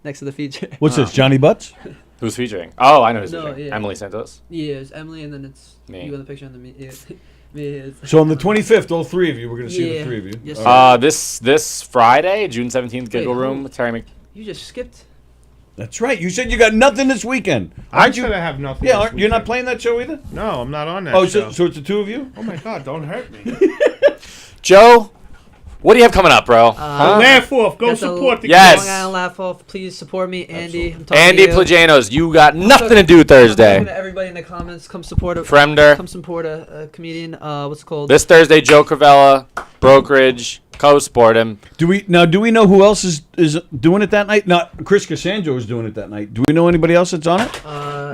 Next to the feature. What's this, Johnny Butts? Who's featuring? Oh, I know who's No, featuring. yeah. Emily Santos. Yeah, it's Emily, and then it's Me. you in the picture, and then me. Yeah. Me. So on the 25th, all three of you, we're going to see the three of you. Yes, All sir. right. This Friday, June 17th, Giggle Room. Terry Mc... You just skipped. That's right. You said you got nothing this weekend. I said I have nothing. Yeah, this you're not weekend. playing that show either? No, I'm not on that Oh, show. so it's the two of you? Oh my God! Don't hurt me. Joe, what do you have coming up, bro? Laugh off. Go support the Yes. Long Island Laugh Off. Please support me, Andy. I'm talking Andy to you. Plajanos, you got nothing to do I'm Thursday. talking to everybody in the comments, come support a Fremder. Come support a comedian. What's it called? This Thursday, Joe Cravella, Brokerage, co-sport him. Do we know who else is doing it that night? Not Chris Cassandro is doing it that night. Do we know anybody else that's on it?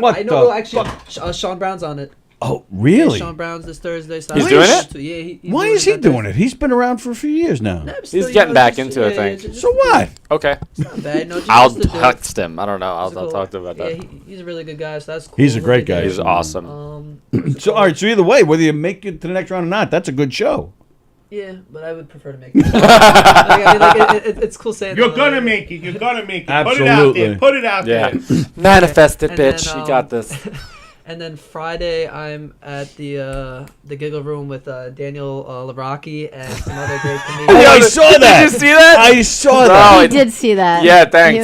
What I know the actually Sean Brown's on it. Oh, really? Yeah, Sean Brown's this Thursday. So He's doing it? Yeah. He's Why is he doing it? He's been around for a few years now. He's getting back into it, I think. So what? Okay. Not bad. No, I'll text him. I don't know. I'll talk to him about that. Yeah, he's a really good guy, so that's cool. He's a great guy. He's awesome. So all right. So either way, whether you make it to the next round or not, that's a good show. Yeah, but I would prefer to make it. It's cool saying You're that, gonna like- make it. You're gonna make it. Absolutely. Put it out there. Yeah. Manifest it, And bitch. then, You got this. And then Friday, I'm at the Giggle Room with Daniel Larocki and some other great comedians. Oh, I saw that. Did you see that? I saw No, that. He did see that. Yeah, And thanks.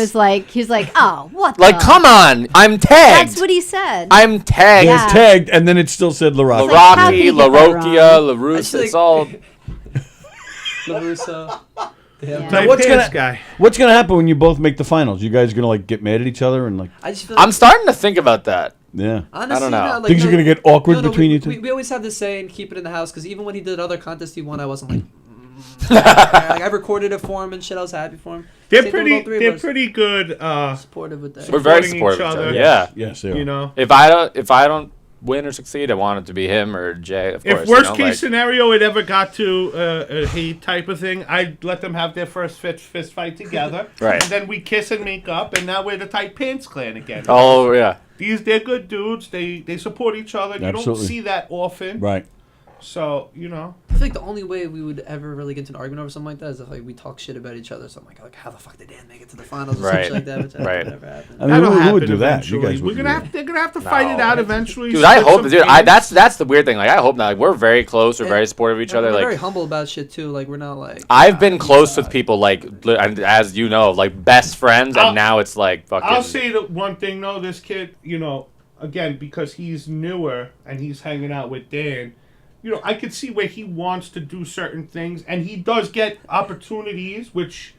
he was like, oh, what? Like, the? come on. I'm tagged. That's what he said. I'm tagged. It was tagged, and then it still said LaRock. Like, how can Larocki, you get that LaRocchia, wrong? LaRusse. Actually, It's all... LaRusso. Yeah. Play What's Piss gonna- guy. What's gonna happen when you both make the finals? You guys gonna like get mad at each other and like? I just feel I'm starting to think about that. Yeah. Honestly, don't know. no, like, Things are gonna get awkward no, between we, you two? We always have this saying, keep it in the house, because even when he did other contests he won, I wasn't like, like, I recorded it for him and shit. I was happy for him. They're Same thing with all pretty. three of They're us. pretty good. Supportive with that. We're very Supporting supportive each of each other. other. Yeah. Yes, they are. You know. If I don't win or succeed, I want it to be him or Jay, of course. If worst you know, case scenario it ever got to a hate type of thing, I'd let them have their first fist fight together. Right. And then we kiss and make up, and now we're the Tight Pants Clan again. Oh, yeah. They're good dudes. They support each other. You Absolutely. don't see that often. Right. So, you know. I feel like the only way we would ever really get into an argument over something like that is if like we talk shit about each other. So I'm like how the fuck did Dan make it to the finals or Right. something like that? Which Right. never happened. I mean, That'll who would happen do that? You eventually. guys We're would. gonna they're gonna have to fight it out eventually. Dude, I split hope, some dude. games. That's the weird thing. Like, I hope not. Like, we're very close. We're very supportive of each other. We're Like, very humble about shit too. Like we're not like. I've been close with people, like, and as you know, like best friends, and now it's like fucking. I'll say the one thing though. This kid, you know, again because he's newer and he's hanging out with Dan. You know, I could see where he wants to do certain things, and he does get opportunities, which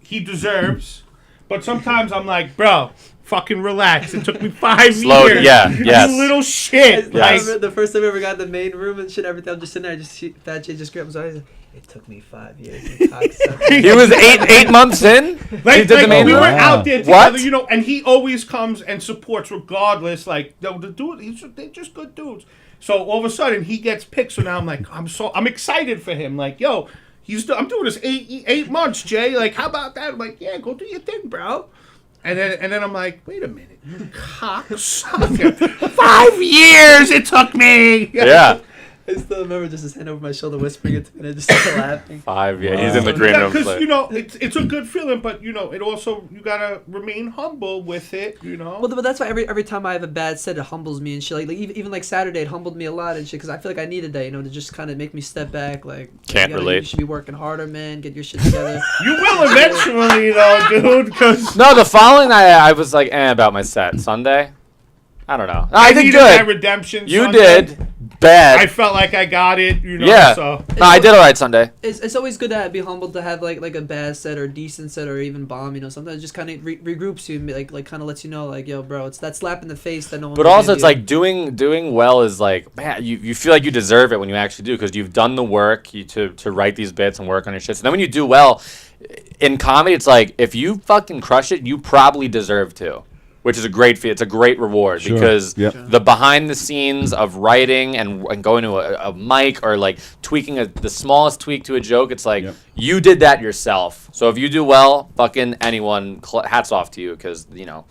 he deserves. But sometimes I'm like, bro, fucking relax. It took me 5 Slow- years. yeah, yes. You little shit. Yes. I remember the first time we ever got in the main room and shit. Everything. I'm just sitting there. Fat Jay just grabbed me. It took me 5 years. You cocksucker. He was eight months in. Like, He did the main we were one? out there together, What? you know, and he always comes and supports regardless. Like, the dude, they're just good dudes. So all of a sudden he gets picked. So now I'm like, I'm excited for him. Like, yo, I'm doing this 8 months, Jay. Like, how about that? I'm like, yeah, go do your thing, bro. And then I'm like, wait a minute, you cocksucker. 5 years it took me. Yeah. I still remember just his hand over my shoulder whispering it to me, and I just started laughing. 5 years. He's in the green room. Because, you know, it's a good feeling, but, you know, it also, you got to remain humble with it, you know. Well, but that's why every time I have a bad set, it humbles me and shit. Like even like Saturday, it humbled me a lot and shit, because I feel like I needed that, you know, to just kind of make me step back. Like, Can't relate. You should be working harder, man. Get your shit together. You will eventually, though, dude, because... No, the following night, I was like, about my set. Sunday? I don't know. I did needed good. that redemption You Sunday. did. Bad. I felt like I got it, you know, Yeah. so... No, I did all right Sunday. It's always good to be humbled to have like a bad set or decent set or even bomb. You know, sometimes it just kind of regroups you, and like kind of lets you know, like, yo, bro, it's that slap in the face that no one. But also, it's like doing well is like, man, you feel like you deserve it when you actually do, because you've done the work to write these bits and work on your shit. So then when you do well in comedy, it's like, if you fucking crush it, you probably deserve to. Which is a great fee. It's a great reward because the behind the scenes of writing and going to a mic or like tweaking the smallest tweak to a joke, it's like you did that yourself. So if you do well, fucking anyone, hats off to you, because, you know,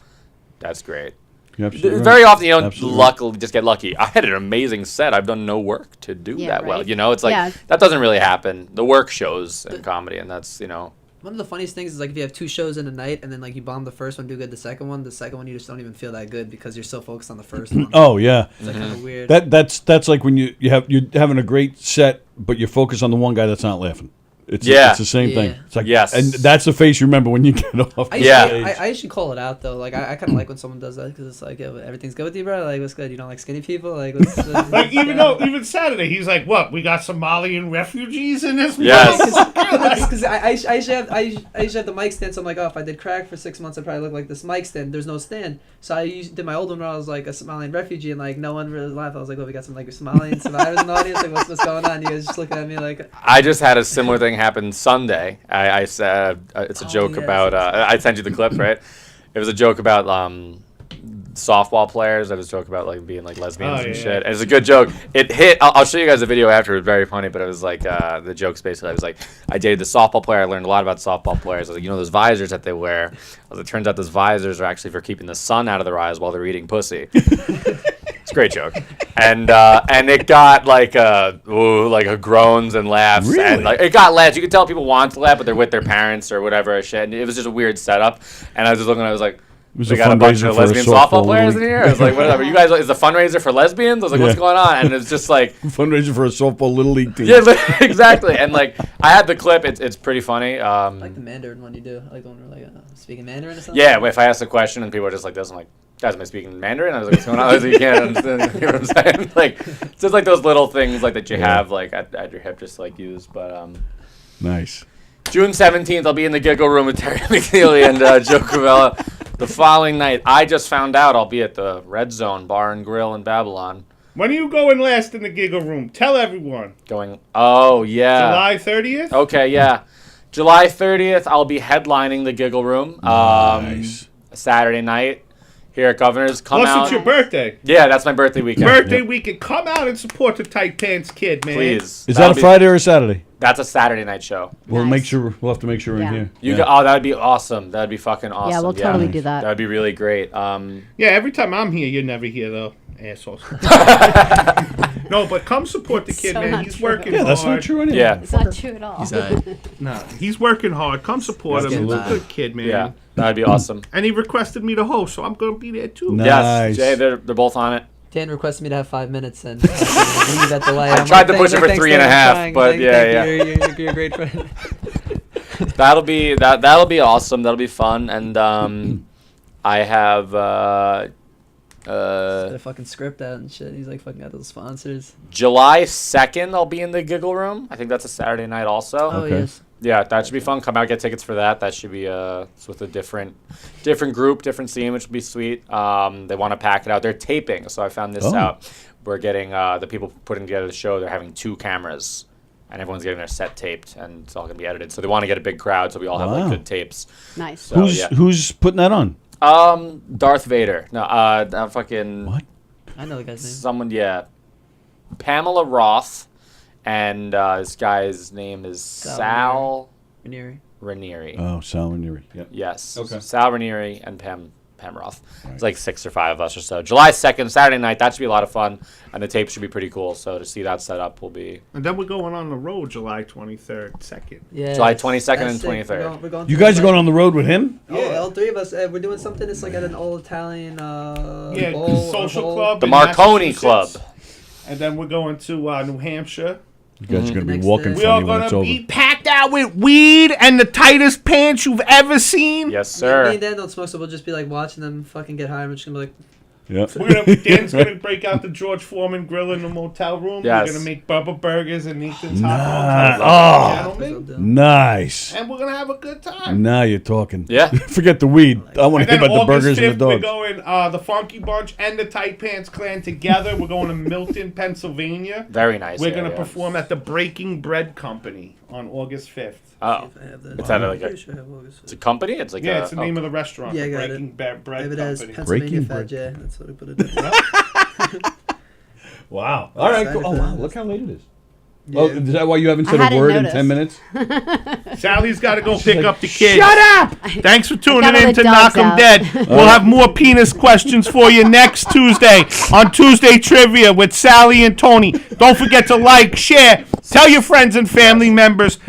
that's great. Very often you don't luckily just get lucky. I had an amazing set. I've done no work to do that well. You know, it's like that doesn't really happen. The work shows in comedy, and that's, you know. One of the funniest things is like if you have 2 shows in a night and then like you bomb the first one, do good the second one you just don't even feel that good because you're so focused on the first one. Oh yeah, it's like kind of weird. That's like when you're having a great set, but you're focused on the one guy that's not laughing. It's the same thing. It's like, and that's the face you remember when you get off. I usually call it out though. Like I kind of like when someone does that, because it's like, yo, everything's good with you, bro. Like, what's good? You don't like skinny people? Like, what's like even Saturday, he's like, what? We got Somalian refugees in this? Because I usually have the mic stand. So I'm like, oh, if I did crack for 6 months, I probably look like this mic stand. There's no stand. So I did my old one where I was like a Somalian refugee, and like no one really laughed. I was like, well, we got some like Somalian survivors in the audience. Like, what's going on? You guys just looking at me like. I just had a similar thing happen Sunday. I said it's a joke about. I sent you the clip, right? It was a joke about softball players. It was a joke about like being like lesbians and shit. And it's a good joke. It hit. I'll show you guys the video after. It was very funny, but it was like the joke's basically. I was like, I dated the softball player. I learned a lot about softball players. I was like, you know those visors that they wear. As it turns out, those visors are actually for keeping the sun out of their eyes while they're eating pussy. It's a great joke, and it got like a groans and laughs, and like it got laughs. You could tell people want to laugh, but they're with their parents or whatever shit. And it was just a weird setup. And I was just looking, I was like, we got a bunch of lesbian softball players in here. I was like, whatever. You guys, is the fundraiser for lesbians? I was like, what's going on? And it's just like fundraiser for a softball little league team. Yeah, exactly. And like I had the clip. It's pretty funny. I like the Mandarin one you do. I like the one where like speaking Mandarin or something. Yeah, if I ask a question and people are just like this, I'm like, guys, am I speaking Mandarin? I was like, what's going on? I was like, you can't understand. You know what I'm saying? Like, it's just like those little things like that you have like at your hip, just like use. But nice. June 17th, I'll be in the Giggle Room with Terry McNeely and Joe Cravella. The following night, I just found out I'll be at the Red Zone Bar and Grill in Babylon. When are you going last in the Giggle Room? Tell everyone. Oh, yeah. July 30th? Okay, yeah. July 30th, I'll be headlining the Giggle Room. Nice. Saturday night here at Governor's. Come out. Plus, it's your birthday. Yeah, that's my birthday weekend. Weekend. Come out and support the Tight Pants Kid, man. Please. Is that a Friday or a Saturday? That's a Saturday night show. We'll make sure. We'll have to make sure we're in here. That would be awesome. That would be fucking awesome. Yeah, we'll totally do that. That would be really great. Yeah, every time I'm here, you're never here though, assholes. No, but come support the kid, so man. He's true. working Yeah, hard. that's not true anyway. Yeah. It's not true at all. He's working hard. Come support him. He's a good kid, man. Yeah, that'd be awesome. And he requested me to host, so I'm gonna be there too. Nice. Yes, Jay, they're both on it. Dan requested me to have 5 minutes and leave at the light. I tried to push it for 3.5, but yeah. You're a great friend. That'll be awesome. That'll be fun, and I have the fucking script out and shit. He's like fucking got those sponsors. July 2nd, I'll be in the Giggle Room. I think that's a Saturday night also. Oh yes. Yeah, that should be fun. Come out, get tickets for that. That should be it's with a different group, different scene, which will be sweet. They want to pack it out. They're taping, so I found this out. We're getting the people putting together the show. They're having 2 cameras and everyone's getting their set taped, and it's all going to be edited. So they want to get a big crowd, so we all have like good tapes. Nice. So, who's putting that on? Darth Vader. No, fucking. What? I know the guy's name. Someone, Pamela Roth, and this guy's name is Sal Ranieri. Oh, Sal Ranieri. Yep. Yes. Okay. Sal Ranieri and Pam Roth. Right. It's like 6 or 5 of us or so. July 2nd, Saturday night. That should be a lot of fun, and the tape should be pretty cool. So to see that set up will be. And then we're going on the road July 23rd, 2nd. Yeah. July 22nd and 23rd. We're going you guys are going on the road with him? Yeah, all 3 of us. We're doing something. It's like at an all Italian. Social club. The Marconi Club. And then we're going to New Hampshire. You guys are going to be walking We are funny when going it's to over. be packed out with weed and the tightest pants you've ever seen. Yes, sir. Me and Dan don't smoke, so we'll just be like watching them fucking get high. And we're just gonna be like. Yep. Dan's going to break out the George Foreman grill in the motel room. Yes. We're going to make Bubba burgers and Nathan's hot dogs. Nice. And we're going to have a good time. Now you're talking. Yeah. Forget the weed. I want to hear about the burgers and the dogs. We're going the Funky Bunch and the Tight Pants Clan together. We're going to Milton, Pennsylvania. Very nice. We're going to perform at the Breaking Bread Company on August 5th. Oh. It's at like it's a company? It's like it's the name of the restaurant. Yeah, the got Breaking Bread Company. Pennsylvania Breaking Fat, Bread. yeah. That's what I put it. Wow. All right. Cool. Oh, wow. Look how late it is. Yeah. Oh, is that why you haven't said a word in 10 minutes? Sally's got to go pick up the kids. Shut up! Thanks for tuning in to dogs Knock 'em out. Dead. We'll have more penis questions for you next Tuesday on Tuesday Trivia with Sallie and Tony. Don't forget to like, share, tell your friends and family members.